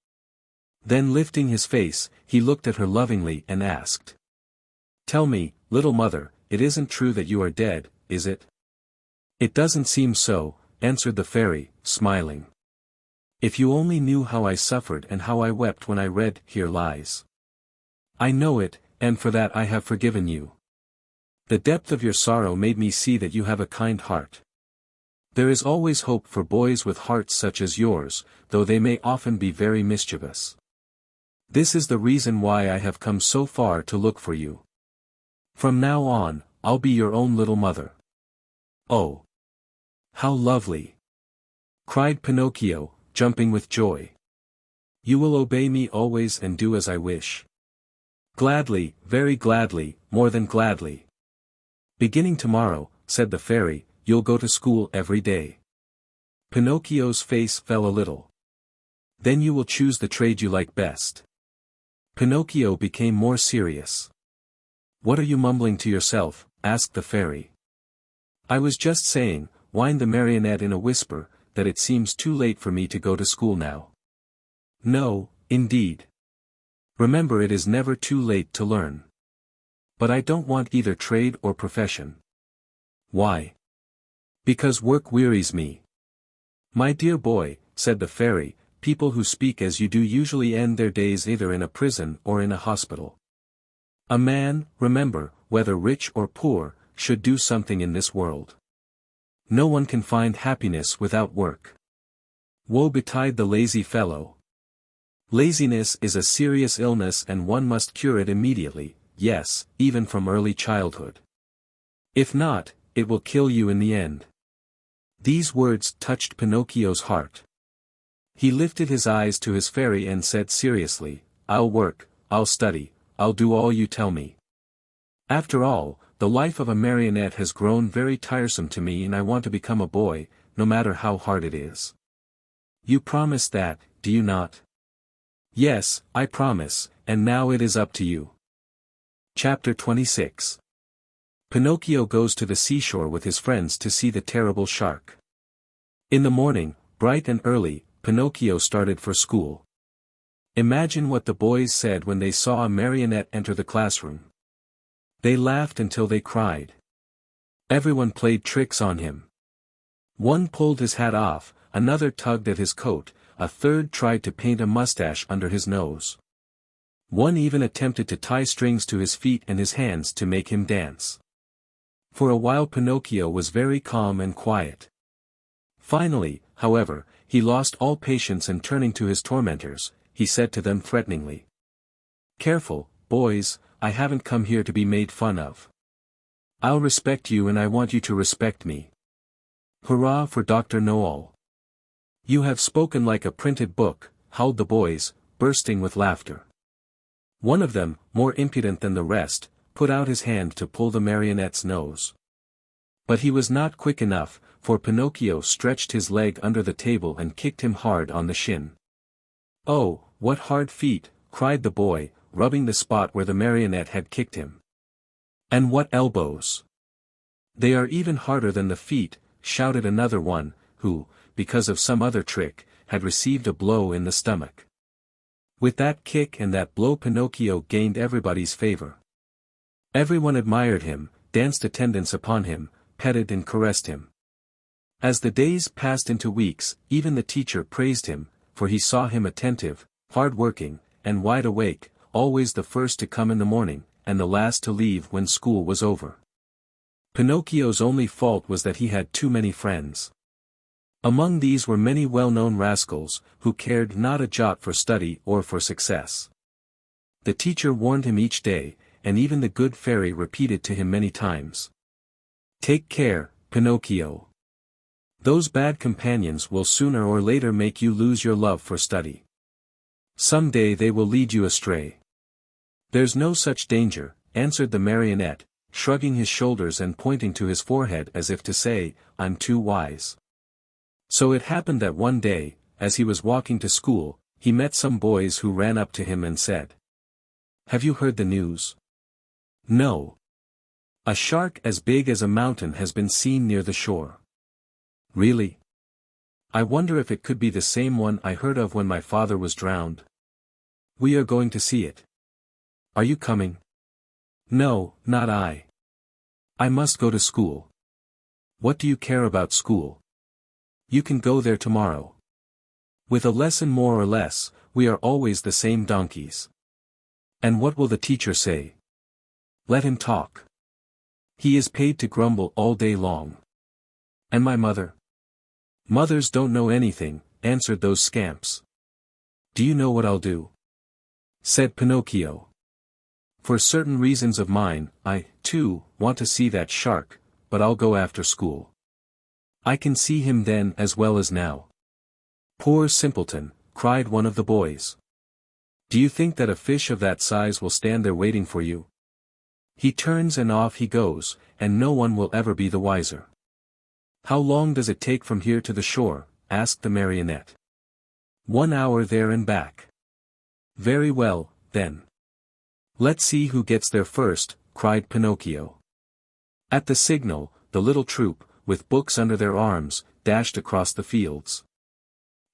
Then lifting his face, he looked at her lovingly and asked. Tell me, little mother, it isn't true that you are dead, is it? It doesn't seem so, answered the fairy, smiling. If you only knew how I suffered and how I wept when I read Here Lies. I know it, and for that I have forgiven you. The depth of your sorrow made me see that you have a kind heart. There is always hope for boys with hearts such as yours, though they may often be very mischievous. This is the reason why I have come so far to look for you. From now on, I'll be your own little mother. Oh! How lovely! Cried Pinocchio, jumping with joy. You will obey me always and do as I wish. Gladly, very gladly, more than gladly. Beginning tomorrow, said the fairy, you'll go to school every day. Pinocchio's face fell a little. Then you will choose the trade you like best. Pinocchio became more serious. What are you mumbling to yourself? Asked the fairy. I was just saying, whined the marionette in a whisper, that it seems too late for me to go to school now. No, indeed. Remember, it is never too late to learn. But I don't want either trade or profession. Why? Because work wearies me. My dear boy, said the fairy, people who speak as you do usually end their days either in a prison or in a hospital. A man, remember, whether rich or poor, should do something in this world. No one can find happiness without work. Woe betide the lazy fellow. Laziness is a serious illness and one must cure it immediately, yes, even from early childhood. If not, it will kill you in the end. These words touched Pinocchio's heart. He lifted his eyes to his fairy and said seriously, I'll work, I'll study, I'll do all you tell me. After all, the life of a marionette has grown very tiresome to me and I want to become a boy, no matter how hard it is. You promise that, do you not? Yes, I promise, and now it is up to you. Chapter 26. Pinocchio goes to the seashore with his friends to see the terrible shark. In the morning, bright and early, Pinocchio started for school. Imagine what the boys said when they saw a marionette enter the classroom. They laughed until they cried. Everyone played tricks on him. One pulled his hat off, another tugged at his coat, a third tried to paint a mustache under his nose. One even attempted to tie strings to his feet and his hands to make him dance. For a while Pinocchio was very calm and quiet. Finally, however, he lost all patience and turning to his tormentors, he said to them threateningly. Careful, boys, I haven't come here to be made fun of. I'll respect you and I want you to respect me. Hurrah for Dr. Know-all. You have spoken like a printed book, howled the boys, bursting with laughter. One of them, more impudent than the rest, put out his hand to pull the marionette's nose. But he was not quick enough, for Pinocchio stretched his leg under the table and kicked him hard on the shin. Oh, what hard feet, cried the boy, rubbing the spot where the marionette had kicked him. And what elbows! They are even harder than the feet, shouted another one, who, because of some other trick, had received a blow in the stomach. With that kick and that blow Pinocchio gained everybody's favor. Everyone admired him, danced attendance upon him, petted and caressed him. As the days passed into weeks, even the teacher praised him, for he saw him attentive, hard-working, and wide awake, always the first to come in the morning, and the last to leave when school was over. Pinocchio's only fault was that he had too many friends. Among these were many well-known rascals, who cared not a jot for study or for success. The teacher warned him each day, and even the good fairy repeated to him many times. Take care, Pinocchio. Those bad companions will sooner or later make you lose your love for study. Some day they will lead you astray. There's no such danger, answered the marionette, shrugging his shoulders and pointing to his forehead as if to say, I'm too wise. So it happened that one day, as he was walking to school, he met some boys who ran up to him and said, Have you heard the news? No. A shark as big as a mountain has been seen near the shore. Really? I wonder if it could be the same one I heard of when my father was drowned. We are going to see it. Are you coming? No, not I. I must go to school. What do you care about school? You can go there tomorrow. With a lesson more or less, we are always the same donkeys. And what will the teacher say? Let him talk. He is paid to grumble all day long. And my mother? Mothers don't know anything, answered those scamps. Do you know what I'll do? Said Pinocchio. For certain reasons of mine, I, too, want to see that shark, but I'll go after school. I can see him then as well as now. Poor simpleton, cried one of the boys. Do you think that a fish of that size will stand there waiting for you? He turns and off he goes, and no one will ever be the wiser. How long does it take from here to the shore? Asked the marionette. 1 hour there and back. Very well, then. Let's see who gets there first, cried Pinocchio. At the signal, the little troop, with books under their arms, dashed across the fields.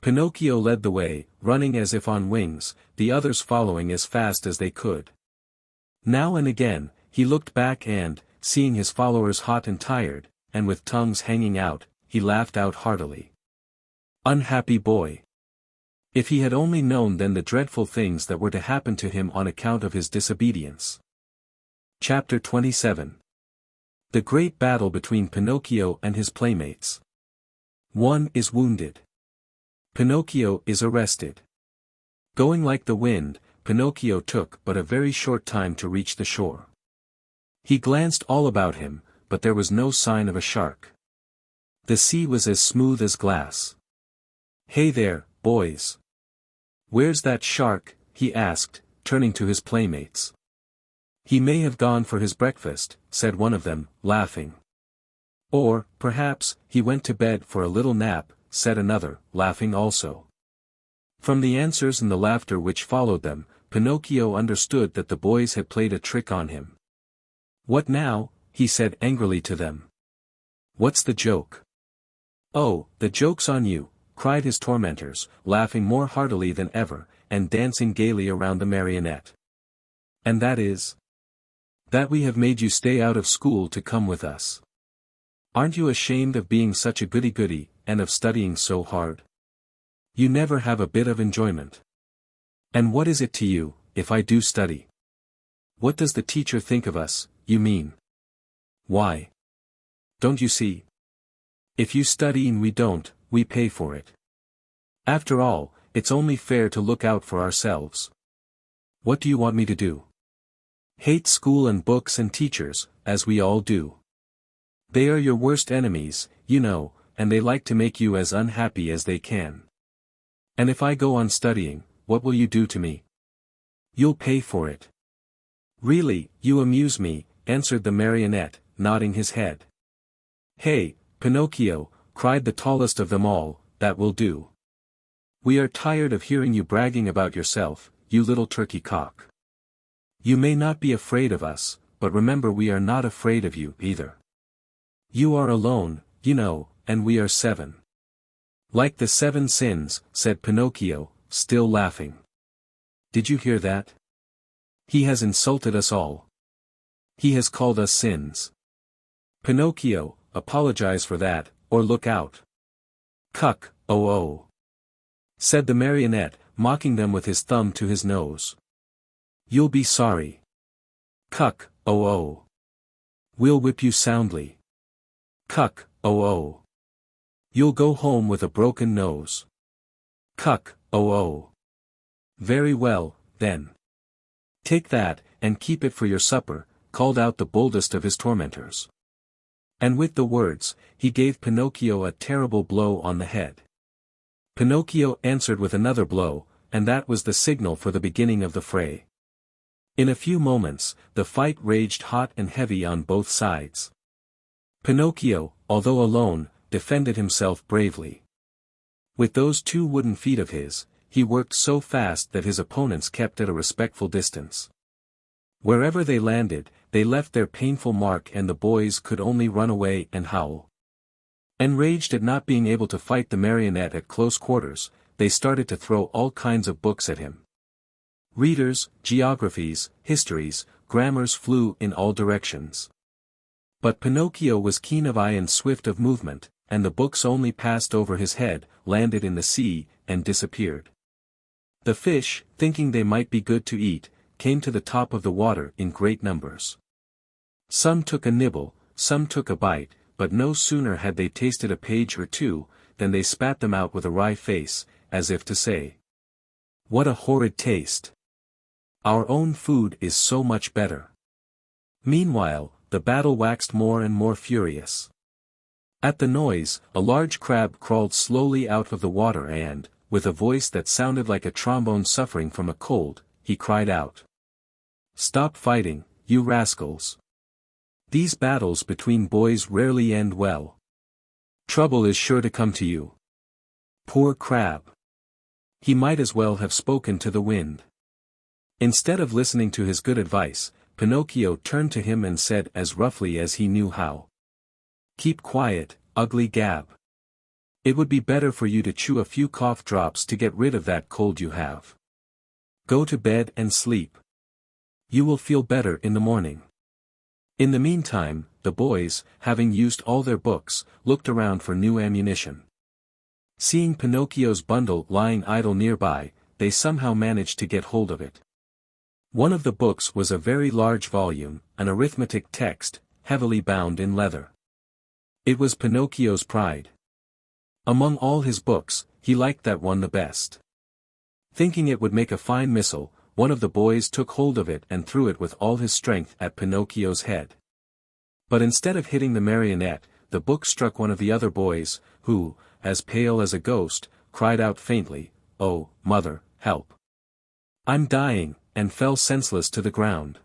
Pinocchio led the way, running as if on wings, the others following as fast as they could. Now and again, he looked back and, seeing his followers hot and tired, and with tongues hanging out, he laughed out heartily. Unhappy boy! If he had only known then the dreadful things that were to happen to him on account of his disobedience. Chapter 27. The Great Battle Between Pinocchio and His Playmates. One is wounded. Pinocchio is arrested. Going like the wind, Pinocchio took but a very short time to reach the shore. He glanced all about him, but there was no sign of a shark. The sea was as smooth as glass. Hey there, boys! Where's that shark? He asked, turning to his playmates. He may have gone for his breakfast, said one of them, laughing. Or, perhaps, he went to bed for a little nap, said another, laughing also. From the answers and the laughter which followed them, Pinocchio understood that the boys had played a trick on him. What now? He said angrily to them. What's the joke? Oh, the joke's on you, cried his tormentors, laughing more heartily than ever, and dancing gaily around the marionette. And that is? That we have made you stay out of school to come with us. Aren't you ashamed of being such a goody-goody, and of studying so hard? You never have a bit of enjoyment. And what is it to you, if I do study? What does the teacher think of us, you mean? Why? Don't you see? If you study and we don't, we pay for it. After all, it's only fair to look out for ourselves. What do you want me to do? Hate school and books and teachers, as we all do. They are your worst enemies, you know, and they like to make you as unhappy as they can. And if I go on studying, what will you do to me? You'll pay for it. Really, you amuse me, answered the marionette, nodding his head. Hey, Pinocchio, cried the tallest of them all, that will do. We are tired of hearing you bragging about yourself, you little turkey cock. You may not be afraid of us, but remember we are not afraid of you either. You are alone, you know, and we are 7. Like the 7 sins, said Pinocchio, still laughing. Did you hear that? He has insulted us all. He has called us sins. Pinocchio, apologize for that, or look out. Cuck, oh oh, said the marionette, mocking them with his thumb to his nose. You'll be sorry. Cuck, oh oh. We'll whip you soundly. Cuck, oh oh. You'll go home with a broken nose. Cuck, oh oh. Very well, then. Take that, and keep it for your supper, called out the boldest of his tormentors. And with the words, he gave Pinocchio a terrible blow on the head. Pinocchio answered with another blow, and that was the signal for the beginning of the fray. In a few moments, the fight raged hot and heavy on both sides. Pinocchio, although alone, defended himself bravely. With those 2 wooden feet of his, he worked so fast that his opponents kept at a respectful distance. Wherever they landed, they left their painful mark and the boys could only run away and howl. Enraged at not being able to fight the marionette at close quarters, they started to throw all kinds of books at him. Readers, geographies, histories, grammars flew in all directions. But Pinocchio was keen of eye and swift of movement, and the books only passed over his head, landed in the sea, and disappeared. The fish, thinking they might be good to eat, came to the top of the water in great numbers. Some took a nibble, some took a bite, but no sooner had they tasted a page or 2, than they spat them out with a wry face, as if to say, "What a horrid taste! Our own food is so much better." Meanwhile, the battle waxed more and more furious. At the noise, a large crab crawled slowly out of the water and, with a voice that sounded like a trombone suffering from a cold, he cried out. "Stop fighting, you rascals. These battles between boys rarely end well. Trouble is sure to come to you." Poor crab. He might as well have spoken to the wind. Instead of listening to his good advice, Pinocchio turned to him and said as roughly as he knew how. "Keep quiet, ugly Gab. It would be better for you to chew a few cough drops to get rid of that cold you have. Go to bed and sleep. You will feel better in the morning." In the meantime, the boys, having used all their books, looked around for new ammunition. Seeing Pinocchio's bundle lying idle nearby, they somehow managed to get hold of it. One of the books was a very large volume, an arithmetic text, heavily bound in leather. It was Pinocchio's pride. Among all his books, he liked that one the best. Thinking it would make a fine missile, one of the boys took hold of it and threw it with all his strength at Pinocchio's head. But instead of hitting the marionette, the book struck one of the other boys, who, as pale as a ghost, cried out faintly, "Oh, mother, help! I'm dying," and fell senseless to the ground.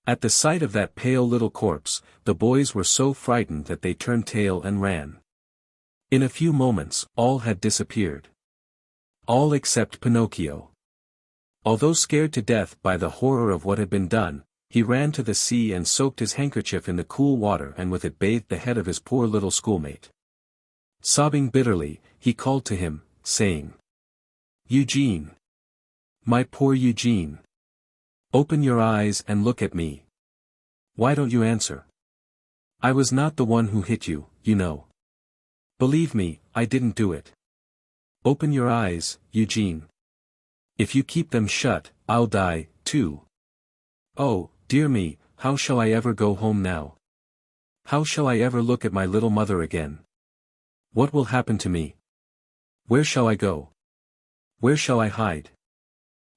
At the sight of that pale little corpse, the boys were so frightened that they turned tail and ran. In a few moments, all had disappeared. All except Pinocchio. Although scared to death by the horror of what had been done, he ran to the sea and soaked his handkerchief in the cool water and with it bathed the head of his poor little schoolmate. Sobbing bitterly, he called to him, saying, "Eugene! My poor Eugene! Open your eyes and look at me. Why don't you answer? I was not the one who hit you, you know. Believe me, I didn't do it. Open your eyes, Eugene. If you keep them shut, I'll die, too. Oh, dear me, how shall I ever go home now? How shall I ever look at my little mother again? What will happen to me? Where shall I go? Where shall I hide?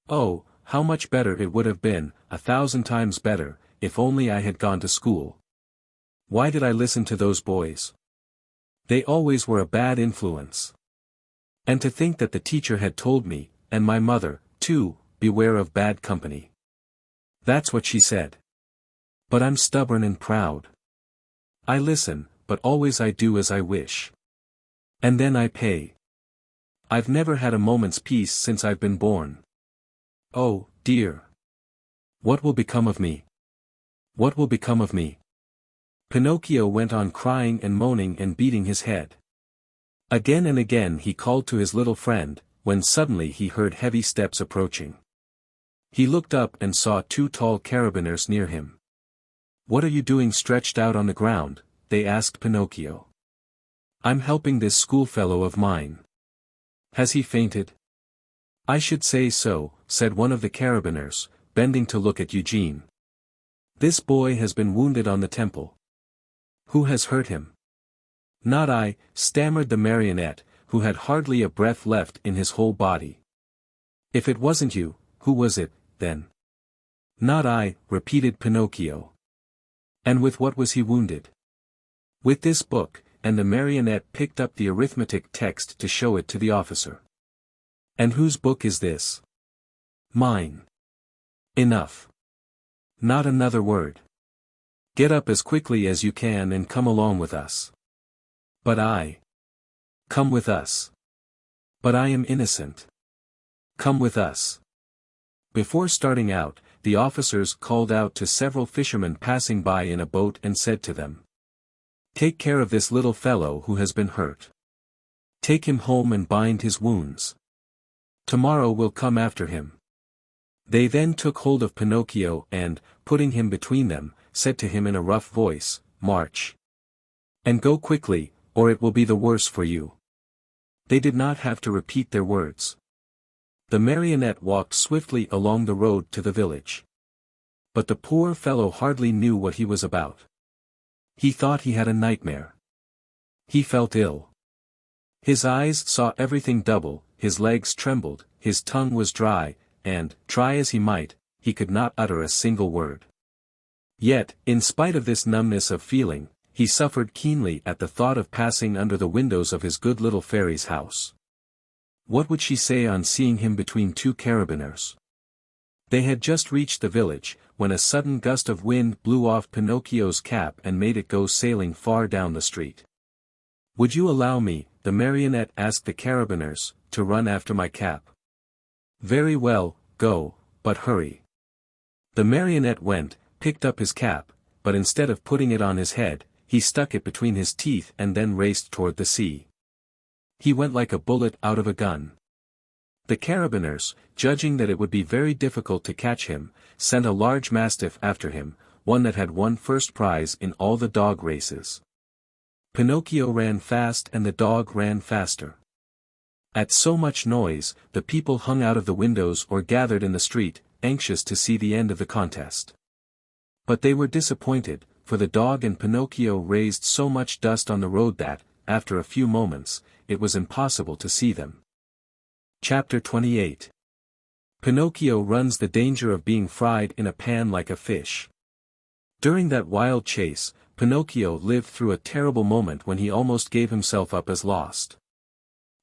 Oh, how much better it would have been, 1,000 times better, if only I had gone to school. Why did I listen to those boys? They always were a bad influence. And to think that the teacher had told me, and my mother, too, beware of bad company. That's what she said. But I'm stubborn and proud. I listen, but always I do as I wish. And then I pay. I've never had a moment's peace since I've been born. Oh, dear. What will become of me? What will become of me?" Pinocchio went on crying and moaning and beating his head. Again and again he called to his little friend, when suddenly he heard heavy steps approaching. He looked up and saw 2 tall carabineers near him. "What are you doing stretched out on the ground?" they asked Pinocchio. "I'm helping this schoolfellow of mine." "Has he fainted?" "I should say so," said one of the carabineers, bending to look at Eugene. "This boy has been wounded on the temple." "Who has hurt him?" "Not I," stammered the marionette, who had hardly a breath left in his whole body. "If it wasn't you, who was it, then?" "Not I," repeated Pinocchio. "And with what was he wounded?" "With this book," and the marionette picked up the arithmetic text to show it to the officer. "And whose book is this?" "Mine." "Enough. Not another word. Get up as quickly as you can and come along with us." "But I—" "Come with us." "But I am innocent." "Come with us." Before starting out, the officers called out to several fishermen passing by in a boat and said to them, "Take care of this little fellow who has been hurt. Take him home and bind his wounds. Tomorrow we'll come after him." They then took hold of Pinocchio and, putting him between them, said to him in a rough voice, "March. And go quickly, or it will be the worse for you." They did not have to repeat their words. The marionette walked swiftly along the road to the village. But the poor fellow hardly knew what he was about. He thought he had a nightmare. He felt ill. His eyes saw everything double, his legs trembled, his tongue was dry, and, try as he might, he could not utter a single word. Yet, in spite of this numbness of feeling, he suffered keenly at the thought of passing under the windows of his good little fairy's house. What would she say on seeing him between 2 carabineers? They had just reached the village, when a sudden gust of wind blew off Pinocchio's cap and made it go sailing far down the street. "Would you allow me," the marionette asked the carabineers, "to run after my cap?" "Very well, go, but hurry." The marionette went, picked up his cap, but instead of putting it on his head, he stuck it between his teeth and then raced toward the sea. He went like a bullet out of a gun. The carabineers, judging that it would be very difficult to catch him, sent a large mastiff after him, one that had won first prize in all the dog races. Pinocchio ran fast and the dog ran faster. At so much noise, the people hung out of the windows or gathered in the street, anxious to see the end of the contest. But they were disappointed, for the dog and Pinocchio raised so much dust on the road that, after a few moments, it was impossible to see them. Chapter 28. Pinocchio runs the danger of being fried in a pan like a fish. During that wild chase, Pinocchio lived through a terrible moment when he almost gave himself up as lost.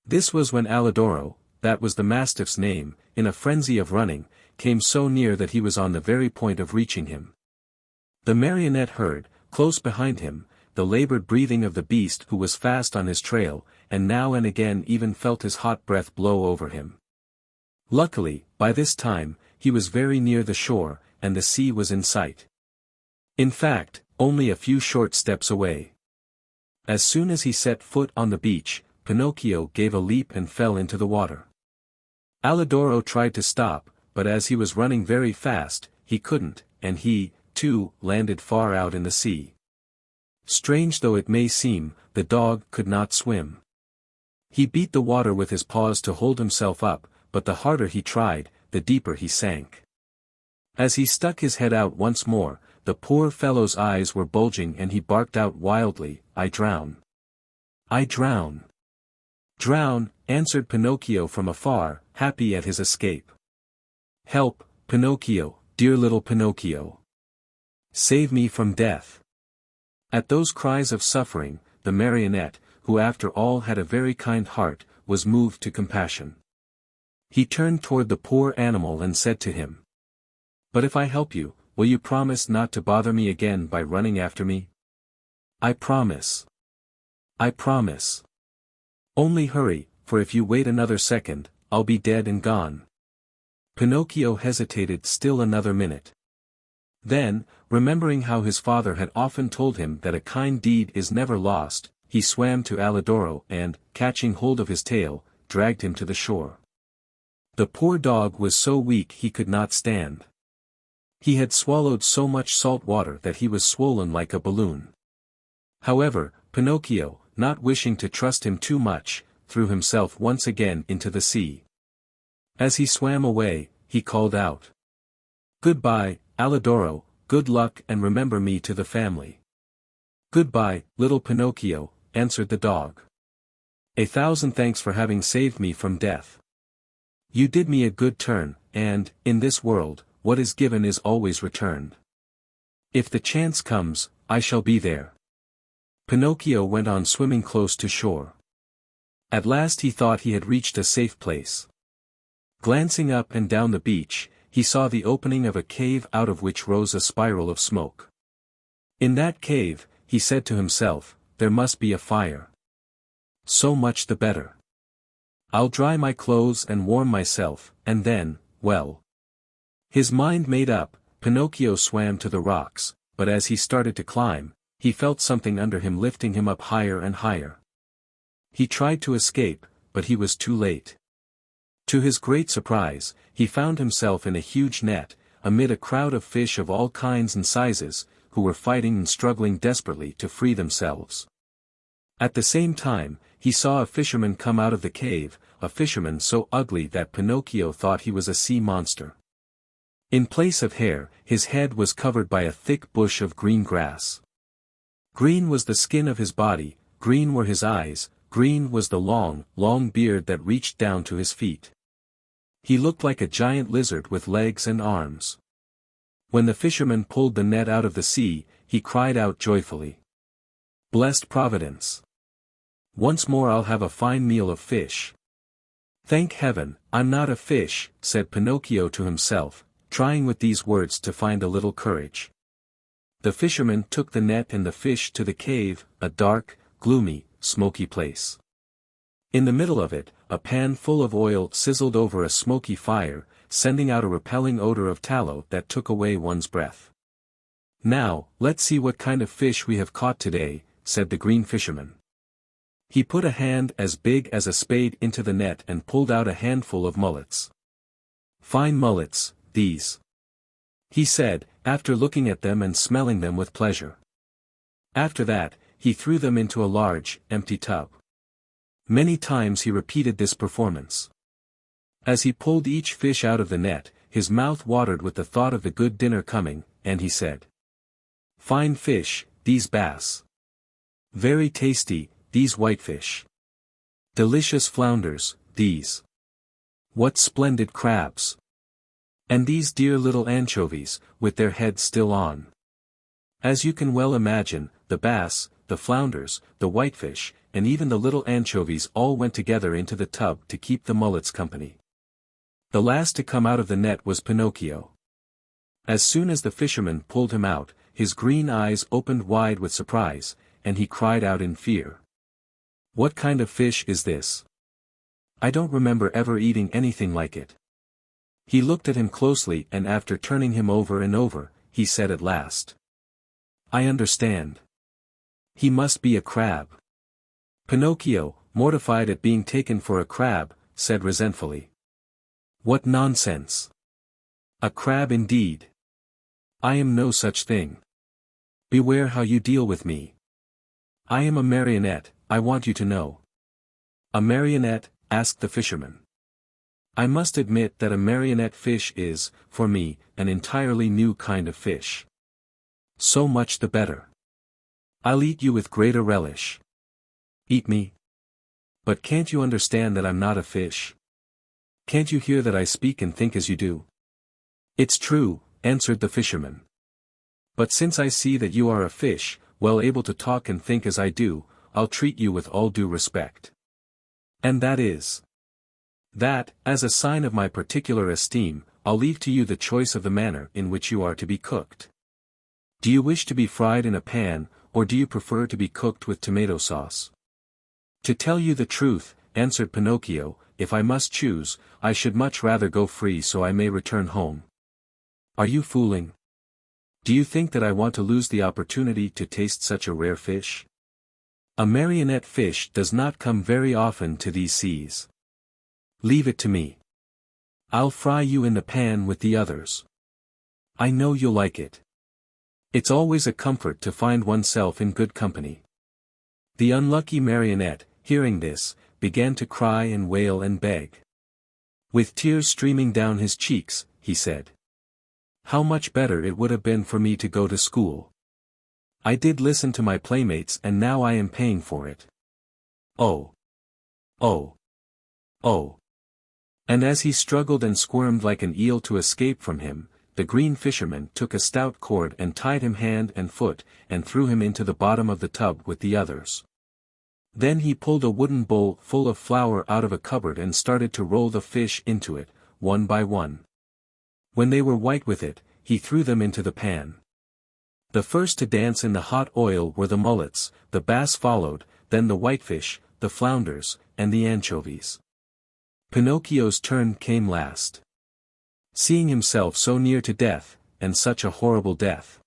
This was when Alidoro, that was the mastiff's name, in a frenzy of running, came so near that he was on the very point of reaching him. The marionette heard, close behind him, the labored breathing of the beast who was fast on his trail, and now and again even felt his hot breath blow over him. Luckily, by this time, he was very near the shore, and the sea was in sight. In fact, only a few short steps away. As soon as he set foot on the beach, Pinocchio gave a leap and fell into the water. Alidoro tried to stop, but as he was running very fast, he couldn't, and he, too, landed far out in the sea. Strange though it may seem, the dog could not swim. He beat the water with his paws to hold himself up, but the harder he tried, the deeper he sank. As he stuck his head out once more, the poor fellow's eyes were bulging and he barked out wildly, "I drown! I drown!" "Drown," answered Pinocchio from afar, happy at his escape. "Help, Pinocchio, dear little Pinocchio! Save me from death!" At those cries of suffering, the marionette, who after all had a very kind heart, was moved to compassion. He turned toward the poor animal and said to him, "But if I help you, will you promise not to bother me again by running after me?" "I promise. I promise. Only hurry, for if you wait another second, I'll be dead and gone." Pinocchio hesitated still another minute. Then, remembering how his father had often told him that a kind deed is never lost, he swam to Alidoro and, catching hold of his tail, dragged him to the shore. The poor dog was so weak he could not stand. He had swallowed so much salt water that he was swollen like a balloon. However, Pinocchio, not wishing to trust him too much, threw himself once again into the sea. As he swam away, he called out, "Goodbye, Alidoro, good luck and remember me to the family." "Goodbye, little Pinocchio," answered the dog. "A thousand thanks for having saved me from death. You did me a good turn, and, in this world, what is given is always returned. If the chance comes, I shall be there." Pinocchio went on swimming close to shore. At last he thought he had reached a safe place. Glancing up and down the beach, he saw the opening of a cave out of which rose a spiral of smoke. In that cave, he said to himself, there must be a fire. So much the better. I'll dry my clothes and warm myself, and then, well. His mind made up, Pinocchio swam to the rocks, but as he started to climb, he felt something under him lifting him up higher and higher. He tried to escape, but he was too late. To his great surprise, he found himself in a huge net, amid a crowd of fish of all kinds and sizes, who were fighting and struggling desperately to free themselves. At the same time, he saw a fisherman come out of the cave, a fisherman so ugly that Pinocchio thought he was a sea monster. In place of hair, his head was covered by a thick bush of green grass. Green was the skin of his body, green were his eyes, green was the long, long beard that reached down to his feet. He looked like a giant lizard with legs and arms. When the fisherman pulled the net out of the sea, he cried out joyfully, "Blessed Providence! Once more I'll have a fine meal of fish." "Thank heaven, I'm not a fish," said Pinocchio to himself, trying with these words to find a little courage. The fisherman took the net and the fish to the cave, a dark, gloomy, smoky place. In the middle of it, a pan full of oil sizzled over a smoky fire, sending out a repelling odor of tallow that took away one's breath. "Now, let's see what kind of fish we have caught today," said the green fisherman. He put a hand as big as a spade into the net and pulled out a handful of mullets. "Fine mullets, these," he said, after looking at them and smelling them with pleasure. After that, he threw them into a large, empty tub. Many times he repeated this performance. As he pulled each fish out of the net, his mouth watered with the thought of the good dinner coming, and he said, "Fine fish, these bass. Very tasty, these whitefish. Delicious flounders, these. What splendid crabs. And these dear little anchovies, with their heads still on." As you can well imagine, the bass, the flounders, the whitefish, and even the little anchovies all went together into the tub to keep the mullets company. The last to come out of the net was Pinocchio. As soon as the fisherman pulled him out, his green eyes opened wide with surprise, and he cried out in fear. "What kind of fish is this? I don't remember ever eating anything like it." He looked at him closely and after turning him over and over, he said at last, "I understand. He must be a crab." Pinocchio, mortified at being taken for a crab, said resentfully, "What nonsense! A crab indeed! I am no such thing. Beware how you deal with me. I am a marionette, I want you to know." "A marionette?" asked the fisherman. "I must admit that a marionette fish is, for me, an entirely new kind of fish. So much the better. I'll eat you with greater relish." "Eat me? But can't you understand that I'm not a fish? Can't you hear that I speak and think as you do?" "It's true," answered the fisherman. "But since I see that you are a fish, well able to talk and think as I do, I'll treat you with all due respect. And that is, that, as a sign of my particular esteem, I'll leave to you the choice of the manner in which you are to be cooked. Do you wish to be fried in a pan, or do you prefer to be cooked with tomato sauce?" "To tell you the truth," answered Pinocchio, "if I must choose, I should much rather go free so I may return home." "Are you fooling? Do you think that I want to lose the opportunity to taste such a rare fish? A marionette fish does not come very often to these seas. Leave it to me. I'll fry you in the pan with the others. I know you'll like it. It's always a comfort to find oneself in good company." The unlucky marionette, hearing this, began to cry and wail and beg. With tears streaming down his cheeks, he said, "How much better it would have been for me to go to school. I did listen to my playmates and now I am paying for it. Oh! Oh! Oh!" And as he struggled and squirmed like an eel to escape from him, the green fisherman took a stout cord and tied him hand and foot, and threw him into the bottom of the tub with the others. Then he pulled a wooden bowl full of flour out of a cupboard and started to roll the fish into it, one by one. When they were white with it, he threw them into the pan. The first to dance in the hot oil were the mullets, the bass followed, then the whitefish, the flounders, and the anchovies. Pinocchio's turn came last. Seeing himself so near to death, and such a horrible death,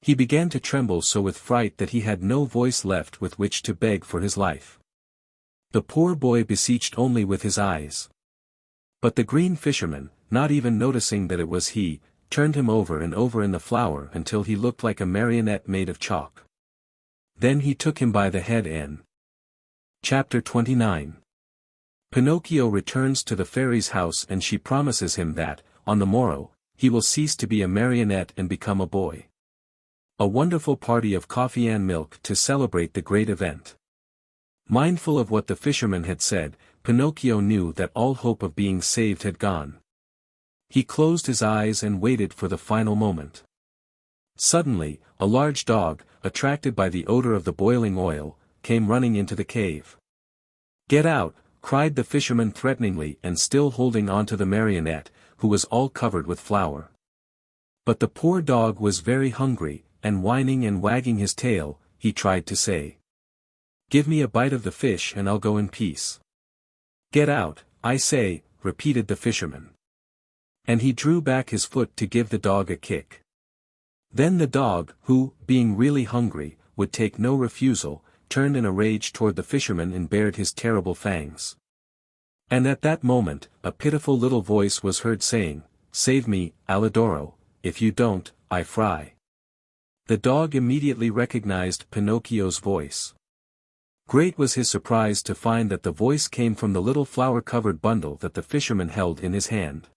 he began to tremble so with fright that he had no voice left with which to beg for his life. The poor boy beseeched only with his eyes. But the green fisherman, not even noticing that it was he, turned him over and over in the flour until he looked like a marionette made of chalk. Then he took him by the head and... Chapter 29. Pinocchio returns to the fairy's house and she promises him that, on the morrow, he will cease to be a marionette and become a boy. A wonderful party of coffee and milk to celebrate the great event. Mindful of what the fisherman had said, Pinocchio knew that all hope of being saved had gone. He closed his eyes and waited for the final moment. Suddenly, a large dog, attracted by the odor of the boiling oil, came running into the cave. "Get out!" cried the fisherman threateningly and still holding on to the marionette, who was all covered with flour. But the poor dog was very hungry, and whining and wagging his tail, he tried to say, "Give me a bite of the fish and I'll go in peace." "Get out, I say," repeated the fisherman. And he drew back his foot to give the dog a kick. Then the dog, who, being really hungry, would take no refusal, turned in a rage toward the fisherman and bared his terrible fangs. And at that moment, a pitiful little voice was heard saying, "Save me, Alidoro, if you don't, I fry." The dog immediately recognized Pinocchio's voice. Great was his surprise to find that the voice came from the little flour-covered bundle that the fisherman held in his hand.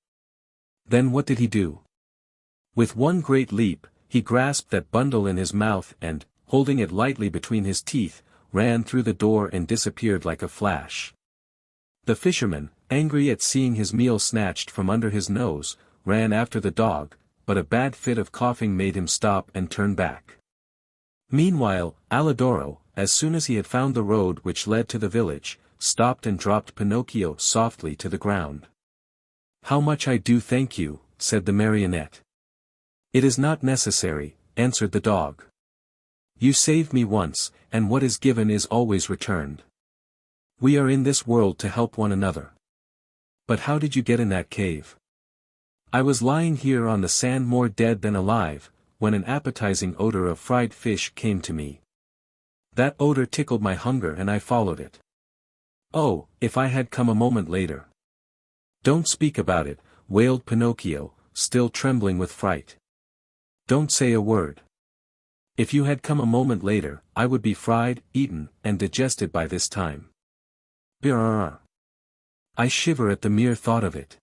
Then what did he do? With one great leap, he grasped that bundle in his mouth and, holding it lightly between his teeth, ran through the door and disappeared like a flash. The fisherman, angry at seeing his meal snatched from under his nose, ran after the dog, but a bad fit of coughing made him stop and turn back. Meanwhile, Alidoro, as soon as he had found the road which led to the village, stopped and dropped Pinocchio softly to the ground. "How much I do thank you," said the marionette. "It is not necessary," answered the dog. "You saved me once, and what is given is always returned. We are in this world to help one another. But how did you get in that cave?" "I was lying here on the sand more dead than alive, when an appetizing odor of fried fish came to me. That odor tickled my hunger and I followed it. Oh, if I had come a moment later." "Don't speak about it," wailed Pinocchio, still trembling with fright. "Don't say a word. If you had come a moment later, I would be fried, eaten, and digested by this time. Brrr. I shiver at the mere thought of it."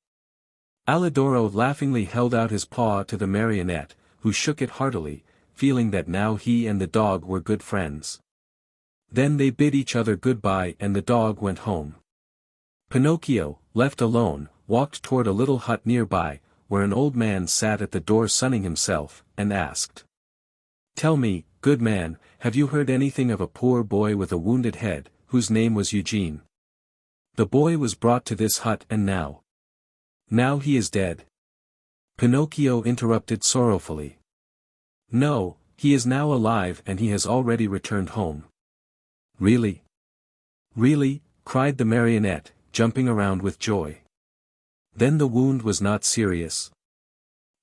Alidoro laughingly held out his paw to the marionette, who shook it heartily, feeling that now he and the dog were good friends. Then they bid each other goodbye and the dog went home. Pinocchio, left alone, walked toward a little hut nearby, where an old man sat at the door sunning himself, and asked, "Tell me, good man, have you heard anything of a poor boy with a wounded head, whose name was Eugene? The boy was brought to this hut and now he is dead." Pinocchio interrupted sorrowfully. "No, he is now alive and he has already returned home." "Really? Really?" cried the marionette, jumping around with joy. "Then the wound was not serious?"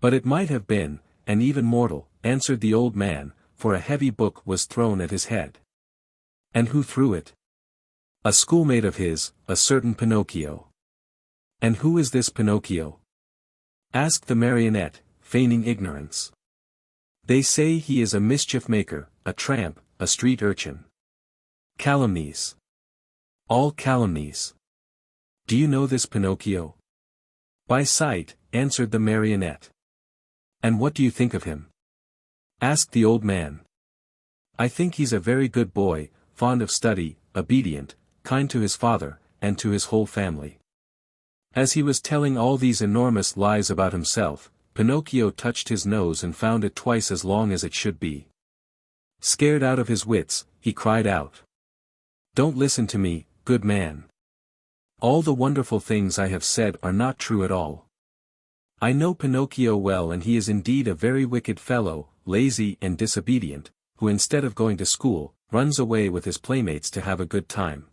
"But it might have been, and even mortal," answered the old man, for a heavy book was thrown at his head. "And who threw it?" "A schoolmate of his, a certain Pinocchio." "And who is this Pinocchio?" asked the marionette, feigning ignorance. "They say he is a mischief maker, a tramp, a street urchin." "Calumnies. All calumnies. Do you know this Pinocchio?" "By sight," answered the marionette. "And what do you think of him?" asked the old man. "I think he's a very good boy, fond of study, obedient, kind to his father, and to his whole family." As he was telling all these enormous lies about himself, Pinocchio touched his nose and found it twice as long as it should be. Scared out of his wits, he cried out, "Don't listen to me, good man. All the wonderful things I have said are not true at all. I know Pinocchio well and he is indeed a very wicked fellow, lazy and disobedient, who instead of going to school, runs away with his playmates to have a good time."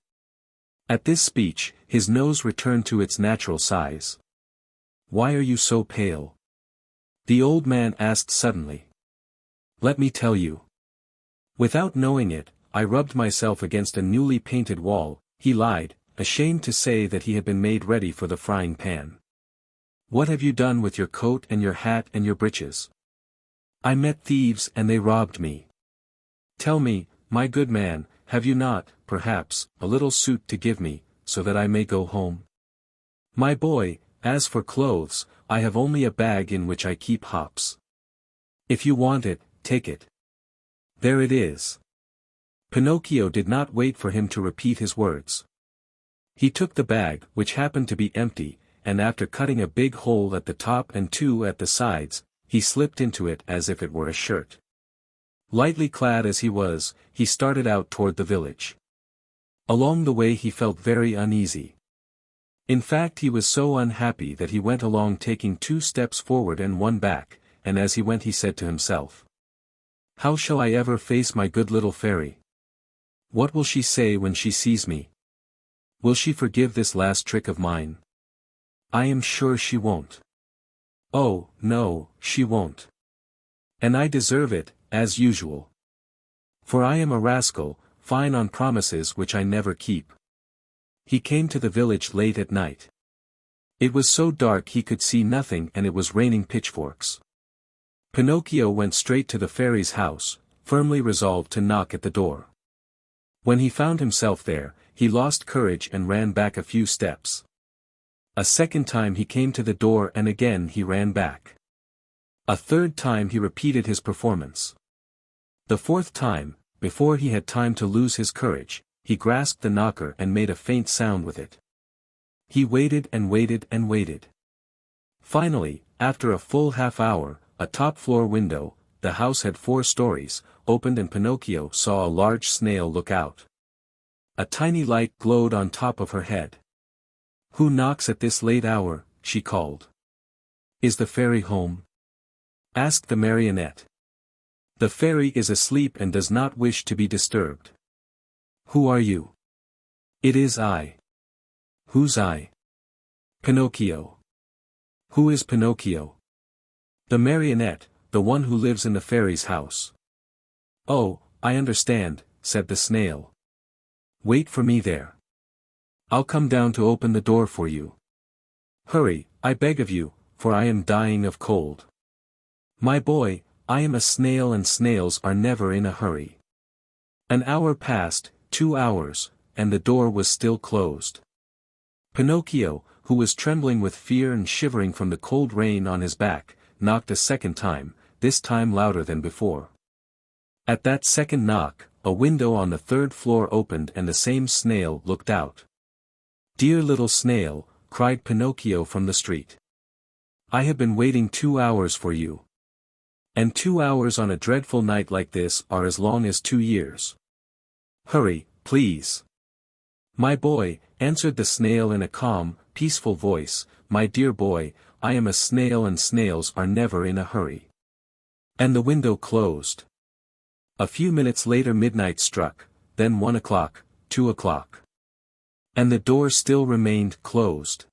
At this speech, his nose returned to its natural size. "Why are you so pale?" the old man asked suddenly. "Let me tell you. Without knowing it, I rubbed myself against a newly painted wall," he lied, ashamed to say that he had been made ready for the frying pan. "What have you done with your coat and your hat and your breeches?" "I met thieves and they robbed me." "Tell me, my good man, have you not, perhaps, a little suit to give me, so that I may go home?" "My boy, as for clothes, I have only a bag in which I keep hops. If you want it, take it. There it is." Pinocchio did not wait for him to repeat his words. He took the bag, which happened to be empty, and after cutting a big hole at the top and two at the sides, he slipped into it as if it were a shirt. Lightly clad as he was, he started out toward the village. Along the way he felt very uneasy. In fact, he was so unhappy that he went along taking 2 steps forward and 1 back, and as he went he said to himself, "How shall I ever face my good little fairy? What will she say when she sees me? Will she forgive this last trick of mine? I am sure she won't. Oh, no, she won't. And I deserve it, as usual. For I am a rascal, fine on promises which I never keep." He came to the village late at night. It was so dark he could see nothing and it was raining pitchforks. Pinocchio went straight to the fairy's house, firmly resolved to knock at the door. When he found himself there, he lost courage and ran back a few steps. A second time he came to the door and again he ran back. A third time he repeated his performance. The fourth time, before he had time to lose his courage, he grasped the knocker and made a faint sound with it. He waited and waited and waited. Finally, after a full half-hour, a top-floor window, the house had 4 stories, opened and Pinocchio saw a large snail look out. A tiny light glowed on top of her head. "Who knocks at this late hour?" she called. "Is the fairy home?" asked the marionette. "The fairy is asleep and does not wish to be disturbed." "Who are you?" "It is I." "Who's I?" "Pinocchio." "Who is Pinocchio?" "The marionette, the one who lives in the fairy's house." "Oh, I understand," said the snail. "Wait for me there. I'll come down to open the door for you. Hurry, I beg of you, for I am dying of cold. My boy, I am a snail and snails are never in a hurry." An hour passed, 2 hours, and the door was still closed. Pinocchio, who was trembling with fear and shivering from the cold rain on his back, knocked a second time, this time louder than before. At that second knock, a window on the 3rd floor opened and the same snail looked out. "Dear little snail," cried Pinocchio from the street. "I have been waiting 2 hours for you. And 2 hours on a dreadful night like this are as long as 2 years. Hurry, please." "My boy," answered the snail in a calm, peaceful voice, "my dear boy, I am a snail and snails are never in a hurry." And the window closed. A few minutes later midnight struck, then 1 o'clock, 2 o'clock. And the door still remained closed.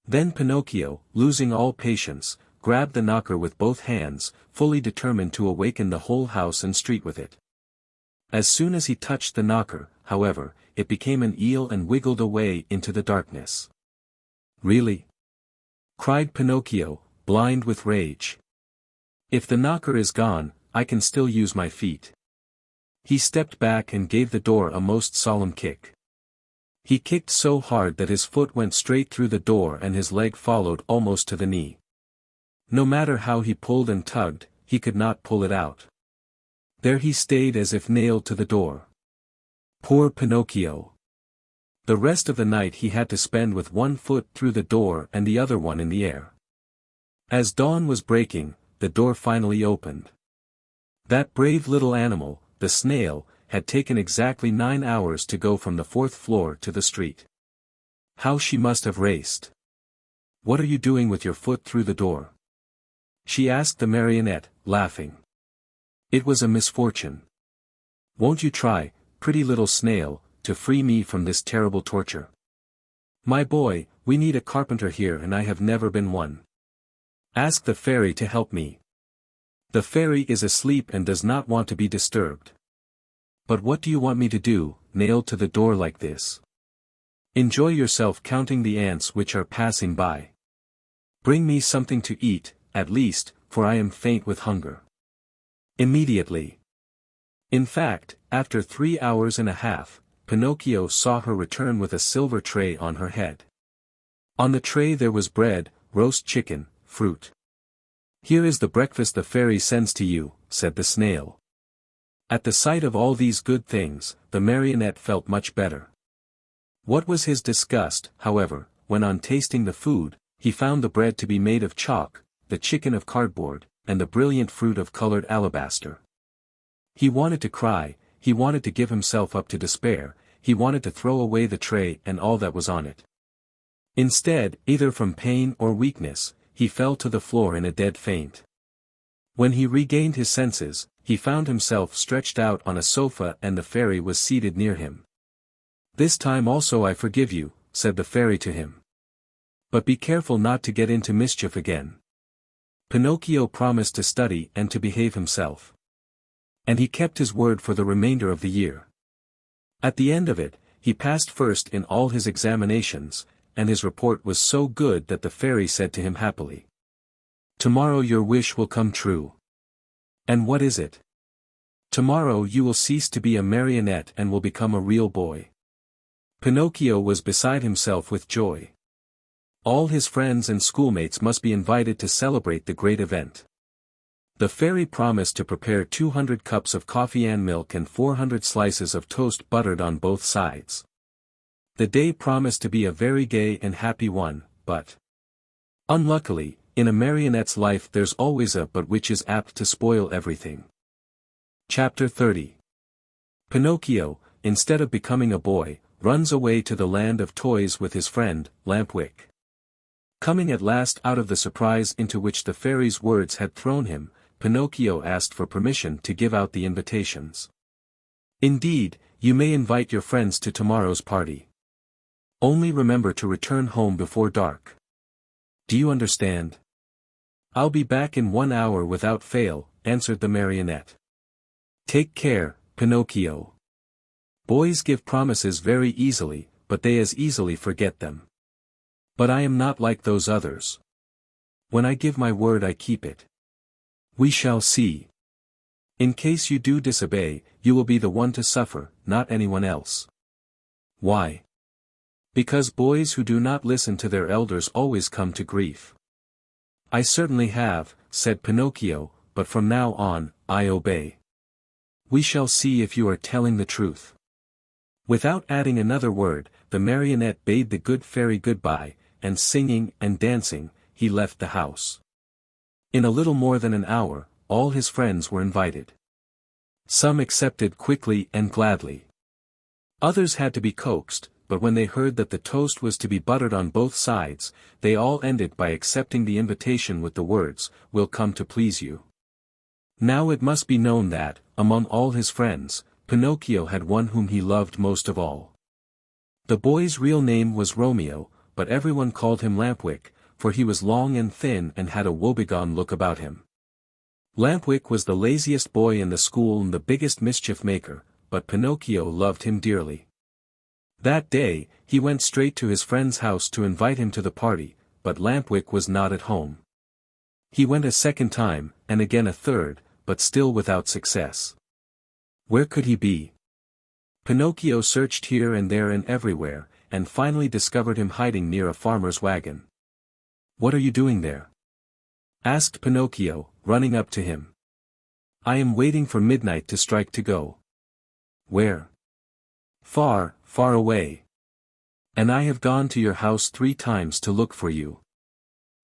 Then Pinocchio, losing all patience, grabbed the knocker with both hands, fully determined to awaken the whole house and street with it. As soon as he touched the knocker, however, it became an eel and wiggled away into the darkness. "Really?" cried Pinocchio, blind with rage. "If the knocker is gone, I can still use my feet." He stepped back and gave the door a most solemn kick. He kicked so hard that his foot went straight through the door and his leg followed almost to the knee. No matter how he pulled and tugged, he could not pull it out. There he stayed as if nailed to the door. Poor Pinocchio! The rest of the night he had to spend with 1 foot through the door and the other one in the air. As dawn was breaking, the door finally opened. That brave little animal, the snail, had taken exactly 9 hours to go from the 4th floor to the street. How she must have raced! "What are you doing with your foot through the door?" she asked the marionette, laughing. "It was a misfortune. Won't you try, pretty little snail, to free me from this terrible torture?" "My boy, we need a carpenter here and I have never been one. Ask the fairy to help me. The fairy is asleep and does not want to be disturbed." "But what do you want me to do, nailed to the door like this?" "Enjoy yourself counting the ants which are passing by. Bring me something to eat, at least, for I am faint with hunger." Immediately. In fact, after 3 hours and a half, Pinocchio saw her return with a silver tray on her head. On the tray there was bread, roast chicken, fruit. "Here is the breakfast the fairy sends to you," said the snail. At the sight of all these good things, the marionette felt much better. What was his disgust, however, when on tasting the food, he found the bread to be made of chalk, the chicken of cardboard, and the brilliant fruit of colored alabaster. He wanted to cry, he wanted to give himself up to despair, he wanted to throw away the tray and all that was on it. Instead, either from pain or weakness, he fell to the floor in a dead faint. When he regained his senses, he found himself stretched out on a sofa and the fairy was seated near him. "This time also I forgive you," said the fairy to him. "But be careful not to get into mischief again." Pinocchio promised to study and to behave himself. And he kept his word for the remainder of the year. At the end of it, he passed first in all his examinations, and his report was so good that the fairy said to him happily, "Tomorrow your wish will come true." "And what is it?" "Tomorrow you will cease to be a marionette and will become a real boy." Pinocchio was beside himself with joy. All his friends and schoolmates must be invited to celebrate the great event. The fairy promised to prepare 200 cups of coffee and milk and 400 slices of toast buttered on both sides. The day promised to be a very gay and happy one, but unluckily, in a marionette's life there's always a but which is apt to spoil everything. Chapter 30. Pinocchio, instead of becoming a boy, runs away to the land of toys with his friend, Lampwick. Coming at last out of the surprise into which the fairy's words had thrown him, Pinocchio asked for permission to give out the invitations. "Indeed, you may invite your friends to tomorrow's party. Only remember to return home before dark. Do you understand?" "I'll be back in 1 hour without fail," answered the marionette. "Take care, Pinocchio. Boys give promises very easily, but they as easily forget them. But I am not like those others. When I give my word I keep it. We shall see. In case you do disobey, you will be the one to suffer, not anyone else." "Why?" "Because boys who do not listen to their elders always come to grief." "I certainly have," said Pinocchio, "but from now on, I obey." "We shall see if you are telling the truth." Without adding another word, the marionette bade the good fairy goodbye, and singing and dancing, he left the house. In a little more than an hour, all his friends were invited. Some accepted quickly and gladly. Others had to be coaxed, but when they heard that the toast was to be buttered on both sides, they all ended by accepting the invitation with the words, "We'll come to please you." Now it must be known that, among all his friends, Pinocchio had one whom he loved most of all. The boy's real name was Romeo, but everyone called him Lampwick, for he was long and thin and had a woebegone look about him. Lampwick was the laziest boy in the school and the biggest mischief maker, but Pinocchio loved him dearly. That day, he went straight to his friend's house to invite him to the party, but Lampwick was not at home. He went a second time, and again a third, but still without success. Where could he be? Pinocchio searched here and there and everywhere, and finally discovered him hiding near a farmer's wagon. "What are you doing there?" asked Pinocchio, running up to him. "I am waiting for midnight to strike to go." "Where?" "Far, far away. And I have gone to your house 3 times to look for you."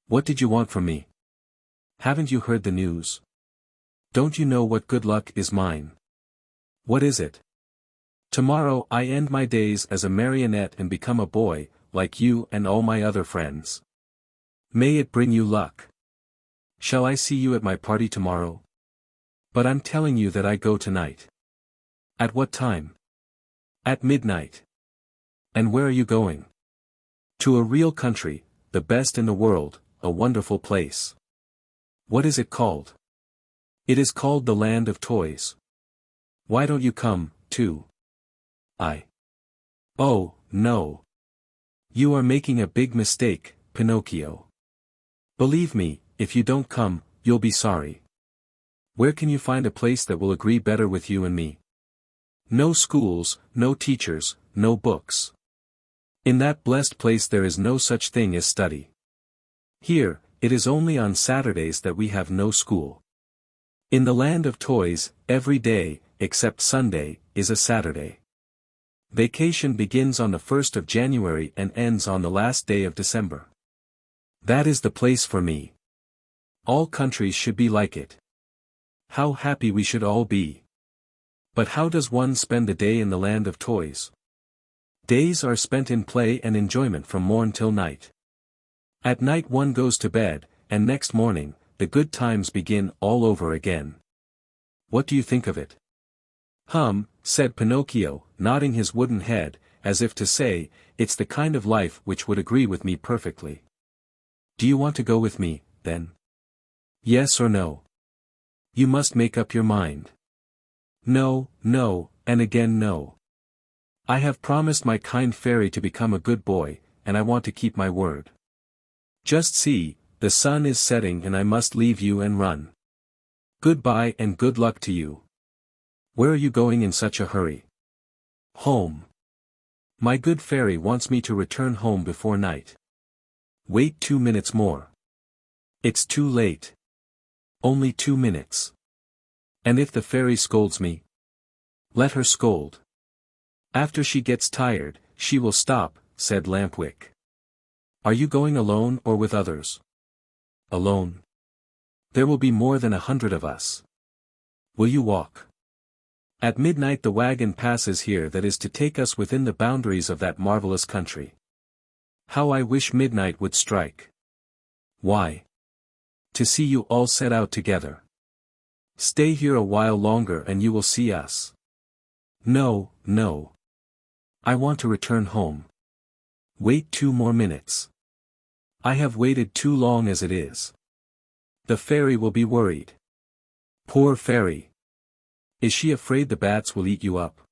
"What did you want from me?" "Haven't you heard the news? Don't you know what good luck is mine?" "What is it?" "Tomorrow I end my days as a marionette and become a boy, like you and all my other friends. May it bring you luck. Shall I see you at my party tomorrow?" "But I'm telling you that I go tonight." "At what time?" "At midnight." "And where are you going?" "To a real country, the best in the world, a wonderful place." "What is it called?" "It is called the Land of Toys." "Why don't you come, too?" "Oh, no. You are making a big mistake, Pinocchio. Believe me, if you don't come, you'll be sorry. Where can you find a place that will agree better with you and me? No schools, no teachers, no books. In that blessed place there is no such thing as study. Here, it is only on Saturdays that we have no school. In the Land of Toys, every day, except Sunday, is a Saturday. Vacation begins on the 1st of January and ends on the last day of December. That is the place for me. All countries should be like it. How happy we should all be. But how does one spend the day in the Land of Toys? Days are spent in play and enjoyment from morn till night. At night one goes to bed, and next morning, the good times begin all over again. What do you think of it? Said Pinocchio, nodding his wooden head, as if to say, it's the kind of life which would agree with me perfectly. Do you want to go with me, then? Yes or no? You must make up your mind. No, no, and again no. I have promised my kind fairy to become a good boy, and I want to keep my word. Just see, the sun is setting and I must leave you and run. Goodbye and good luck to you. Where are you going in such a hurry? Home. My good fairy wants me to return home before night. Wait 2 minutes more. It's too late. Only 2 minutes. And if the fairy scolds me? Let her scold. After she gets tired, she will stop, said Lampwick. Are you going alone or with others? Alone. There will be more than 100 of us. Will you walk? At midnight the wagon passes here that is to take us within the boundaries of that marvelous country. How I wish midnight would strike. Why? To see you all set out together. Stay here a while longer and you will see us. No, no. I want to return home. Wait 2 more minutes. I have waited too long as it is. The fairy will be worried. Poor fairy. Is she afraid the bats will eat you up?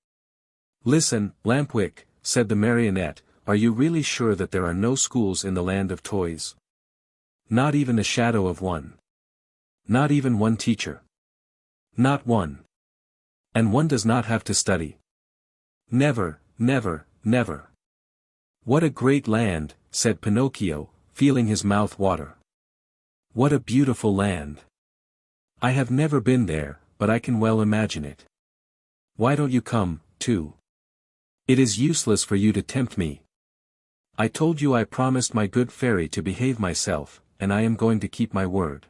Listen, Lampwick, said the marionette, are you really sure that there are no schools in the land of toys? Not even a shadow of one. Not even one teacher. Not one. And one does not have to study. Never, never, never. What a great land, said Pinocchio, feeling his mouth water. What a beautiful land. I have never been there, but I can well imagine it. Why don't you come, too? It is useless for you to tempt me. I told you I promised my good fairy to behave myself, and I am going to keep my word.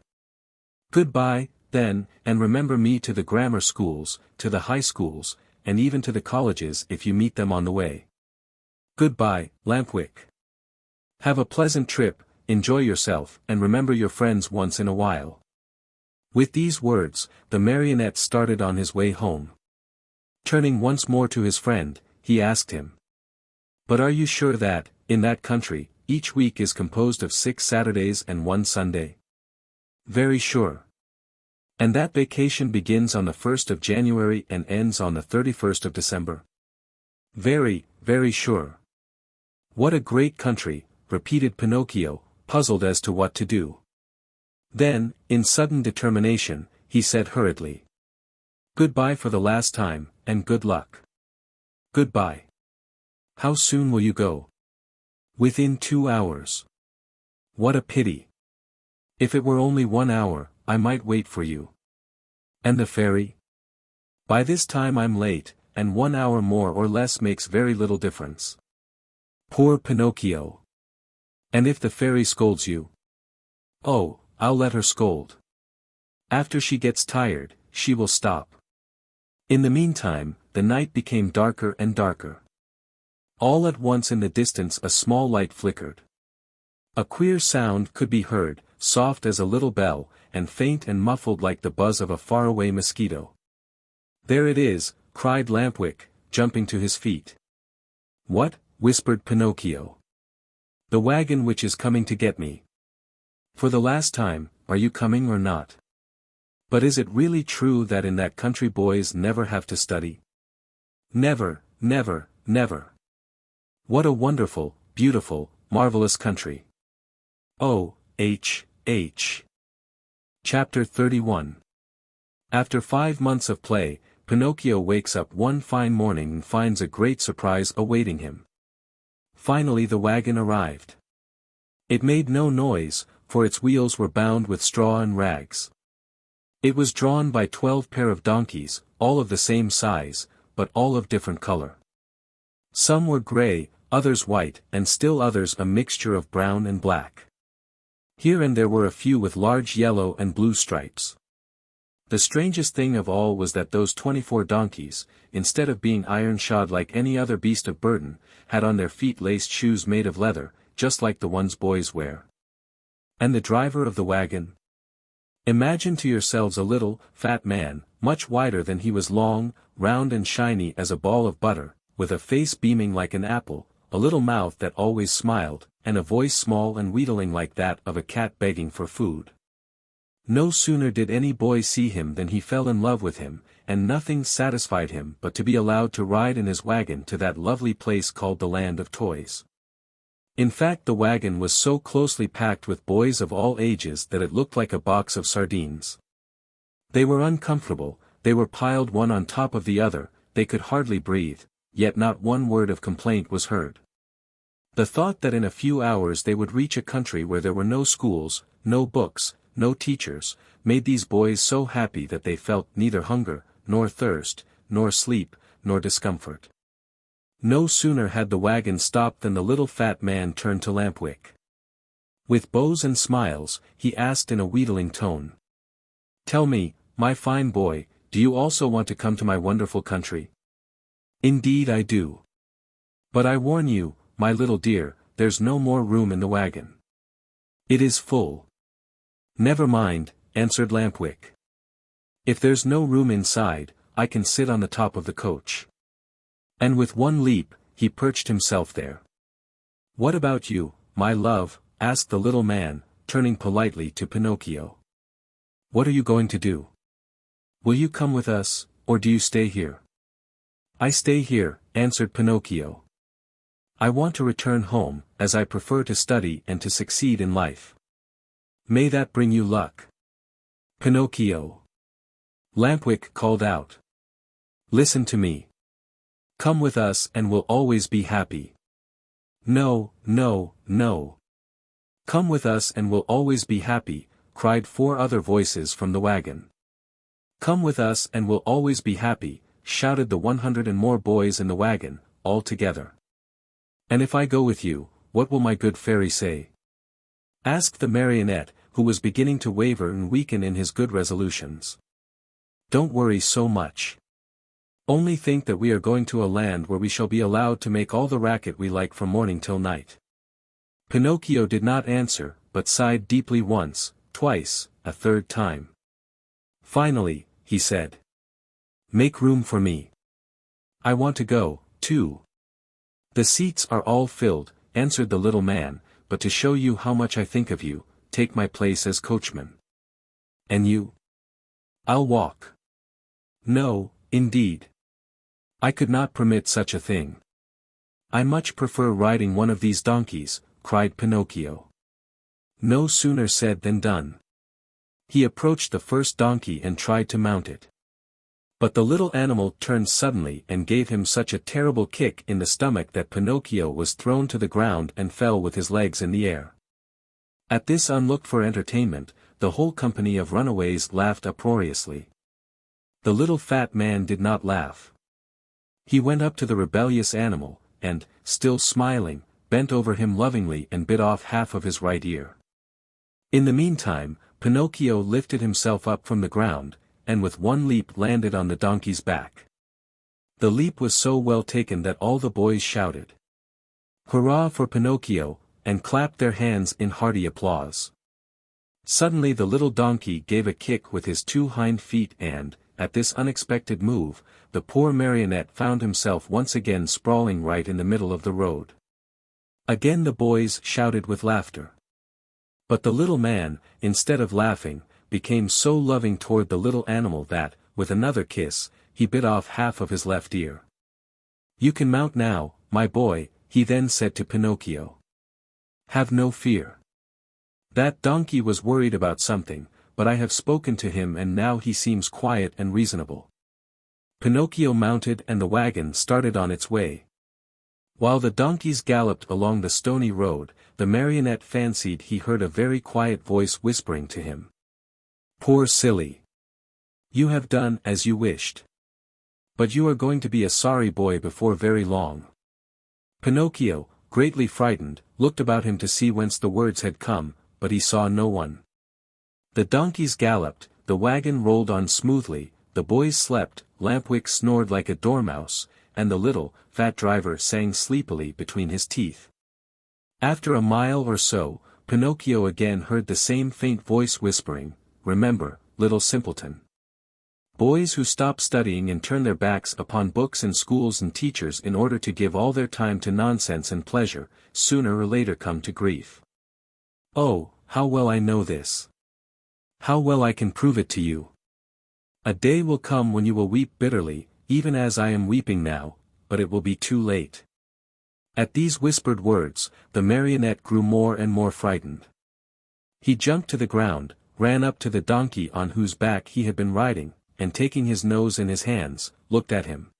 Goodbye, then, and remember me to the grammar schools, to the high schools, and even to the colleges if you meet them on the way. Goodbye, Lampwick. Have a pleasant trip, enjoy yourself, and remember your friends once in a while. With these words, the marionette started on his way home. Turning once more to his friend, he asked him. But are you sure that, in that country, each week is composed of 6 Saturdays and 1 Sunday? Very sure. And that vacation begins on the 1st of January and ends on the 31st of December? Very, very sure. What a great country, repeated Pinocchio, puzzled as to what to do. Then, in sudden determination, he said hurriedly. Goodbye for the last time, and good luck. Goodbye. How soon will you go? Within 2 hours. What a pity. If it were only 1 hour, I might wait for you. And the fairy? By this time I'm late, and 1 hour more or less makes very little difference. Poor Pinocchio. And if the fairy scolds you? Oh, I'll let her scold. After she gets tired, she will stop. In the meantime, the night became darker and darker. All at once in the distance a small light flickered. A queer sound could be heard, soft as a little bell, and faint and muffled like the buzz of a faraway mosquito. There it is, cried Lampwick, jumping to his feet. What? Whispered Pinocchio. The wagon which is coming to get me. For the last time, are you coming or not? But is it really true that in that country boys never have to study? Never, never, never. What a wonderful, beautiful, marvelous country. O.H.H. Chapter 31. After 5 months of play, Pinocchio wakes up one fine morning and finds a great surprise awaiting him. Finally the wagon arrived. It made no noise, for its wheels were bound with straw and rags. It was drawn by 12 pair of donkeys, all of the same size, but all of different color. Some were gray, others white, and still others a mixture of brown and black. Here and there were a few with large yellow and blue stripes. The strangest thing of all was that those 24 donkeys, instead of being iron-shod like any other beast of burden, had on their feet laced shoes made of leather, just like the ones boys wear. And the driver of the wagon? Imagine to yourselves a little, fat man, much wider than he was long, round and shiny as a ball of butter, with a face beaming like an apple, a little mouth that always smiled, and a voice small and wheedling like that of a cat begging for food. No sooner did any boy see him than he fell in love with him, and nothing satisfied him but to be allowed to ride in his wagon to that lovely place called the Land of Toys. In fact, the wagon was so closely packed with boys of all ages that it looked like a box of sardines. They were uncomfortable, they were piled one on top of the other, they could hardly breathe, yet not one word of complaint was heard. The thought that in a few hours they would reach a country where there were no schools, no books, no teachers, made these boys so happy that they felt neither hunger, nor thirst, nor sleep, nor discomfort. No sooner had the wagon stopped than the little fat man turned to Lampwick. With bows and smiles, he asked in a wheedling tone. "Tell me, my fine boy, do you also want to come to my wonderful country?" "Indeed I do. But I warn you, my little dear, there's no more room in the wagon. It is full." "Never mind," answered Lampwick. "If there's no room inside, I can sit on the top of the coach." And with one leap, he perched himself there. "What about you, my love?" asked the little man, turning politely to Pinocchio. "What are you going to do? Will you come with us, or do you stay here?" "I stay here," answered Pinocchio. "I want to return home, as I prefer to study and to succeed in life." "May that bring you luck, Pinocchio," Lampwick called out. "Listen to me. Come with us and we'll always be happy." "No, no, no. Come with us and we'll always be happy," cried 4 other voices from the wagon. "Come with us and we'll always be happy," shouted the 100 and more boys in the wagon, all together. "And if I go with you, what will my good fairy say?" asked the marionette, who was beginning to waver and weaken in his good resolutions. "Don't worry so much. Only think that we are going to a land where we shall be allowed to make all the racket we like from morning till night." Pinocchio did not answer, but sighed deeply once, twice, a third time. Finally, he said, "Make room for me. I want to go, too." "The seats are all filled," answered the little man, "but to show you how much I think of you, take my place as coachman." "And you?" "I'll walk." "No, indeed. I could not permit such a thing. I much prefer riding one of these donkeys," cried Pinocchio. No sooner said than done. He approached the first donkey and tried to mount it. But the little animal turned suddenly and gave him such a terrible kick in the stomach that Pinocchio was thrown to the ground and fell with his legs in the air. At this unlooked-for entertainment, the whole company of runaways laughed uproariously. The little fat man did not laugh. He went up to the rebellious animal, and, still smiling, bent over him lovingly and bit off half of his right ear. In the meantime, Pinocchio lifted himself up from the ground, and with one leap landed on the donkey's back. The leap was so well taken that all the boys shouted, "Hurrah for Pinocchio!" and clapped their hands in hearty applause. Suddenly the little donkey gave a kick with his 2 hind feet and, at this unexpected move, the poor marionette found himself once again sprawling right in the middle of the road. Again the boys shouted with laughter. But the little man, instead of laughing, became so loving toward the little animal that, with another kiss, he bit off half of his left ear. "You can mount now, my boy," he then said to Pinocchio. "Have no fear. That donkey was worried about something, but I have spoken to him and now he seems quiet and reasonable." Pinocchio mounted and the wagon started on its way. While the donkeys galloped along the stony road, the marionette fancied he heard a very quiet voice whispering to him. "Poor silly! You have done as you wished. But you are going to be a sorry boy before very long." Pinocchio, greatly frightened, looked about him to see whence the words had come, but he saw no one. The donkeys galloped, the wagon rolled on smoothly, the boys slept, Lampwick snored like a dormouse, and the little, fat driver sang sleepily between his teeth. After a mile or so, Pinocchio again heard the same faint voice whispering, "Remember, little simpleton. Boys who stop studying and turn their backs upon books and schools and teachers in order to give all their time to nonsense and pleasure, sooner or later come to grief. Oh, how well I know this! How well I can prove it to you! A day will come when you will weep bitterly, even as I am weeping now, but it will be too late." At these whispered words, the marionette grew more and more frightened. He jumped to the ground, ran up to the donkey on whose back he had been riding, and taking his nose in his hands, looked at him.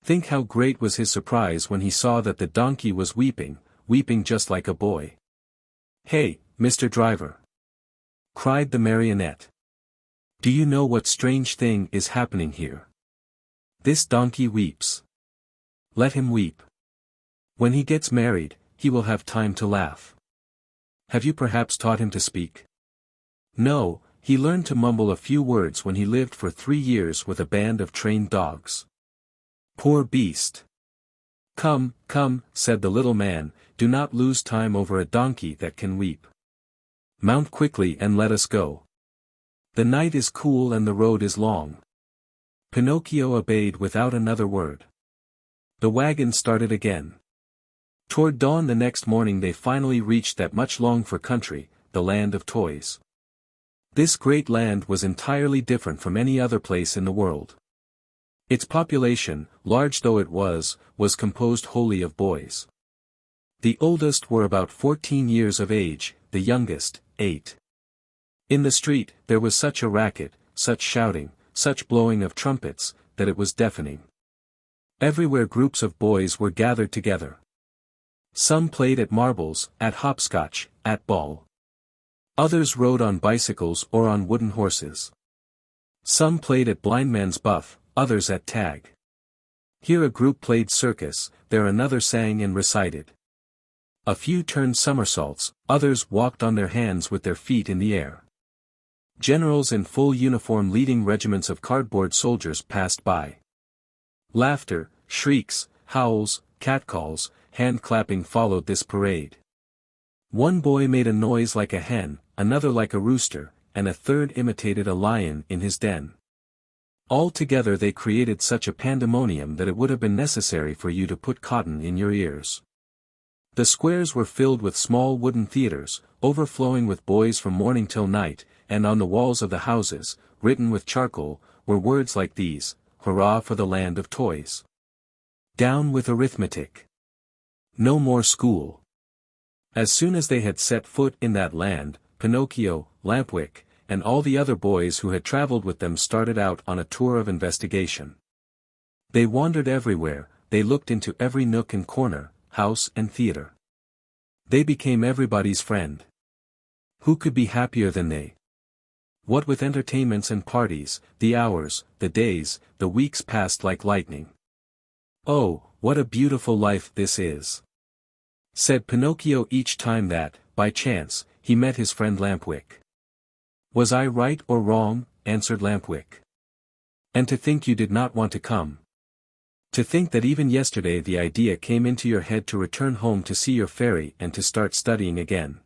Think how great was his surprise when he saw that the donkey was weeping just like a boy. "Hey, Mr. Driver!" cried the marionette. "Do you know what strange thing is happening here? This donkey weeps. Let him weep. When he gets married, he will have time to laugh. Have you perhaps taught him to speak?" "No, he learned to mumble a few words when he lived for 3 years with a band of trained dogs." "Poor beast!" "Come, come," said the little man, "do not lose time over a donkey that can weep. Mount quickly and let us go. The night is cool and the road is long." Pinocchio obeyed without another word. The wagon started again. Toward dawn the next morning they finally reached that much longed-for country, the land of toys. This great land was entirely different from any other place in the world. Its population, large though it was composed wholly of boys. The oldest were about 14 years of age, the youngest, 8. In the street, there was such a racket, such shouting, such blowing of trumpets, that it was deafening. Everywhere groups of boys were gathered together. Some played at marbles, at hopscotch, at ball. Others rode on bicycles or on wooden horses. Some played at blindman's buff, others at tag. Here a group played circus, there another sang and recited. A few turned somersaults, others walked on their hands with their feet in the air. Generals in full uniform leading regiments of cardboard soldiers passed by. Laughter, shrieks, howls, catcalls, hand-clapping followed this parade. One boy made a noise like a hen, another like a rooster, and a third imitated a lion in his den. All together they created such a pandemonium that it would have been necessary for you to put cotton in your ears. The squares were filled with small wooden theaters, overflowing with boys from morning till night, and on the walls of the houses, written with charcoal, were words like these: "Hurrah for the land of toys! Down with arithmetic! No more school!" As soon as they had set foot in that land, Pinocchio, Lampwick, and all the other boys who had traveled with them started out on a tour of investigation. They wandered everywhere, they looked into every nook and corner, house and theater. They became everybody's friend. Who could be happier than they? What with entertainments and parties, the hours, the days, the weeks passed like lightning. "Oh, what a beautiful life this is!" said Pinocchio each time that, by chance, he met his friend Lampwick. "Was I right or wrong?" answered Lampwick. "And to think you did not want to come. To think that even yesterday the idea came into your head to return home to see your fairy and to start studying again.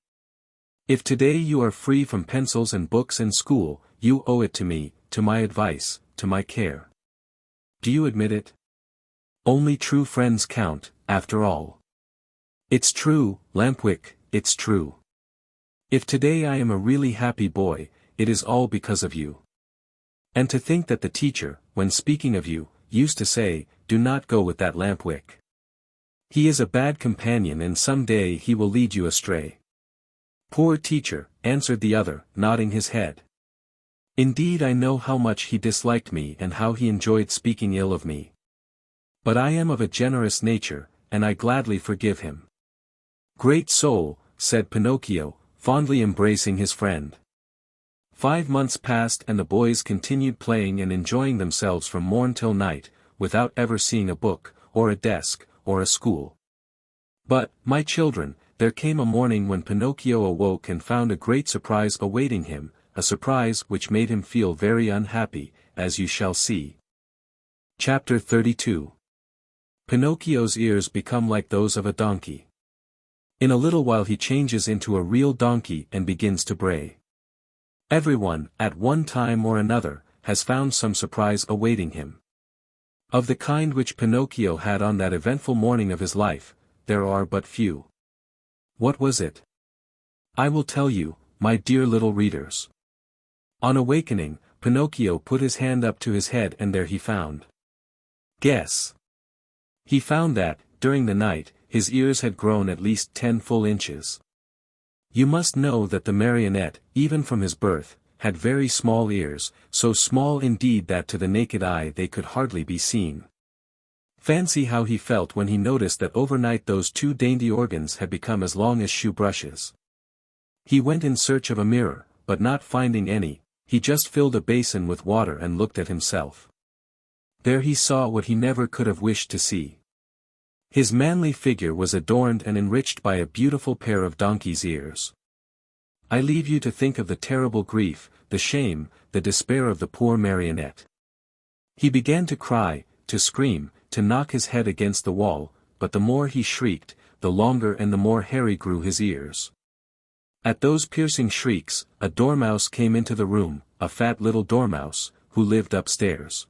If today you are free from pencils and books and school, you owe it to me, to my advice, to my care. Do you admit it? Only true friends count, after all." "It's true, Lampwick, it's true. If today I am a really happy boy, it is all because of you. And to think that the teacher, when speaking of you, used to say, 'Do not go with that Lampwick. He is a bad companion and some day he will lead you astray.'" "Poor teacher," answered the other, nodding his head. "Indeed I know how much he disliked me and how he enjoyed speaking ill of me. But I am of a generous nature, and I gladly forgive him." "Great soul," said Pinocchio, fondly embracing his friend. 5 months passed and the boys continued playing and enjoying themselves from morn till night, without ever seeing a book, or a desk, or a school. But, my children, there came a morning when Pinocchio awoke and found a great surprise awaiting him, a surprise which made him feel very unhappy, as you shall see. Chapter 32. Pinocchio's ears become like those of a donkey. In a little while he changes into a real donkey and begins to bray. Everyone, at one time or another, has found some surprise awaiting him. Of the kind which Pinocchio had on that eventful morning of his life, there are but few. What was it? I will tell you, my dear little readers. On awakening, Pinocchio put his hand up to his head and there he found. Guess. He found that, during the night, his ears had grown at least 10 full inches. You must know that the marionette, even from his birth, had very small ears, so small indeed that to the naked eye they could hardly be seen. Fancy how he felt when he noticed that overnight those two dainty organs had become as long as shoe brushes. He went in search of a mirror, but not finding any, he just filled a basin with water and looked at himself. There he saw what he never could have wished to see. His manly figure was adorned and enriched by a beautiful pair of donkey's ears. I leave you to think of the terrible grief, the shame, the despair of the poor marionette. He began to cry, to scream, to knock his head against the wall, but the more he shrieked, the longer and the more hairy grew his ears. At those piercing shrieks, a dormouse came into the room, a fat little dormouse, who lived upstairs.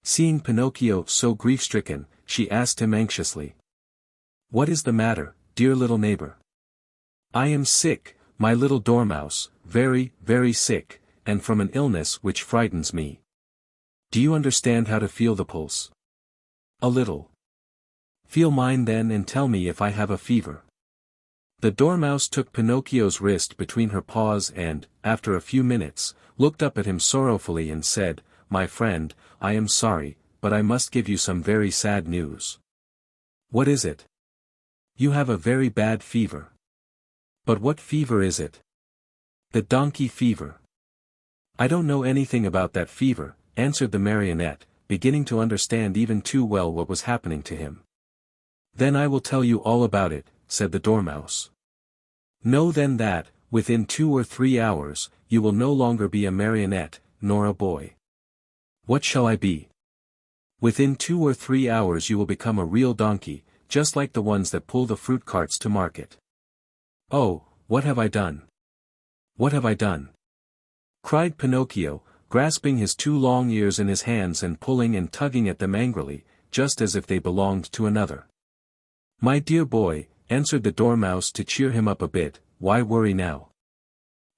Seeing Pinocchio so grief-stricken, she asked him anxiously. What is the matter, dear little neighbor? I am sick, my little dormouse, very, very sick, and from an illness which frightens me. Do you understand how to feel the pulse? A little. Feel mine then and tell me if I have a fever. The dormouse took Pinocchio's wrist between her paws and, after a few minutes, looked up at him sorrowfully and said, My friend, I am sorry, but I must give you some very sad news. What is it? You have a very bad fever. But what fever is it? The donkey fever. I don't know anything about that fever, answered the marionette, beginning to understand even too well what was happening to him. Then I will tell you all about it, said the dormouse. Know then that, within 2 or 3 hours, you will no longer be a marionette, nor a boy. What shall I be? Within 2 or 3 hours you will become a real donkey, just like the ones that pull the fruit carts to market. Oh, what have I done? What have I done? Cried Pinocchio, grasping his 2 long ears in his hands and pulling and tugging at them angrily, just as if they belonged to another. My dear boy, answered the dormouse to cheer him up a bit, why worry now?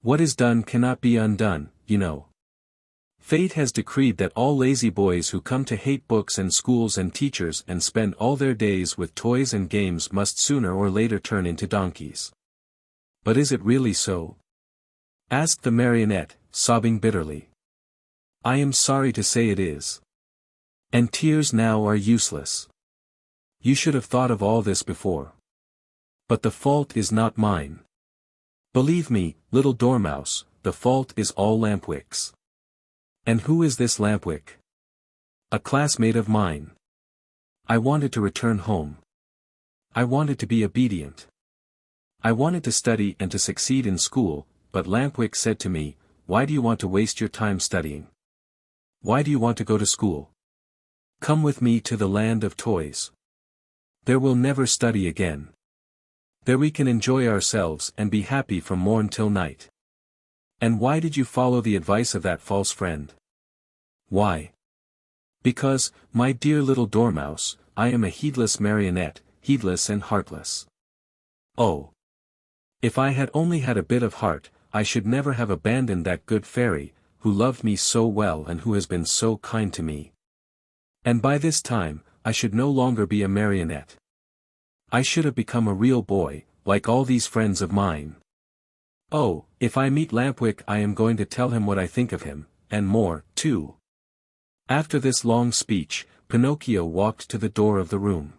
What is done cannot be undone, you know. Fate has decreed that all lazy boys who come to hate books and schools and teachers and spend all their days with toys and games must sooner or later turn into donkeys. But is it really so? Asked the marionette, sobbing bitterly. I am sorry to say it is. And tears now are useless. You should have thought of all this before. But the fault is not mine. Believe me, little dormouse, the fault is all Lampwick's. And who is this Lampwick? A classmate of mine. I wanted to return home. I wanted to be obedient. I wanted to study and to succeed in school, but Lampwick said to me, Why do you want to waste your time studying? Why do you want to go to school? Come with me to the land of toys. There we'll never study again. There we can enjoy ourselves and be happy from morn till night. And why did you follow the advice of that false friend? Why? Because, my dear little dormouse, I am a heedless marionette, heedless and heartless. Oh! If I had only had a bit of heart, I should never have abandoned that good fairy, who loved me so well and who has been so kind to me. And by this time, I should no longer be a marionette. I should have become a real boy, like all these friends of mine. Oh, if I meet Lampwick I am going to tell him what I think of him, and more, too. After this long speech, Pinocchio walked to the door of the room.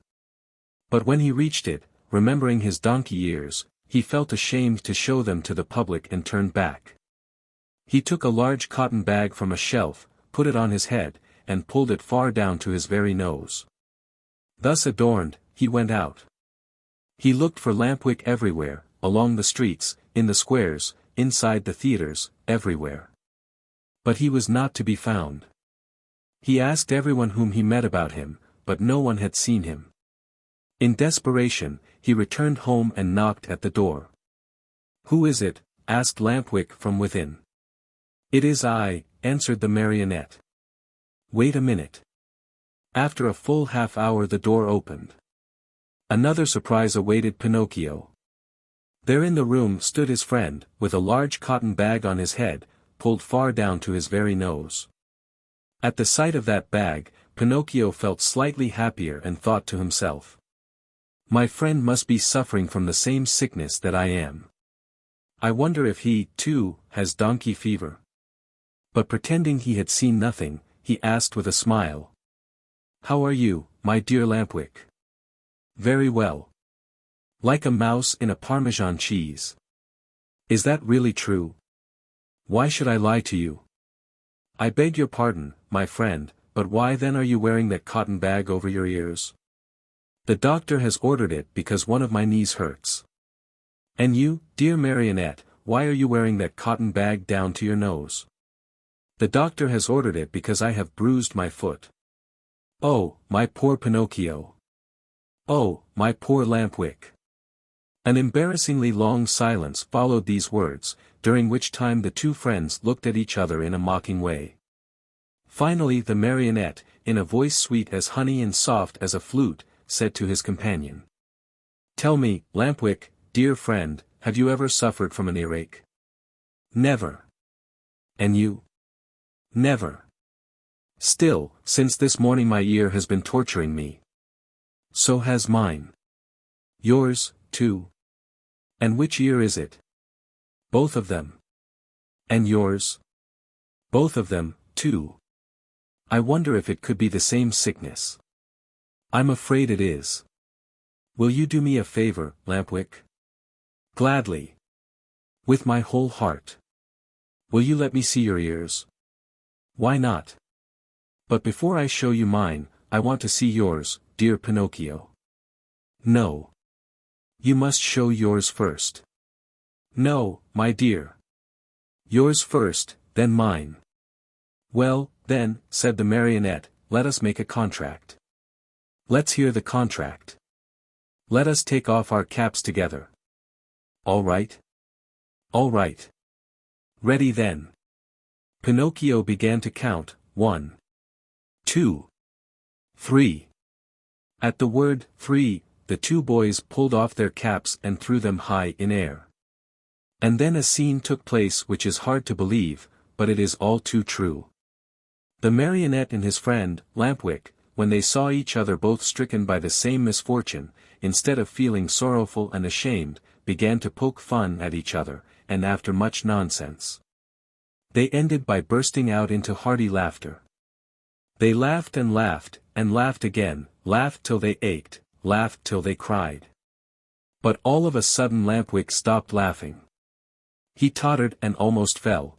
But when he reached it, remembering his donkey ears, he felt ashamed to show them to the public and turned back. He took a large cotton bag from a shelf, put it on his head, and pulled it far down to his very nose. Thus adorned, he went out. He looked for Lampwick everywhere, along the streets, in the squares, inside the theaters, everywhere. But he was not to be found. He asked everyone whom he met about him, but no one had seen him. In desperation, he returned home and knocked at the door. "Who is it?" asked Lampwick from within. "It is I," answered the marionette. "Wait a minute." After a full half-hour the door opened. Another surprise awaited Pinocchio. There in the room stood his friend, with a large cotton bag on his head, pulled far down to his very nose. At the sight of that bag, Pinocchio felt slightly happier and thought to himself, "My friend must be suffering from the same sickness that I am. I wonder if he, too, has donkey fever." But pretending he had seen nothing, he asked with a smile, "How are you, my dear Lampwick?" "Very well. Like a mouse in a Parmesan cheese." "Is that really true? Why should I lie to you?" "I beg your pardon, my friend, but why then are you wearing that cotton bag over your ears?" "The doctor has ordered it because one of my knees hurts." "And you, dear marionette, why are you wearing that cotton bag down to your nose?" "The doctor has ordered it because I have bruised my foot." "Oh, my poor Pinocchio! Oh, my poor Lampwick!" An embarrassingly long silence followed these words, during which time the two friends looked at each other in a mocking way. Finally the marionette, in a voice sweet as honey and soft as a flute, said to his companion, "Tell me, Lampwick, dear friend, have you ever suffered from an earache?" "Never." "And you?" "Never. Still, since this morning my ear has been torturing me." "So has mine." "Yours, too? And which ear is it?" "Both of them." "And yours?" "Both of them, too. I wonder if it could be the same sickness." "I'm afraid it is." "Will you do me a favor, Lampwick?" "Gladly. With my whole heart." "Will you let me see your ears?" "Why not? But before I show you mine, I want to see yours, dear Pinocchio." "No. You must show yours first." "No, my dear. Yours first, then mine." "Well, then," said the marionette, "let us make a contract." "Let's hear the contract." "Let us take off our caps together." "All right." "All right. Ready then." Pinocchio began to count, 1, 2, 3. At the word, 3, the two boys pulled off their caps and threw them high in air. And then a scene took place which is hard to believe, but it is all too true. The marionette and his friend, Lampwick, when they saw each other both stricken by the same misfortune, instead of feeling sorrowful and ashamed, began to poke fun at each other, and after much nonsense, they ended by bursting out into hearty laughter. They laughed and laughed again, laughed till they ached, laughed till they cried. But all of a sudden Lampwick stopped laughing. He tottered and almost fell.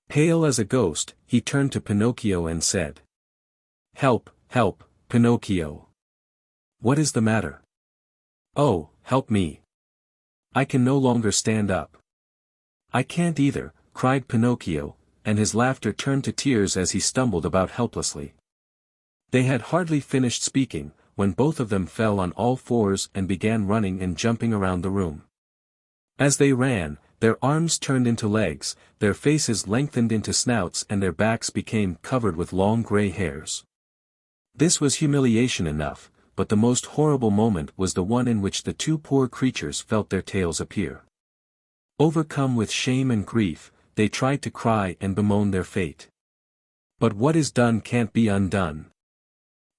Pale as a ghost, he turned to Pinocchio and said, "Help, help, Pinocchio. What is the matter?" "Oh, help me. I can no longer stand up." "I can't either," cried Pinocchio, and his laughter turned to tears as he stumbled about helplessly. They had hardly finished speaking, when both of them fell on all fours and began running and jumping around the room. As they ran, their arms turned into legs, their faces lengthened into snouts and their backs became covered with long gray hairs. This was humiliation enough, but the most horrible moment was the one in which the two poor creatures felt their tails appear. Overcome with shame and grief, they tried to cry and bemoan their fate. But what is done can't be undone.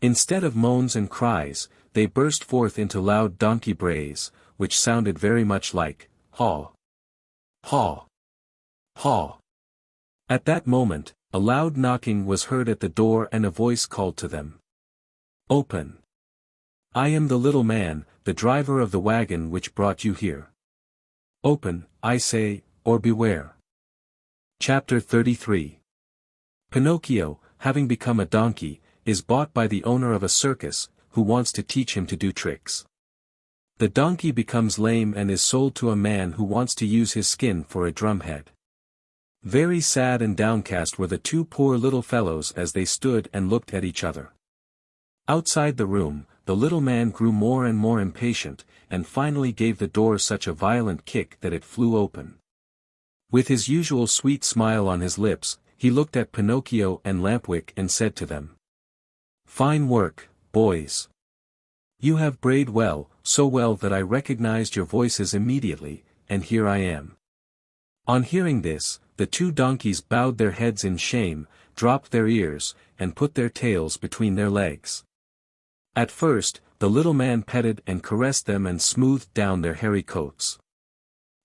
Instead of moans and cries, they burst forth into loud donkey brays, which sounded very much like, haw, haw, haw. At that moment, a loud knocking was heard at the door and a voice called to them. "Open. I am the little man, the driver of the wagon which brought you here. Open, I say, or beware." Chapter 33. Pinocchio, having become a donkey, is bought by the owner of a circus, who wants to teach him to do tricks. The donkey becomes lame and is sold to a man who wants to use his skin for a drumhead. Very sad and downcast were the two poor little fellows as they stood and looked at each other. Outside the room, the little man grew more and more impatient, and finally gave the door such a violent kick that it flew open. With his usual sweet smile on his lips, he looked at Pinocchio and Lampwick and said to them, "Fine work, boys. You have brayed well, so well that I recognized your voices immediately, and here I am." On hearing this, the two donkeys bowed their heads in shame, dropped their ears, and put their tails between their legs. At first, the little man petted and caressed them and smoothed down their hairy coats.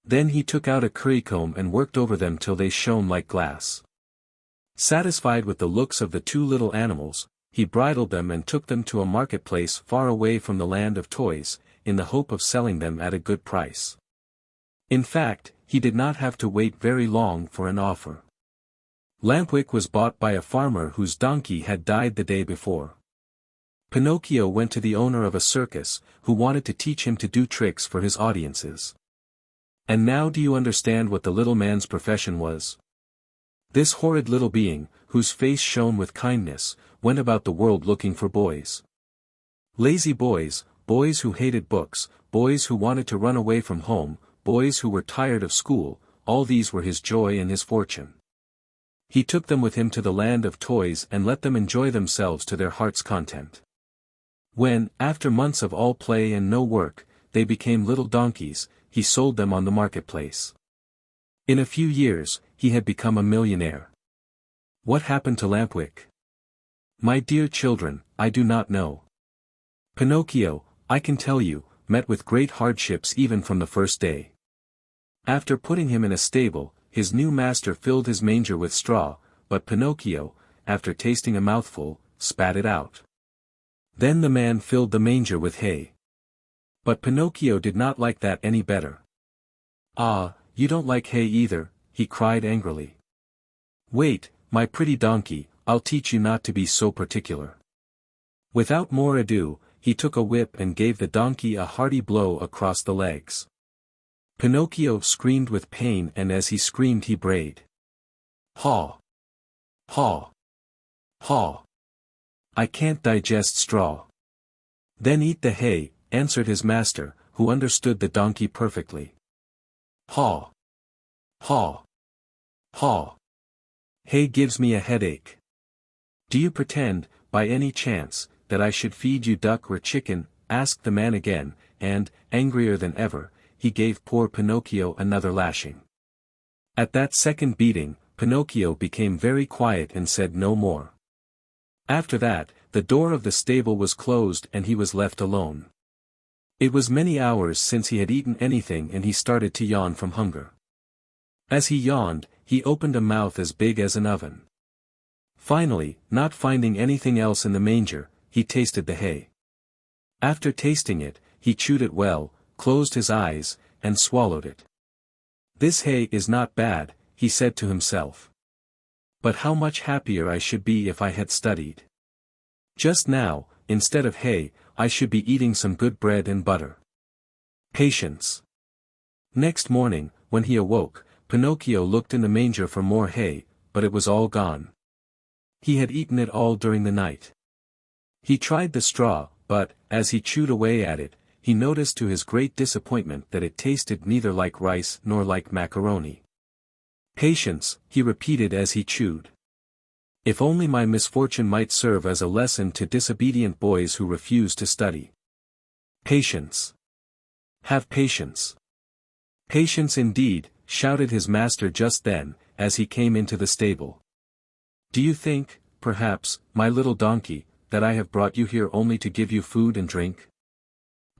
Then he took out a currycomb and worked over them till they shone like glass. Satisfied with the looks of the two little animals, he bridled them and took them to a marketplace far away from the land of toys, in the hope of selling them at a good price. In fact, he did not have to wait very long for an offer. Lampwick was bought by a farmer whose donkey had died the day before. Pinocchio went to the owner of a circus, who wanted to teach him to do tricks for his audiences. And now do you understand what the little man's profession was? This horrid little being, whose face shone with kindness, went about the world looking for boys. Lazy boys, boys who hated books, boys who wanted to run away from home, boys who were tired of school, all these were his joy and his fortune. He took them with him to the land of toys and let them enjoy themselves to their heart's content. When, after months of all play and no work, they became little donkeys, he sold them on the marketplace. In a few years, he had become a millionaire. What happened to Lampwick? My dear children, I do not know. Pinocchio, I can tell you, met with great hardships even from the first day. After putting him in a stable, his new master filled his manger with straw, but Pinocchio, after tasting a mouthful, spat it out. Then the man filled the manger with hay. But Pinocchio did not like that any better. "Ah, you don't like hay either," he cried angrily. "Wait, my pretty donkey, I'll teach you not to be so particular." Without more ado, he took a whip and gave the donkey a hearty blow across the legs. Pinocchio screamed with pain, and as he screamed he brayed. "Haw! Haw! Haw! I can't digest straw." "Then eat the hay," answered his master, who understood the donkey perfectly. "Haw! Haw! Haw! Hay gives me a headache." "Do you pretend, by any chance, that I should feed you duck or chicken?" asked the man again, and, angrier than ever, he gave poor Pinocchio another lashing. At that second beating, Pinocchio became very quiet and said no more. After that, the door of the stable was closed and he was left alone. It was many hours since he had eaten anything and he started to yawn from hunger. As he yawned, he opened a mouth as big as an oven. Finally, not finding anything else in the manger, he tasted the hay. After tasting it, he chewed it well, closed his eyes, and swallowed it. "This hay is not bad," he said to himself. "But how much happier I should be if I had studied. Just now, instead of hay, I should be eating some good bread and butter." Patience. Next morning, when he awoke, Pinocchio looked in the manger for more hay, but it was all gone. He had eaten it all during the night. He tried the straw, but, as he chewed away at it, he noticed to his great disappointment that it tasted neither like rice nor like macaroni. "Patience," he repeated as he chewed. "If only my misfortune might serve as a lesson to disobedient boys who refuse to study. Patience. Have patience." "Patience indeed," shouted his master just then, as he came into the stable. "Do you think, perhaps, my little donkey, that I have brought you here only to give you food and drink?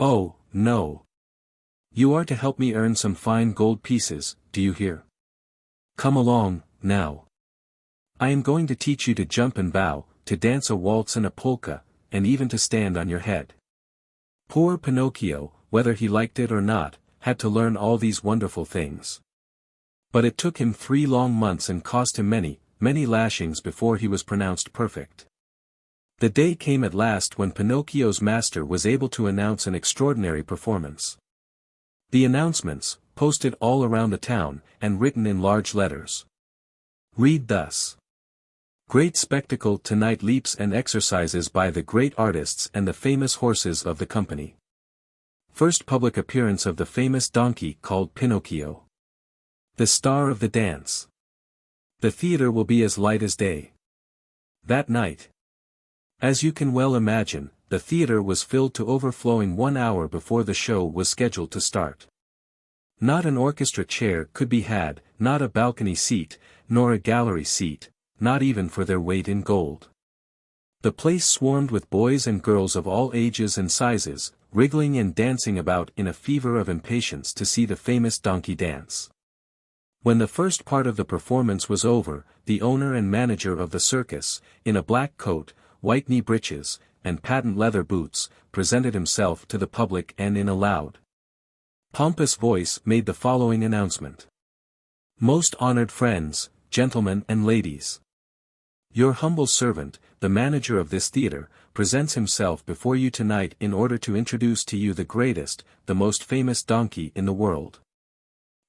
Oh, no. You are to help me earn some fine gold pieces, do you hear? Come along, now. I am going to teach you to jump and bow, to dance a waltz and a polka, and even to stand on your head." Poor Pinocchio, whether he liked it or not, had to learn all these wonderful things. But it took him 3 long months and cost him many, many lashings before he was pronounced perfect. The day came at last when Pinocchio's master was able to announce an extraordinary performance. The announcements, posted all around the town, and written in large letters, read thus: Great spectacle tonight, leaps and exercises by the great artists and the famous horses of the company. First public appearance of the famous donkey called Pinocchio, the star of the dance. The theater will be as light as day. That night, as you can well imagine, the theater was filled to overflowing 1 hour before the show was scheduled to start. Not an orchestra chair could be had, not a balcony seat, nor a gallery seat, not even for their weight in gold. The place swarmed with boys and girls of all ages and sizes, wriggling and dancing about in a fever of impatience to see the famous donkey dance. When the first part of the performance was over, the owner and manager of the circus, in a black coat, white knee breeches, and patent leather boots, presented himself to the public and in a loud, pompous voice made the following announcement. Most honored friends, gentlemen and ladies. Your humble servant, the manager of this theater, presents himself before you tonight in order to introduce to you the greatest, the most famous donkey in the world.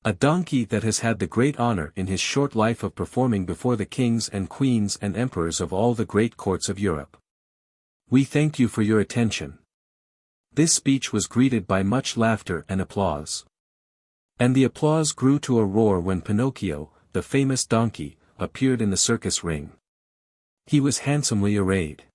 A donkey that has had the great honor in his short life of performing before the kings and queens and emperors of all the great courts of Europe. We thank you for your attention. This speech was greeted by much laughter and applause. And the applause grew to a roar when Pinocchio, the famous donkey, appeared in the circus ring. He was handsomely arrayed.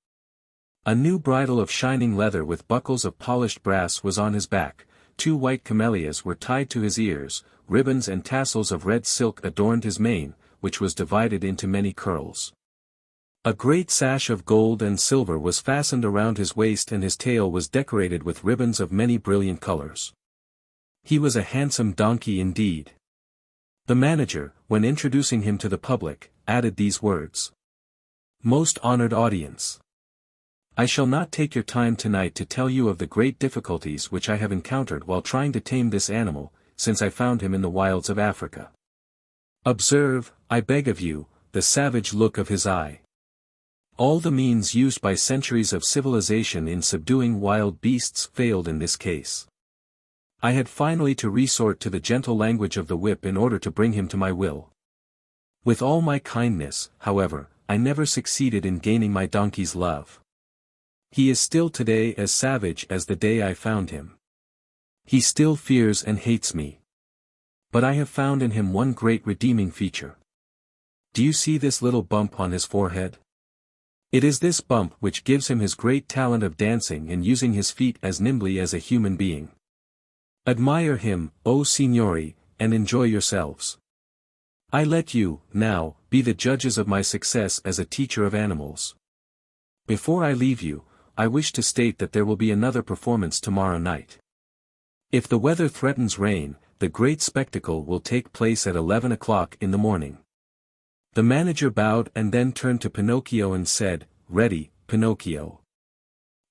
A new bridle of shining leather with buckles of polished brass was on his back, 2 white camellias were tied to his ears, ribbons and tassels of red silk adorned his mane, which was divided into many curls. A great sash of gold and silver was fastened around his waist and his tail was decorated with ribbons of many brilliant colors. He was a handsome donkey indeed. The manager, when introducing him to the public, added these words. Most honored audience. I shall not take your time tonight to tell you of the great difficulties which I have encountered while trying to tame this animal, since I found him in the wilds of Africa. Observe, I beg of you, the savage look of his eye. All the means used by centuries of civilization in subduing wild beasts failed in this case. I had finally to resort to the gentle language of the whip in order to bring him to my will. With all my kindness, however, I never succeeded in gaining my donkey's love. He is still today as savage as the day I found him. He still fears and hates me. But I have found in him one great redeeming feature. Do you see this little bump on his forehead? It is this bump which gives him his great talent of dancing and using his feet as nimbly as a human being. Admire him, O signori, and enjoy yourselves. I let you, now, be the judges of my success as a teacher of animals. Before I leave you, I wish to state that there will be another performance tomorrow night. If the weather threatens rain, the great spectacle will take place at 11 o'clock in the morning. The manager bowed and then turned to Pinocchio and said, Ready, Pinocchio.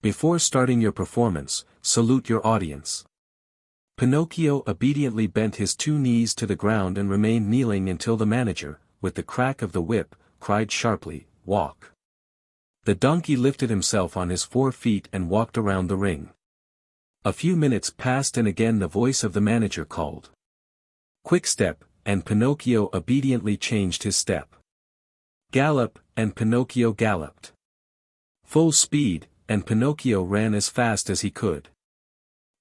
Before starting your performance, salute your audience. Pinocchio obediently bent his 2 knees to the ground and remained kneeling until the manager, with the crack of the whip, cried sharply, Walk. The donkey lifted himself on his 4 feet and walked around the ring. A few minutes passed and again the voice of the manager called. Quick step, and Pinocchio obediently changed his step. Gallop, and Pinocchio galloped. Full speed, and Pinocchio ran as fast as he could.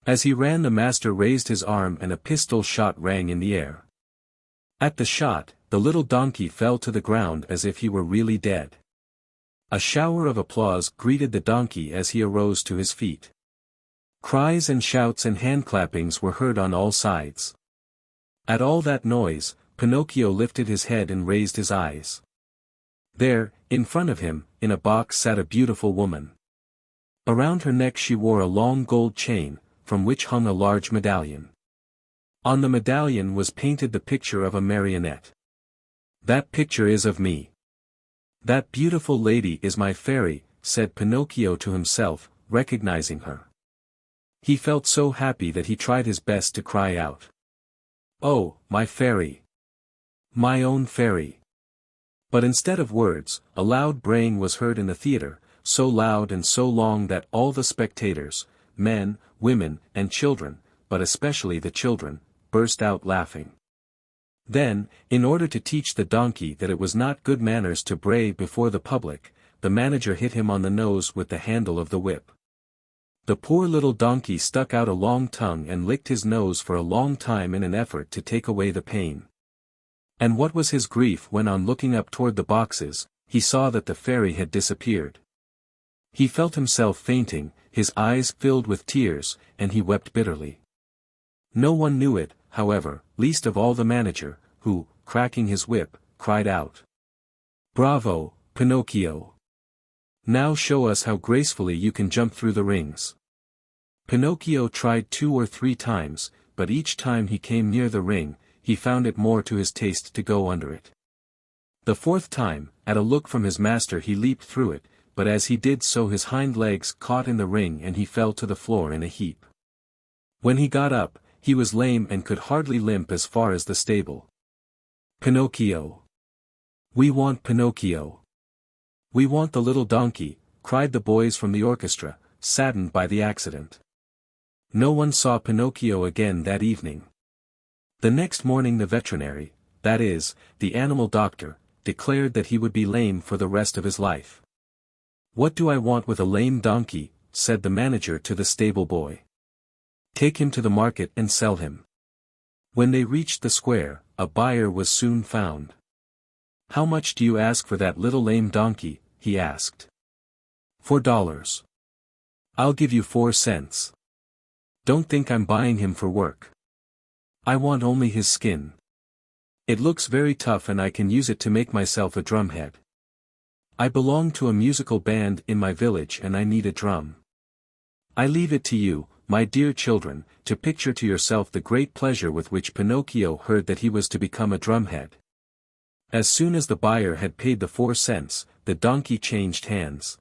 As he ran the master raised his arm and a pistol shot rang in the air. At the shot, the little donkey fell to the ground as if he were really dead. A shower of applause greeted the donkey as he arose to his feet. Cries and shouts and handclappings were heard on all sides. At all that noise, Pinocchio lifted his head and raised his eyes. There, in front of him, in a box sat a beautiful woman. Around her neck she wore a long gold chain, from which hung a large medallion. On the medallion was painted the picture of a marionette. That picture is of me. That beautiful lady is my fairy, said Pinocchio to himself, recognizing her. He felt so happy that he tried his best to cry out. Oh, my fairy! My own fairy! But instead of words, a loud braying was heard in the theater, so loud and so long that all the spectators, men, women, and children, but especially the children, burst out laughing. Then, in order to teach the donkey that it was not good manners to bray before the public, the manager hit him on the nose with the handle of the whip. The poor little donkey stuck out a long tongue and licked his nose for a long time in an effort to take away the pain. And what was his grief when, on looking up toward the boxes, he saw that the fairy had disappeared. He felt himself fainting, his eyes filled with tears, and he wept bitterly. No one knew it, however, least of all the manager, who, cracking his whip, cried out, "Bravo, Pinocchio! Now show us how gracefully you can jump through the rings." Pinocchio tried 2 or 3 times, but each time he came near the ring, he found it more to his taste to go under it. The 4th time, at a look from his master, he leaped through it, but as he did so his hind legs caught in the ring and he fell to the floor in a heap. When he got up, he was lame and could hardly limp as far as the stable. "Pinocchio! We want Pinocchio! We want the little donkey," cried the boys from the orchestra, saddened by the accident. No one saw Pinocchio again that evening. The next morning the veterinary, that is, the animal doctor, declared that he would be lame for the rest of his life. "What do I want with a lame donkey?" said the manager to the stable boy. "Take him to the market and sell him." When they reached the square, a buyer was soon found. "How much do you ask for that little lame donkey?" he asked. $4. "I'll give you 4 cents. Don't think I'm buying him for work. I want only his skin. It looks very tough and I can use it to make myself a drumhead. I belong to a musical band in my village and I need a drum. I leave it to you, my dear children, to picture to yourself the great pleasure with which Pinocchio heard that he was to become a drumhead." As soon as the buyer had paid the 4 cents, the donkey changed hands.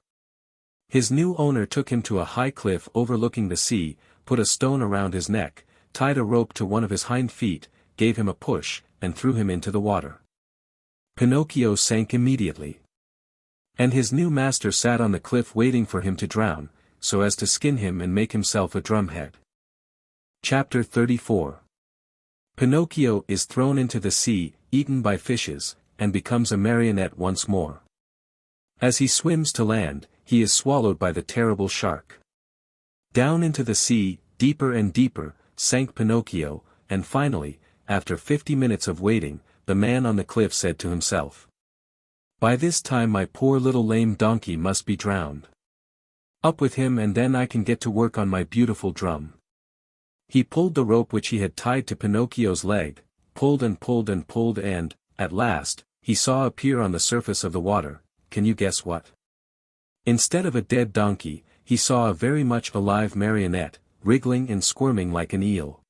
His new owner took him to a high cliff overlooking the sea, put a stone around his neck, tied a rope to one of his hind feet, gave him a push, and threw him into the water. Pinocchio sank immediately. And his new master sat on the cliff waiting for him to drown, so as to skin him and make himself a drumhead. Chapter 34. Pinocchio is thrown into the sea, eaten by fishes, and becomes a marionette once more. As he swims to land, he is swallowed by the terrible shark. Down into the sea, deeper and deeper, sank Pinocchio, and finally, after 50 minutes of waiting, the man on the cliff said to himself, "By this time my poor little lame donkey must be drowned. Up with him and then I can get to work on my beautiful drum." He pulled the rope which he had tied to Pinocchio's leg, pulled and pulled and pulled and, at last, he saw appear on the surface of the water. Can you guess what? Instead of a dead donkey, he saw a very much alive marionette, wriggling and squirming like an eel.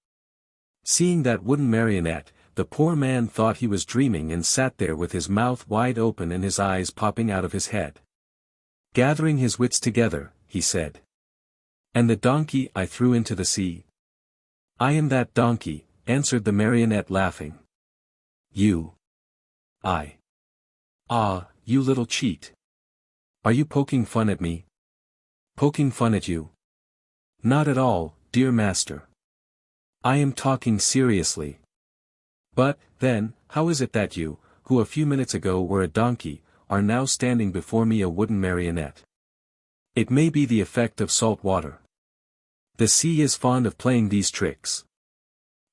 Seeing that wooden marionette, the poor man thought he was dreaming and sat there with his mouth wide open and his eyes popping out of his head. Gathering his wits together, he said, "And the donkey I threw into the sea?" "I am that donkey," answered the marionette laughing. "You? I? Ah, you little cheat. Are you poking fun at me?" "Poking fun at you? Not at all, dear master. I am talking seriously. But, then, how is it that you, who a few minutes ago were a donkey, are now standing before me a wooden marionette? It may be the effect of salt water. The sea is fond of playing these tricks.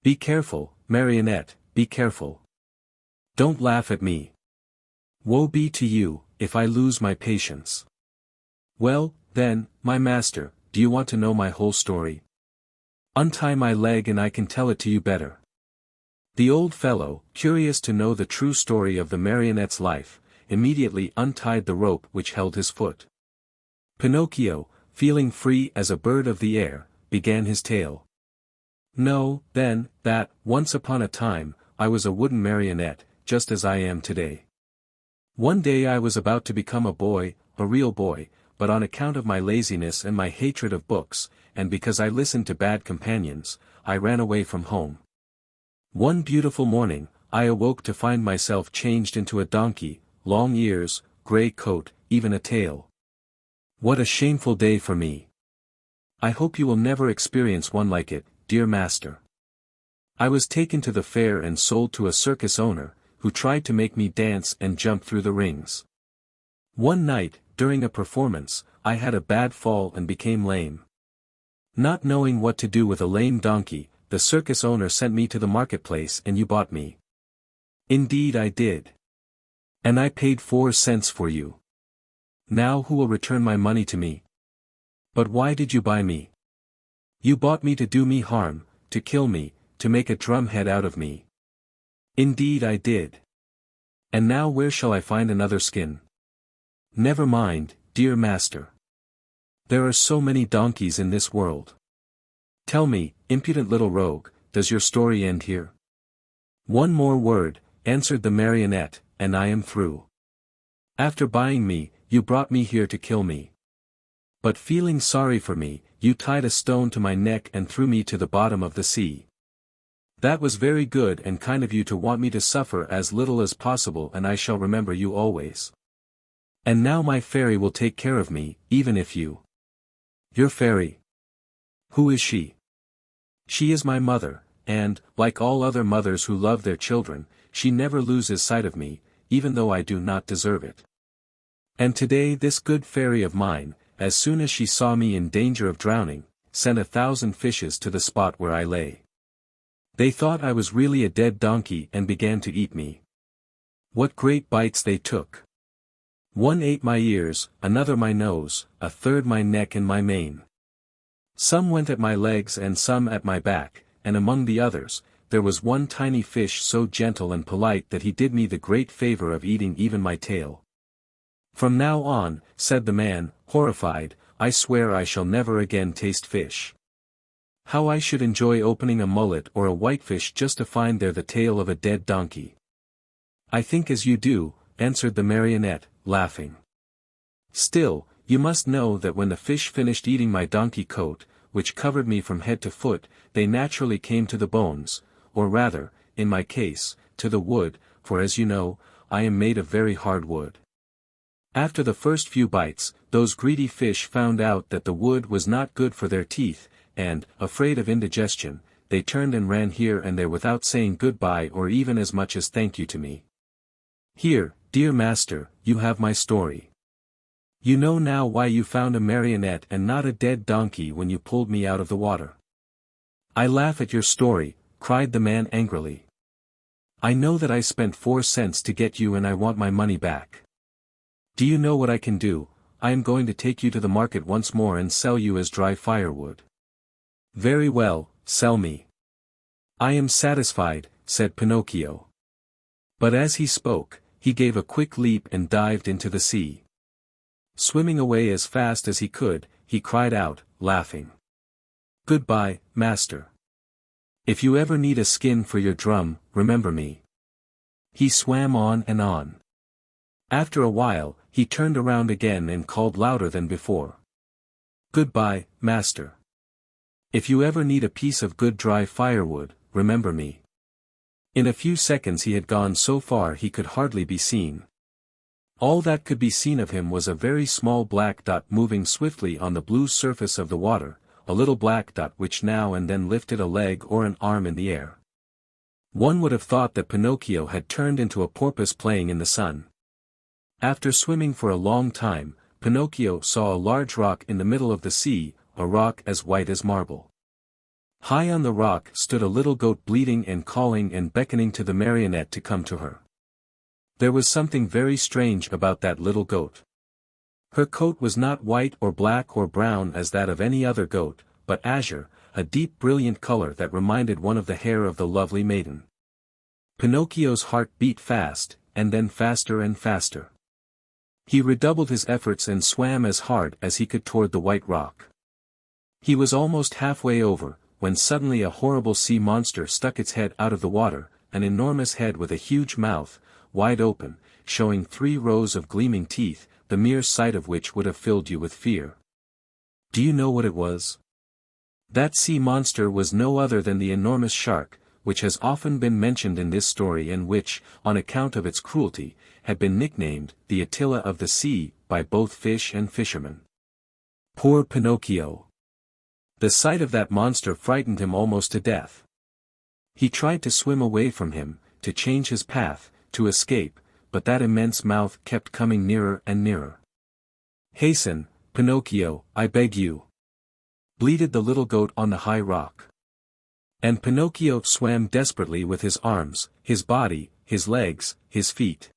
Be careful, marionette, be careful. Don't laugh at me. Woe be to you, if I lose my patience. Well, then, my master, do you want to know my whole story? Untie my leg and I can tell it to you better." The old fellow, curious to know the true story of the marionette's life, immediately untied the rope which held his foot. Pinocchio, feeling free as a bird of the air, began his tale. "Know, then, that, once upon a time, I was a wooden marionette, just as I am today. One day I was about to become a boy, a real boy, but on account of my laziness and my hatred of books, and because I listened to bad companions, I ran away from home. One beautiful morning, I awoke to find myself changed into a donkey, long ears, grey coat, even a tail. What a shameful day for me. I hope you will never experience one like it, dear master. I was taken to the fair and sold to a circus owner, who tried to make me dance and jump through the rings. One night, during a performance, I had a bad fall and became lame. Not knowing what to do with a lame donkey, the circus owner sent me to the marketplace and you bought me. Indeed I did. And I paid 4 cents for you. Now who will return my money to me? But why did you buy me? You bought me to do me harm, to kill me, to make a drumhead out of me. Indeed I did. And now where shall I find another skin? Never mind, dear master. There are so many donkeys in this world. Tell me, impudent little rogue, does your story end here? One more word, answered the marionette, and I am through. After buying me, you brought me here to kill me. But feeling sorry for me, you tied a stone to my neck and threw me to the bottom of the sea. That was very good and kind of you to want me to suffer as little as possible, and I shall remember you always. And now my fairy will take care of me, even if you... Your fairy? Who is she? She is my mother, and, like all other mothers who love their children, she never loses sight of me, even though I do not deserve it. And today this good fairy of mine, as soon as she saw me in danger of drowning, sent 1,000 fishes to the spot where I lay. They thought I was really a dead donkey and began to eat me. What great bites they took! One ate my ears, another my nose, a third my neck and my mane. Some went at my legs and some at my back, and among the others, there was one tiny fish so gentle and polite that he did me the great favor of eating even my tail. From now on, said the man, horrified, I swear I shall never again taste fish. How I should enjoy opening a mullet or a whitefish just to find there the tail of a dead donkey. I think as you do, answered the marionette, laughing. Still, you must know that when the fish finished eating my donkey coat, which covered me from head to foot, they naturally came to the bones, or rather, in my case, to the wood, for as you know, I am made of very hard wood. After the first few bites, those greedy fish found out that the wood was not good for their teeth, and, afraid of indigestion, they turned and ran here and there without saying goodbye or even as much as thank you to me. Here, dear master, you have my story. You know now why you found a marionette and not a dead donkey when you pulled me out of the water. I laugh at your story, cried the man angrily. I know that I spent 4 cents to get you and I want my money back. Do you know what I can do? I am going to take you to the market once more and sell you as dry firewood. Very well, sell me. I am satisfied, said Pinocchio. But as he spoke, he gave a quick leap and dived into the sea. Swimming away as fast as he could, he cried out, laughing. Goodbye, master. If you ever need a skin for your drum, remember me. He swam on and on. After a while, he turned around again and called louder than before. Goodbye, master. If you ever need a piece of good dry firewood, remember me. In a few seconds he had gone so far he could hardly be seen. All that could be seen of him was a very small black dot moving swiftly on the blue surface of the water, a little black dot which now and then lifted a leg or an arm in the air. One would have thought that Pinocchio had turned into a porpoise playing in the sun. After swimming for a long time, Pinocchio saw a large rock in the middle of the sea, a rock as white as marble. High on the rock stood a little goat bleating and calling and beckoning to the marionette to come to her. There was something very strange about that little goat. Her coat was not white or black or brown as that of any other goat, but azure, a deep brilliant color that reminded one of the hair of the lovely maiden. Pinocchio's heart beat fast, and then faster and faster. He redoubled his efforts and swam as hard as he could toward the white rock. He was almost halfway over, when suddenly a horrible sea monster stuck its head out of the water, an enormous head with a huge mouth, wide open, showing 3 rows of gleaming teeth, the mere sight of which would have filled you with fear. Do you know what it was? That sea monster was no other than the enormous shark, which has often been mentioned in this story and which, on account of its cruelty, had been nicknamed the Attila of the sea by both fish and fishermen. Poor Pinocchio. The sight of that monster frightened him almost to death. He tried to swim away from him, to change his path, to escape, but that immense mouth kept coming nearer and nearer. "Hasten, Pinocchio, I beg you," bleated the little goat on the high rock. And Pinocchio swam desperately with his arms, his body, his legs, his feet.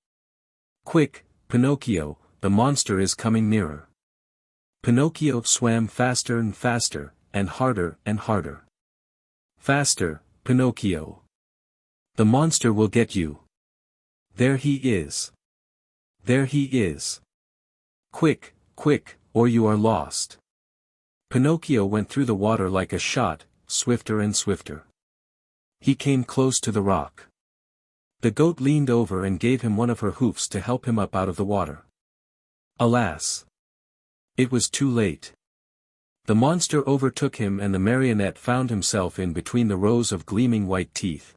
"Quick, Pinocchio, the monster is coming nearer." Pinocchio swam faster and faster, and harder and harder. "Faster, Pinocchio. The monster will get you. There he is. There he is. Quick, quick, or you are lost." Pinocchio went through the water like a shot, swifter and swifter. He came close to the rock. The goat leaned over and gave him one of her hoofs to help him up out of the water. Alas! It was too late. The monster overtook him and the marionette found himself in between the rows of gleaming white teeth.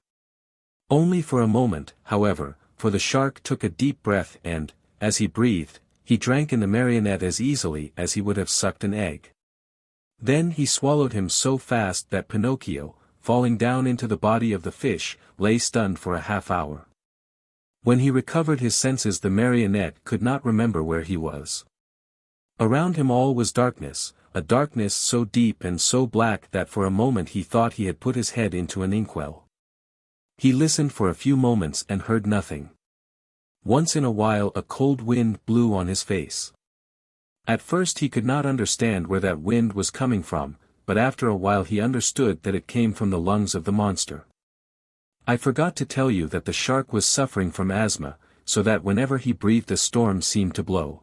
Only for a moment, however, for the shark took a deep breath and, as he breathed, he drank in the marionette as easily as he would have sucked an egg. Then he swallowed him so fast that Pinocchio, falling down into the body of the fish, lay stunned for a half-hour. When he recovered his senses, the marionette could not remember where he was. Around him all was darkness, a darkness so deep and so black that for a moment he thought he had put his head into an inkwell. He listened for a few moments and heard nothing. Once in a while a cold wind blew on his face. At first he could not understand where that wind was coming from, but after a while he understood that it came from the lungs of the monster. I forgot to tell you that the shark was suffering from asthma, so that whenever he breathed a storm seemed to blow.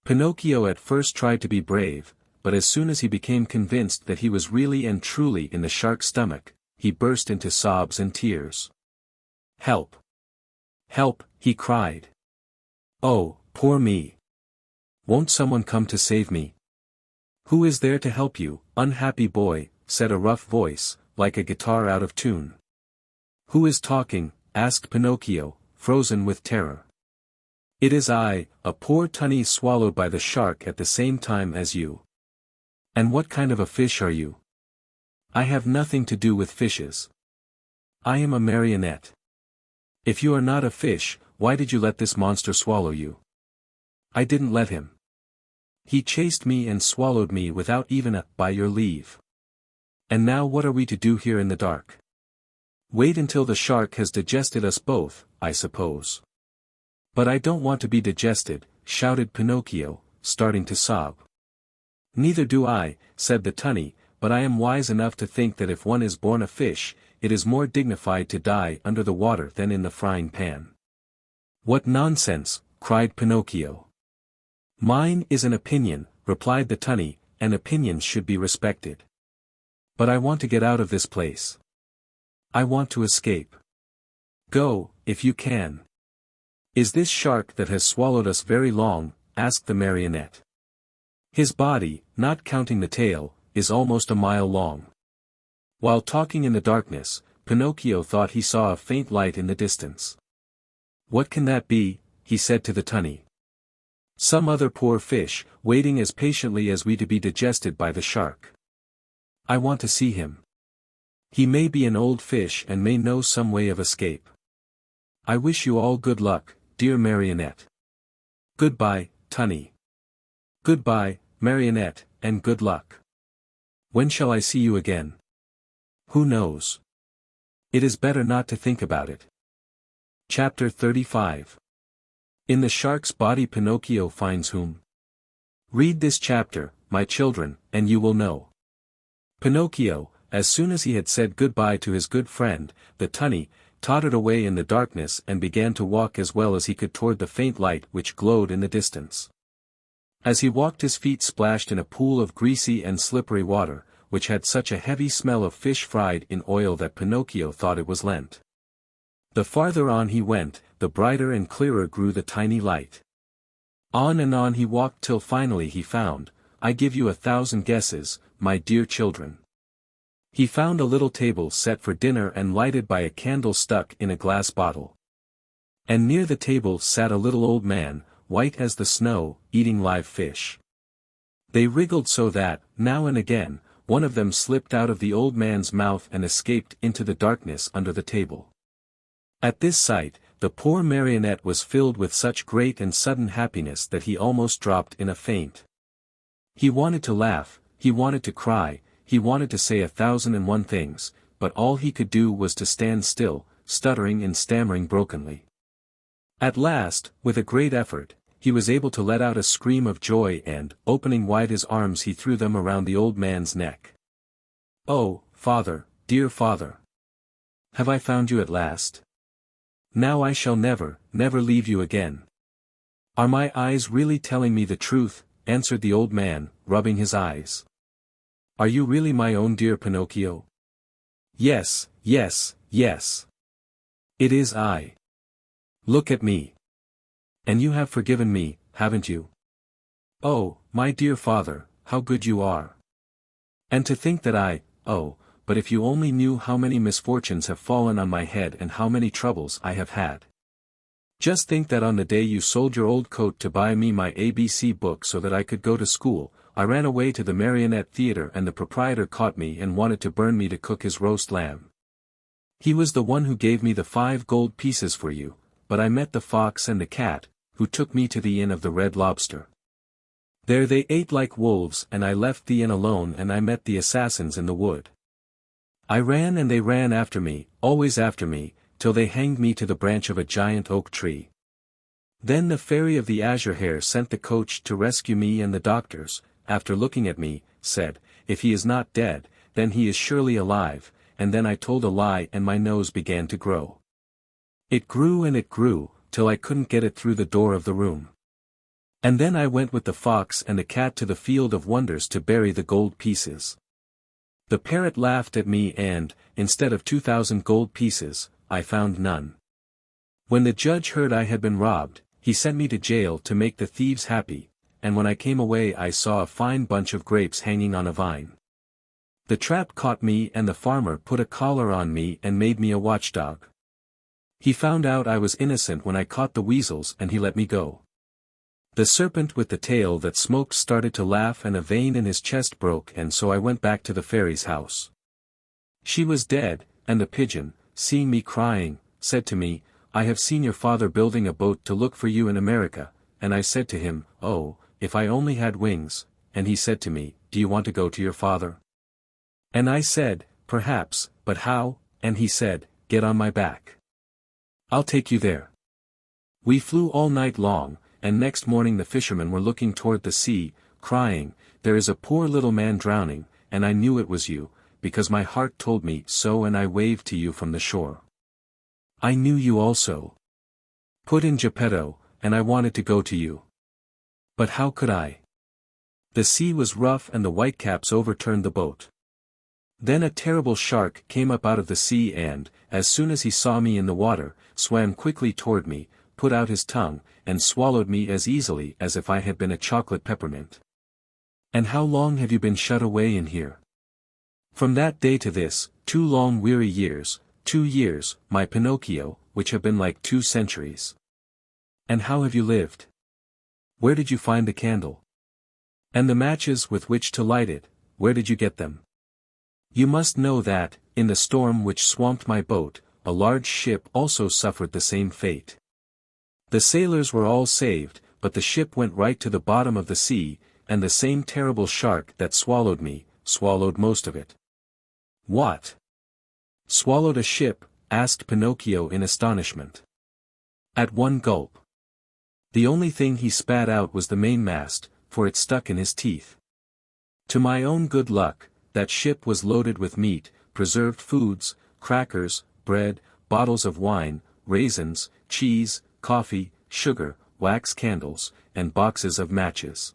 Pinocchio at first tried to be brave, but as soon as he became convinced that he was really and truly in the shark's stomach, he burst into sobs and tears. "Help! Help!" he cried. "Oh, poor me! Won't someone come to save me?" "Who is there to help you, unhappy boy?" said a rough voice, like a guitar out of tune. "Who is talking?" asked Pinocchio, frozen with terror. "It is I, a poor tunny swallowed by the shark at the same time as you." "And what kind of a fish are you?" "I have nothing to do with fishes. I am a marionette." "If you are not a fish, why did you let this monster swallow you?" "I didn't let him. He chased me and swallowed me without even a 'by your leave.' And now what are we to do here in the dark?" "Wait until the shark has digested us both, I suppose." "But I don't want to be digested," shouted Pinocchio, starting to sob. "Neither do I," said the tunny, "but I am wise enough to think that if one is born a fish, it is more dignified to die under the water than in the frying pan." "What nonsense!" cried Pinocchio. "Mine is an opinion," replied the tunny, "and opinions should be respected. But I want to get out of this place. I want to escape." "Go, if you can." "Is this shark that has swallowed us very long?" asked the marionette. "His body, not counting the tail, is almost a mile long." While talking in the darkness, Pinocchio thought he saw a faint light in the distance. "What can that be?" he said to the tunny. "Some other poor fish, waiting as patiently as we to be digested by the shark. I want to see him. He may be an old fish and may know some way of escape. I wish you all good luck, dear marionette. Goodbye, tunny. Goodbye, marionette, and good luck. When shall I see you again? Who knows? It is better not to think about it." Chapter 35. In the shark's body Pinocchio finds whom? Read this chapter, my children, and you will know. Pinocchio, as soon as he had said goodbye to his good friend, the tunny, tottered away in the darkness and began to walk as well as he could toward the faint light which glowed in the distance. As he walked his feet splashed in a pool of greasy and slippery water, which had such a heavy smell of fish fried in oil that Pinocchio thought it was Lent. The farther on he went, the brighter and clearer grew the tiny light. On and on he walked till finally he found, I give you 1,000 guesses, my dear children. He found a little table set for dinner and lighted by a candle stuck in a glass bottle. And near the table sat a little old man, white as the snow, eating live fish. They wriggled so that, now and again, one of them slipped out of the old man's mouth and escaped into the darkness under the table. At this sight, the poor marionette was filled with such great and sudden happiness that he almost dropped in a faint. He wanted to laugh, he wanted to cry, he wanted to say 1,001 things, but all he could do was to stand still, stuttering and stammering brokenly. At last, with a great effort, he was able to let out a scream of joy and, opening wide his arms, he threw them around the old man's neck. "Oh, father, dear father! Have I found you at last? Now I shall never, never leave you again." "Are my eyes really telling me the truth?" answered the old man, rubbing his eyes. "Are you really my own dear Pinocchio?" "Yes, yes, yes. It is I. Look at me. And you have forgiven me, haven't you? Oh, my dear father, how good you are. And to think that but if you only knew how many misfortunes have fallen on my head and how many troubles I have had. Just think that on the day you sold your old coat to buy me my ABC book so that I could go to school, I ran away to the marionette theater and the proprietor caught me and wanted to burn me to cook his roast lamb. He was the one who gave me the 5 gold pieces for you, but I met the fox and the cat, who took me to the Inn of the Red Lobster. There they ate like wolves and I left the inn alone and I met the assassins in the wood. I ran and they ran after me, always after me, till they hanged me to the branch of a giant oak tree. Then the fairy of the azure hair sent the coach to rescue me and the doctors, after looking at me, said, "If he is not dead, then he is surely alive," and then I told a lie and my nose began to grow. It grew and it grew, till I couldn't get it through the door of the room. And then I went with the fox and the cat to the field of wonders to bury the gold pieces. The parrot laughed at me and, instead of 2,000 gold pieces, I found none. When the judge heard I had been robbed, he sent me to jail to make the thieves happy, and when I came away I saw a fine bunch of grapes hanging on a vine. The trap caught me and the farmer put a collar on me and made me a watchdog. He found out I was innocent when I caught the weasels and he let me go. The serpent with the tail that smoked started to laugh and a vein in his chest broke and so I went back to the fairy's house. She was dead, and the pigeon, seeing me crying, said to me, "I have seen your father building a boat to look for you in America," and I said to him, "Oh, if I only had wings," and he said to me, "Do you want to go to your father?" And I said, "Perhaps, but how?" and he said, "Get on my back. I'll take you there." We flew all night long, and next morning the fishermen were looking toward the sea, crying, "There is a poor little man drowning," and I knew it was you, because my heart told me so and I waved to you from the shore. I knew you also. Put in Geppetto, and I wanted to go to you. But how could I? The sea was rough and the whitecaps overturned the boat. Then a terrible shark came up out of the sea and, as soon as he saw me in the water, swam quickly toward me, put out his tongue, and swallowed me as easily as if I had been a chocolate peppermint. And how long have you been shut away in here? From that day to this, 2 long weary years, 2 years, my Pinocchio, which have been like 2 centuries. And how have you lived? Where did you find the candle? And the matches with which to light it, where did you get them? You must know that, in the storm which swamped my boat, a large ship also suffered the same fate. The sailors were all saved, but the ship went right to the bottom of the sea, and the same terrible shark that swallowed me, swallowed most of it. What? Swallowed a ship? Asked Pinocchio in astonishment. At one gulp. The only thing he spat out was the mainmast, for it stuck in his teeth. To my own good luck, that ship was loaded with meat, preserved foods, crackers, bread, bottles of wine, raisins, cheese, coffee, sugar, wax candles, and boxes of matches.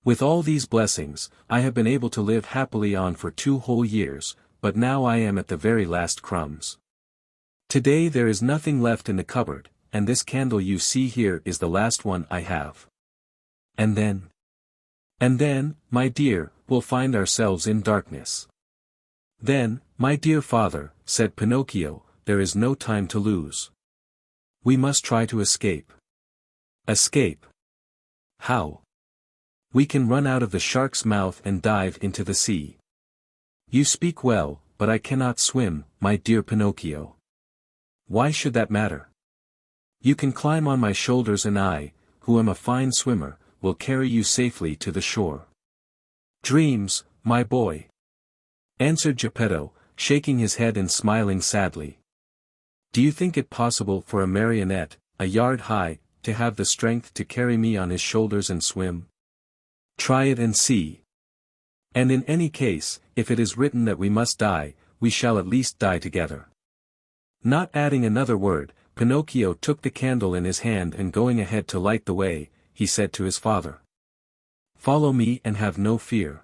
With all these blessings, I have been able to live happily on for 2 whole years, but now I am at the very last crumbs. Today there is nothing left in the cupboard, and this candle you see here is the last one I have. And then? And then, my dear, we'll find ourselves in darkness. Then, my dear father, said Pinocchio, there is no time to lose. We must try to escape. Escape? How? We can run out of the shark's mouth and dive into the sea. You speak well, but I cannot swim, my dear Pinocchio. Why should that matter? You can climb on my shoulders and I, who am a fine swimmer, will carry you safely to the shore. Dreams, my boy, answered Geppetto, shaking his head and smiling sadly. Do you think it possible for a marionette, a yard high, to have the strength to carry me on his shoulders and swim? Try it and see. And in any case, if it is written that we must die, we shall at least die together. Not adding another word, Pinocchio took the candle in his hand and going ahead to light the way, he said to his father, "Follow me and have no fear."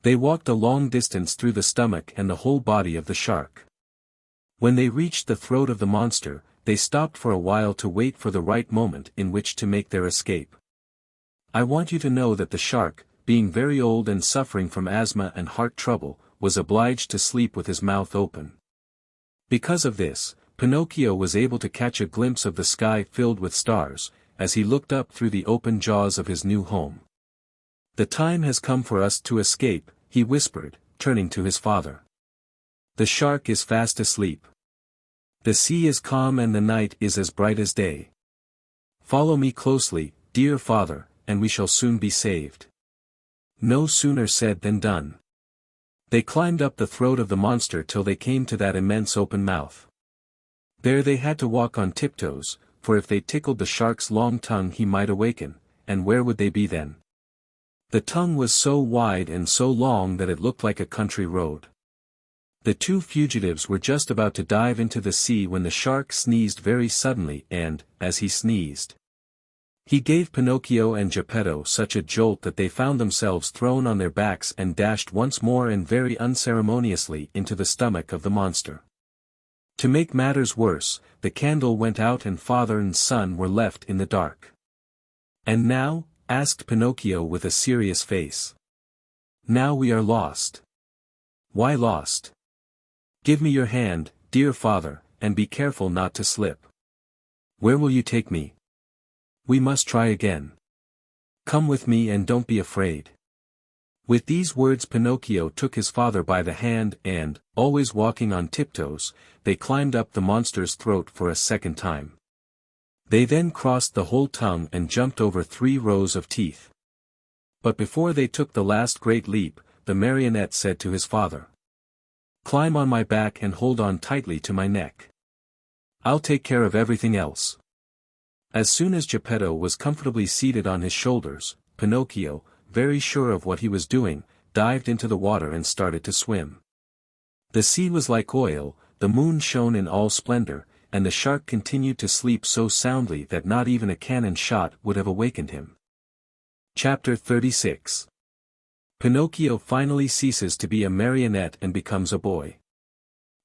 They walked a long distance through the stomach and the whole body of the shark. When they reached the throat of the monster, they stopped for a while to wait for the right moment in which to make their escape. I want you to know that the shark, being very old and suffering from asthma and heart trouble, was obliged to sleep with his mouth open. Because of this, Pinocchio was able to catch a glimpse of the sky filled with stars, as he looked up through the open jaws of his new home. "The time has come for us to escape," he whispered, turning to his father. "The shark is fast asleep. The sea is calm and the night is as bright as day. Follow me closely, dear father, and we shall soon be saved." No sooner said than done. They climbed up the throat of the monster till they came to that immense open mouth. There they had to walk on tiptoes, for if they tickled the shark's long tongue he might awaken, and where would they be then? The tongue was so wide and so long that it looked like a country road. The two fugitives were just about to dive into the sea when the shark sneezed very suddenly and, as he sneezed, he gave Pinocchio and Geppetto such a jolt that they found themselves thrown on their backs and dashed once more and very unceremoniously into the stomach of the monster. To make matters worse, the candle went out and father and son were left in the dark. "And now?" asked Pinocchio with a serious face. "Now we are lost." "Why lost?" "Give me your hand, dear father, and be careful not to slip." "Where will you take me?" "We must try again. Come with me and don't be afraid." With these words Pinocchio took his father by the hand and, always walking on tiptoes, they climbed up the monster's throat for a second time. They then crossed the whole tongue and jumped over 3 rows of teeth. But before they took the last great leap, the marionette said to his father, "Climb on my back and hold on tightly to my neck. I'll take care of everything else." As soon as Geppetto was comfortably seated on his shoulders, Pinocchio, very sure of what he was doing, dived into the water and started to swim. The sea was like oil, the moon shone in all splendor, and the shark continued to sleep so soundly that not even a cannon shot would have awakened him. Chapter 36. Pinocchio finally ceases to be a marionette and becomes a boy.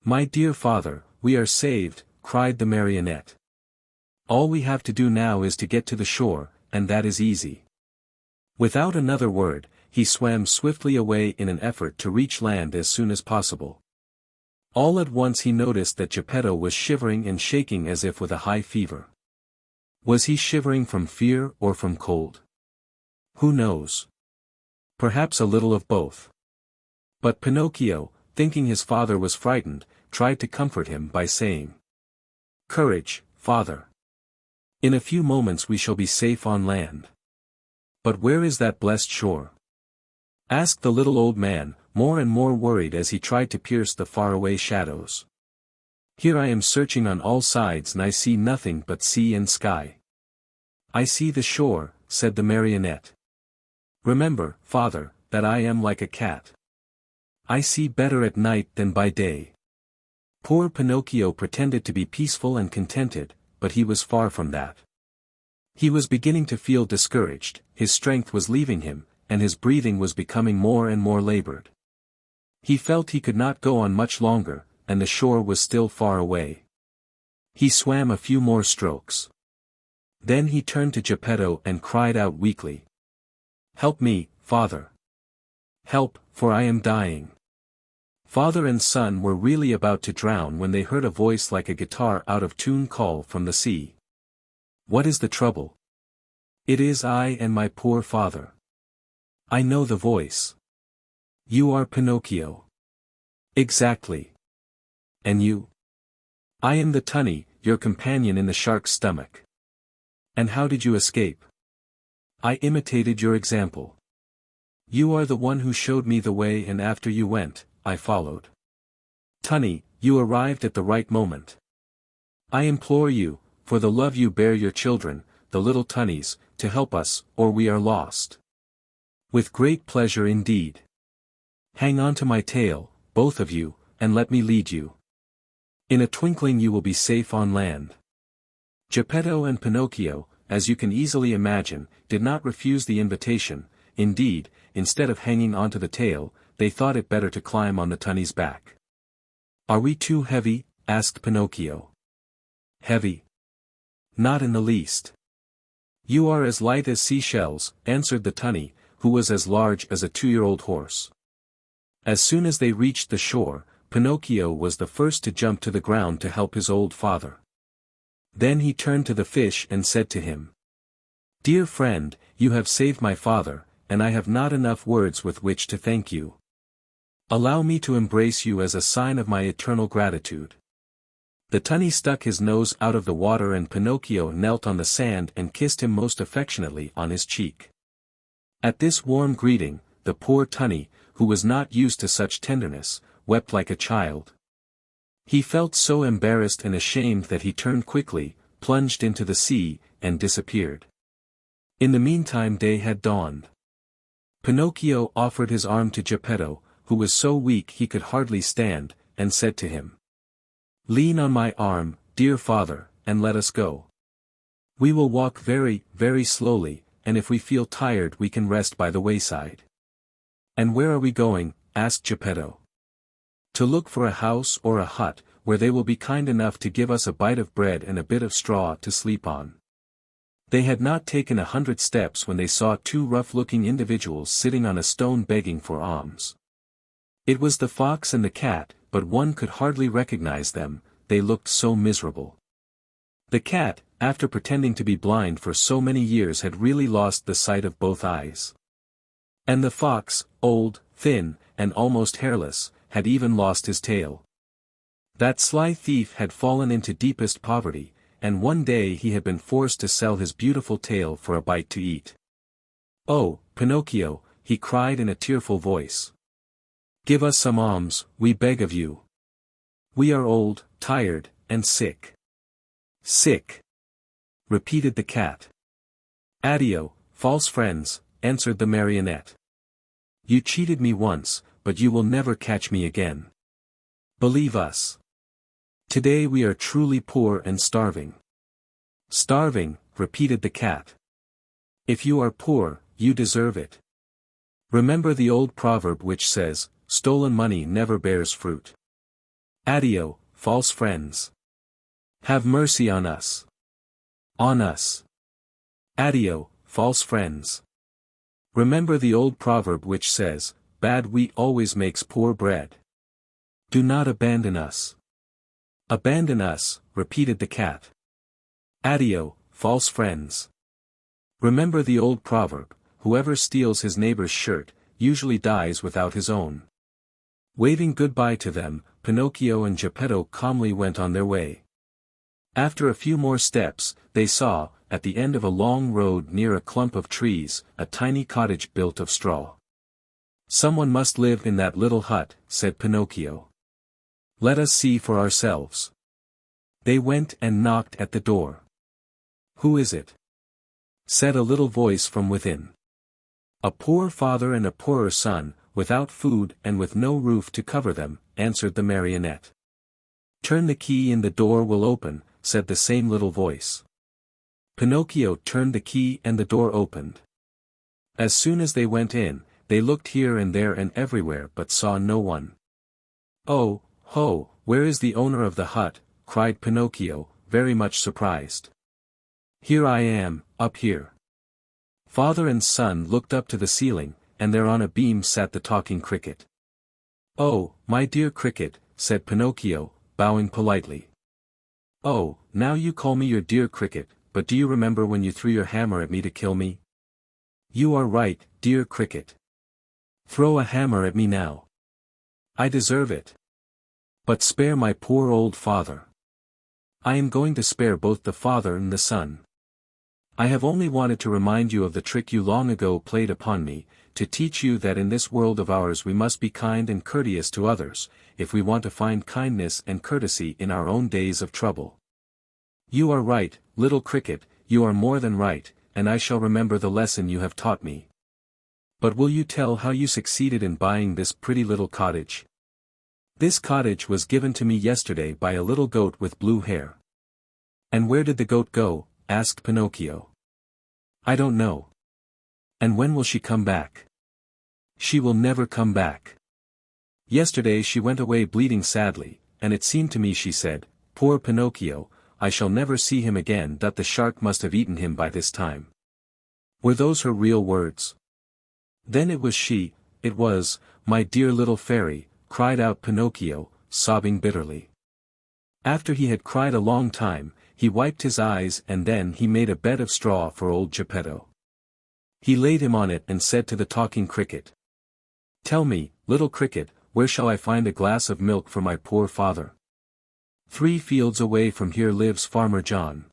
"My dear father, we are saved," cried the marionette. "All we have to do now is to get to the shore, and that is easy." Without another word, he swam swiftly away in an effort to reach land as soon as possible. All at once he noticed that Geppetto was shivering and shaking as if with a high fever. Was he shivering from fear or from cold? Who knows? Perhaps a little of both. But Pinocchio, thinking his father was frightened, tried to comfort him by saying, "Courage, father. In a few moments we shall be safe on land." "But where is that blessed shore?" asked the little old man, more and more worried as he tried to pierce the faraway shadows. "Here I am searching on all sides and I see nothing but sea and sky." "I see the shore," said the marionette. "Remember, father, that I am like a cat. I see better at night than by day." Poor Pinocchio pretended to be peaceful and contented, but he was far from that. He was beginning to feel discouraged, his strength was leaving him, and his breathing was becoming more and more labored. He felt he could not go on much longer, and the shore was still far away. He swam a few more strokes. Then he turned to Geppetto and cried out weakly, "Help me, father. Help, for I am dying." Father and son were really about to drown when they heard a voice like a guitar out of tune call from the sea. "What is the trouble?" "It is I and my poor father. I know the voice. You are Pinocchio. Exactly. And you? I am the tunny, your companion in the shark's stomach. And how did you escape? I imitated your example. You are the one who showed me the way, and after you went, I followed. Tunny, you arrived at the right moment. I implore you, for the love you bear your children, the little tunnies, to help us, or we are lost. With great pleasure indeed. Hang on to my tail, both of you, and let me lead you. In a twinkling you will be safe on land. Geppetto and Pinocchio, as you can easily imagine, did not refuse the invitation. Indeed, instead of hanging onto the tail, they thought it better to climb on the tunny's back. Are we too heavy? Asked Pinocchio. Heavy? Not in the least. You are as light as seashells, answered the tunny, who was as large as a 2-year-old horse. As soon as they reached the shore, Pinocchio was the first to jump to the ground to help his old father. Then he turned to the fish and said to him, Dear friend, you have saved my father, and I have not enough words with which to thank you. Allow me to embrace you as a sign of my eternal gratitude. The tunny stuck his nose out of the water, and Pinocchio knelt on the sand and kissed him most affectionately on his cheek. At this warm greeting, the poor tunny, who was not used to such tenderness, wept like a child. He felt so embarrassed and ashamed that he turned quickly, plunged into the sea, and disappeared. In the meantime day had dawned. Pinocchio offered his arm to Geppetto, who was so weak he could hardly stand, and said to him, Lean on my arm, dear father, and let us go. We will walk very, very slowly, and if we feel tired we can rest by the wayside. And where are we going? Asked Geppetto. To look for a house or a hut, where they will be kind enough to give us a bite of bread and a bit of straw to sleep on. They had not taken 100 steps when they saw 2 rough-looking individuals sitting on a stone begging for alms. It was the fox and the cat, but one could hardly recognize them, they looked so miserable. The cat, after pretending to be blind for so many years, had really lost the sight of both eyes. And the fox, old, thin, and almost hairless, had even lost his tail. That sly thief had fallen into deepest poverty, and one day he had been forced to sell his beautiful tail for a bite to eat. Oh, Pinocchio, he cried in a tearful voice. Give us some alms, we beg of you. We are old, tired, and sick. Sick, repeated the cat. Addio, false friends, answered the marionette. You cheated me once, but you will never catch me again. Believe us. Today we are truly poor and starving. Starving, repeated the cat. If you are poor, you deserve it. Remember the old proverb which says, stolen money never bears fruit. Addio, false friends. Have mercy on us. On us. Addio, false friends. Remember the old proverb which says, bad wheat always makes poor bread. Do not abandon us. Abandon us, repeated the cat. Addio, false friends. Remember the old proverb, whoever steals his neighbor's shirt, usually dies without his own. Waving goodbye to them, Pinocchio and Geppetto calmly went on their way. After a few more steps, they saw, at the end of a long road near a clump of trees, a tiny cottage built of straw. Someone must live in that little hut, said Pinocchio. Let us see for ourselves. They went and knocked at the door. Who is it? Said a little voice from within. A poor father and a poorer son, without food and with no roof to cover them, answered the marionette. Turn the key and the door will open, said the same little voice. Pinocchio turned the key and the door opened. As soon as they went in, they looked here and there and everywhere but saw no one. Oh, ho, where is the owner of the hut? Cried Pinocchio, very much surprised. Here I am, up here. Father and son looked up to the ceiling, and there on a beam sat the talking cricket. Oh, my dear cricket, said Pinocchio, bowing politely. Oh, now you call me your dear cricket, but do you remember when you threw your hammer at me to kill me? You are right, dear cricket. Throw a hammer at me now. I deserve it. But spare my poor old father. I am going to spare both the father and the son. I have only wanted to remind you of the trick you long ago played upon me, to teach you that in this world of ours we must be kind and courteous to others, if we want to find kindness and courtesy in our own days of trouble. You are right, little Cricket, you are more than right, and I shall remember the lesson you have taught me. But will you tell how you succeeded in buying this pretty little cottage? This cottage was given to me yesterday by a little goat with blue hair. And where did the goat go? Asked Pinocchio. I don't know. And when will she come back? She will never come back. Yesterday she went away bleeding sadly, and it seemed to me she said, poor Pinocchio, I shall never see him again. That the shark must have eaten him by this time. Were those her real words? Then it was she, it was, my dear little fairy, cried out Pinocchio, sobbing bitterly. After he had cried a long time, he wiped his eyes and then he made a bed of straw for old Geppetto. He laid him on it and said to the talking cricket. Tell me, little Cricket, where shall I find a glass of milk for my poor father? 3 fields away from here lives Farmer John.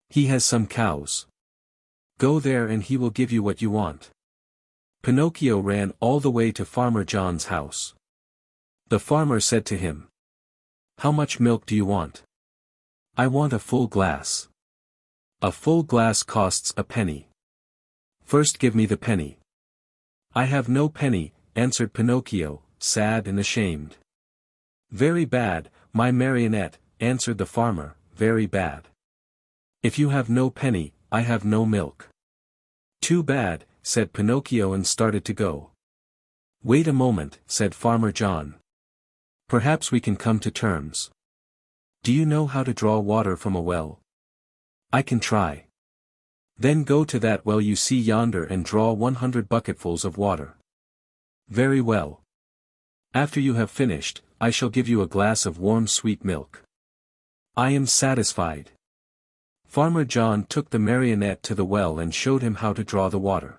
He has some cows. Go there and he will give you what you want. Pinocchio ran all the way to Farmer John's house. The farmer said to him. How much milk do you want? I want a full glass. A full glass costs a penny. First give me the penny. I have no penny, answered Pinocchio, sad and ashamed. Very bad, my marionette, answered the farmer, very bad. If you have no penny, I have no milk. Too bad, said Pinocchio and started to go. Wait a moment, said Farmer John. Perhaps we can come to terms. Do you know how to draw water from a well? I can try. Then go to that well you see yonder and draw 100 bucketfuls of water. Very well. After you have finished, I shall give you a glass of warm sweet milk. I am satisfied. Farmer John took the marionette to the well and showed him how to draw the water.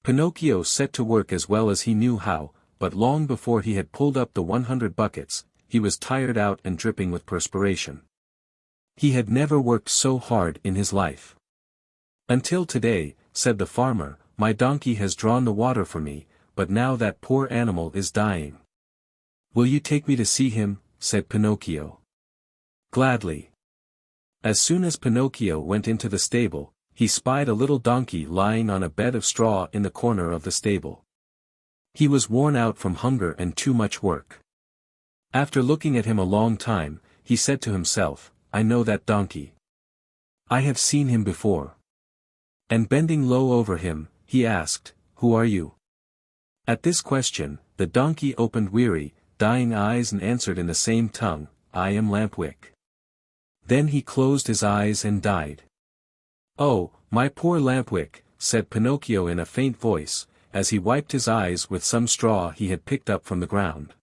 Pinocchio set to work as well as he knew how, but long before he had pulled up the 100 buckets, he was tired out and dripping with perspiration. He had never worked so hard in his life. Until today, said the farmer, my donkey has drawn the water for me, but now that poor animal is dying. Will you take me to see him? Said Pinocchio. Gladly. As soon as Pinocchio went into the stable, he spied a little donkey lying on a bed of straw in the corner of the stable. He was worn out from hunger and too much work. After looking at him a long time, he said to himself, I know that donkey. I have seen him before. And bending low over him, he asked, Who are you? At this question, the donkey opened weary, dying eyes and answered in the same tongue, I am Lampwick. Then he closed his eyes and died. Oh, my poor Lampwick, said Pinocchio in a faint voice, as he wiped his eyes with some straw he had picked up from the ground.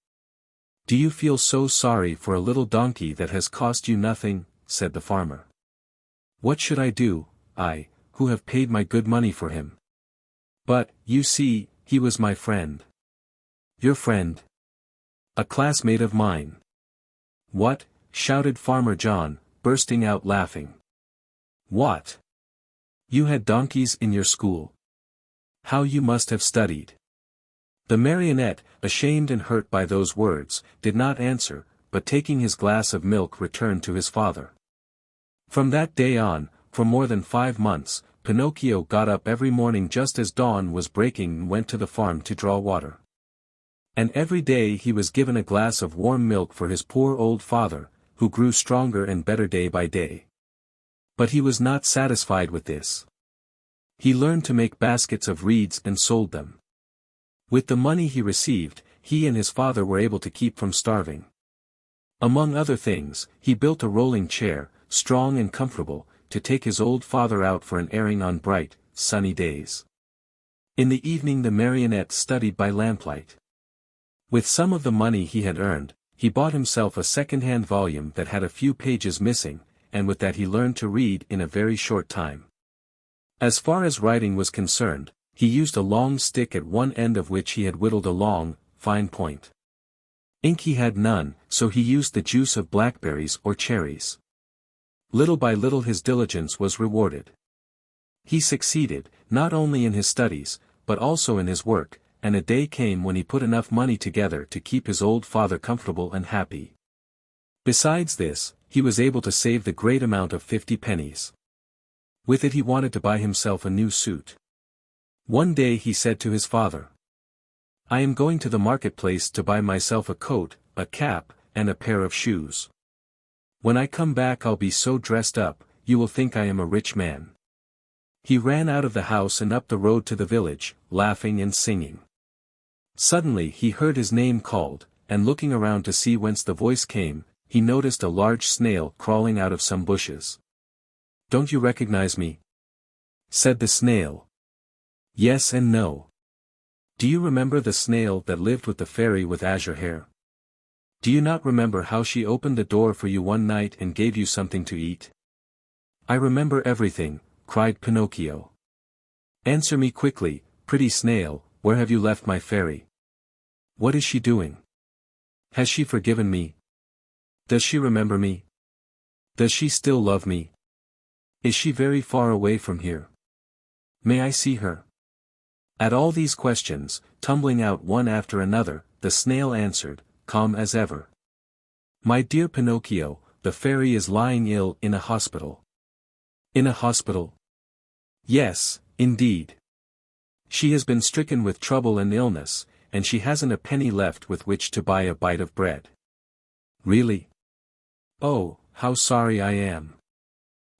Do you feel so sorry for a little donkey that has cost you nothing? Said the farmer. What should I do, I, who have paid my good money for him? But, you see, he was my friend. Your friend? A classmate of mine. What? Shouted Farmer John, bursting out laughing. What? You had donkeys in your school? How you must have studied. The marionette, ashamed and hurt by those words, did not answer, but taking his glass of milk returned to his father. From that day on, for more than 5 months, Pinocchio got up every morning just as dawn was breaking and went to the farm to draw water. And every day he was given a glass of warm milk for his poor old father, who grew stronger and better day by day. But he was not satisfied with this. He learned to make baskets of reeds and sold them. With the money he received, he and his father were able to keep from starving. Among other things, he built a rolling chair, strong and comfortable, to take his old father out for an airing on bright, sunny days. In the evening the marionette studied by lamplight. With some of the money he had earned, he bought himself a second-hand volume that had a few pages missing, and with that he learned to read in a very short time. As far as writing was concerned, He used a long stick at one end of which he had whittled a long, fine point. Ink he had none, so he used the juice of blackberries or cherries. Little by little his diligence was rewarded. He succeeded, not only in his studies, but also in his work, and a day came when he put enough money together to keep his old father comfortable and happy. Besides this, he was able to save the great amount of 50 pennies. With it he wanted to buy himself a new suit. One day he said to his father, "I am going to the marketplace to buy myself a coat, a cap, and a pair of shoes. When I come back I'll be so dressed up, you will think I am a rich man." He ran out of the house and up the road to the village, laughing and singing. Suddenly he heard his name called, and looking around to see whence the voice came, he noticed a large snail crawling out of some bushes. "Don't you recognize me?" said the snail. "Yes and no. Do you remember the snail that lived with the fairy with azure hair? Do you not remember how she opened the door for you one night and gave you something to eat?" "I remember everything," cried Pinocchio. "Answer me quickly, pretty snail, where have you left my fairy? What is she doing? Has she forgiven me? Does she remember me? Does she still love me? Is she very far away from here? May I see her?" At all these questions, tumbling out one after another, the snail answered, calm as ever. "My dear Pinocchio, the fairy is lying ill in a hospital." "In a hospital?" "Yes, indeed. She has been stricken with trouble and illness, and she hasn't a penny left with which to buy a bite of bread." "Really? Oh, how sorry I am.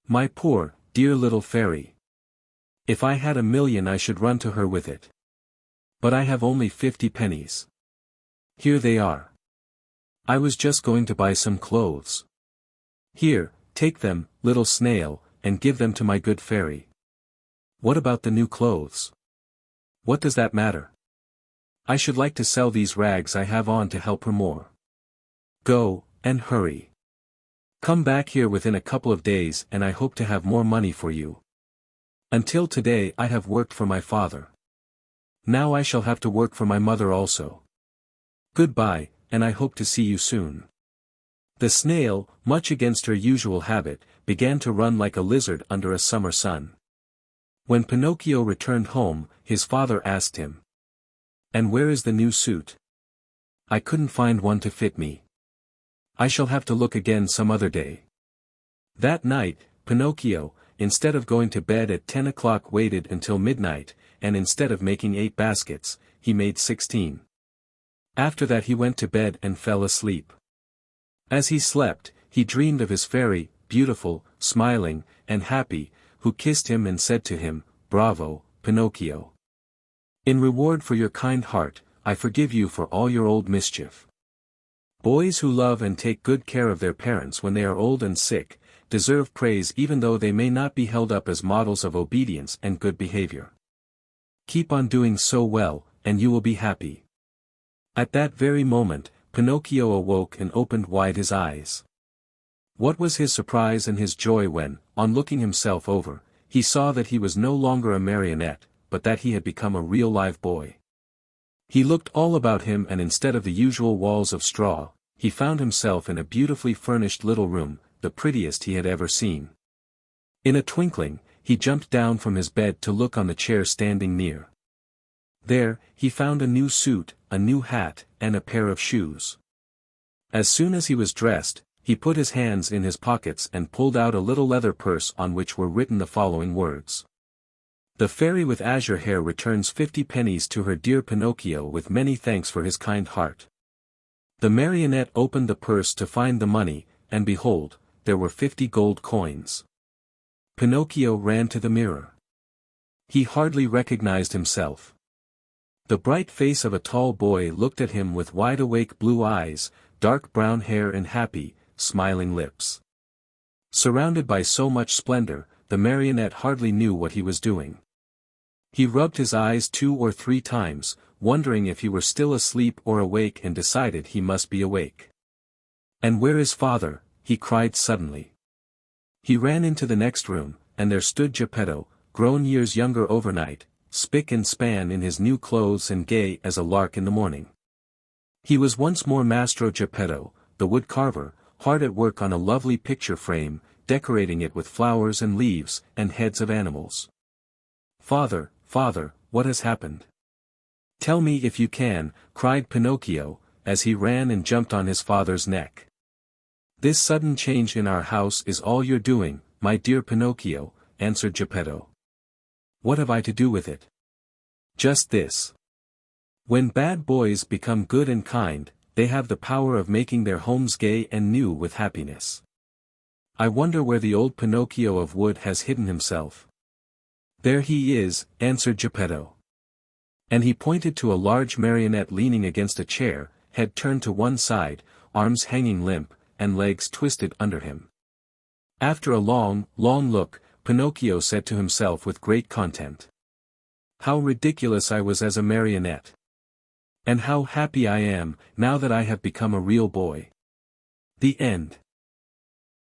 My poor, dear little fairy. If I had 1,000,000 I should run to her with it. But I have only 50 pennies. Here they are. I was just going to buy some clothes. Here, take them, little snail, and give them to my good fairy." "What about the new clothes? What does that matter? I should like to sell these rags I have on to help her more. Go, and hurry. Come back here within a couple of days and I hope to have more money for you. Until today I have worked for my father. Now I shall have to work for my mother also. Goodbye, and I hope to see you soon." The snail, much against her usual habit, began to run like a lizard under a summer sun. When Pinocchio returned home, his father asked him, "And where is the new suit? I couldn't find one to fit me. I shall have to look again some other day." That night, Pinocchio, instead of going to bed at 10 o'clock waited until midnight, and instead of making 8 baskets, he made 16. After that he went to bed and fell asleep. As he slept, he dreamed of his fairy, beautiful, smiling, and happy, who kissed him and said to him, "Bravo, Pinocchio. In reward for your kind heart, I forgive you for all your old mischief." Boys who love and take good care of their parents when they are old and sick, deserve praise even though they may not be held up as models of obedience and good behavior. Keep on doing so well, and you will be happy. At that very moment, Pinocchio awoke and opened wide his eyes. What was his surprise and his joy when, on looking himself over, he saw that he was no longer a marionette, but that he had become a real live boy. He looked all about him and instead of the usual walls of straw, he found himself in a beautifully furnished little room, the prettiest he had ever seen. In a twinkling, he jumped down from his bed to look on the chair standing near. There, he found a new suit, a new hat, and a pair of shoes. As soon as he was dressed, he put his hands in his pockets and pulled out a little leather purse on which were written the following words. "The fairy with azure hair returns 50 pennies to her dear Pinocchio with many thanks for his kind heart." The marionette opened the purse to find the money, and behold, there were 50 gold coins. Pinocchio ran to the mirror. He hardly recognized himself. The bright face of a tall boy looked at him with wide-awake blue eyes, dark brown hair and happy, smiling lips. Surrounded by so much splendor, the marionette hardly knew what he was doing. He rubbed his eyes 2 or 3 times, wondering if he were still asleep or awake, and decided he must be awake. "And where is father?" he cried suddenly. He ran into the next room, and there stood Geppetto, grown years younger overnight, spick and span in his new clothes and gay as a lark in the morning. He was once more Mastro Geppetto, the woodcarver, hard at work on a lovely picture frame, decorating it with flowers and leaves, and heads of animals. "Father, father, what has happened? Tell me if you can," cried Pinocchio, as he ran and jumped on his father's neck. "This sudden change in our house is all your doing, my dear Pinocchio," answered Geppetto. "What have I to do with it?" "Just this. When bad boys become good and kind, they have the power of making their homes gay and new with happiness. I wonder where the old Pinocchio of wood has hidden himself." "There he is," answered Geppetto. And he pointed to a large marionette leaning against a chair, head turned to one side, arms hanging limp, and legs twisted under him. After a long, long look, Pinocchio said to himself with great content, "How ridiculous I was as a marionette! And how happy I am, now that I have become a real boy." The end.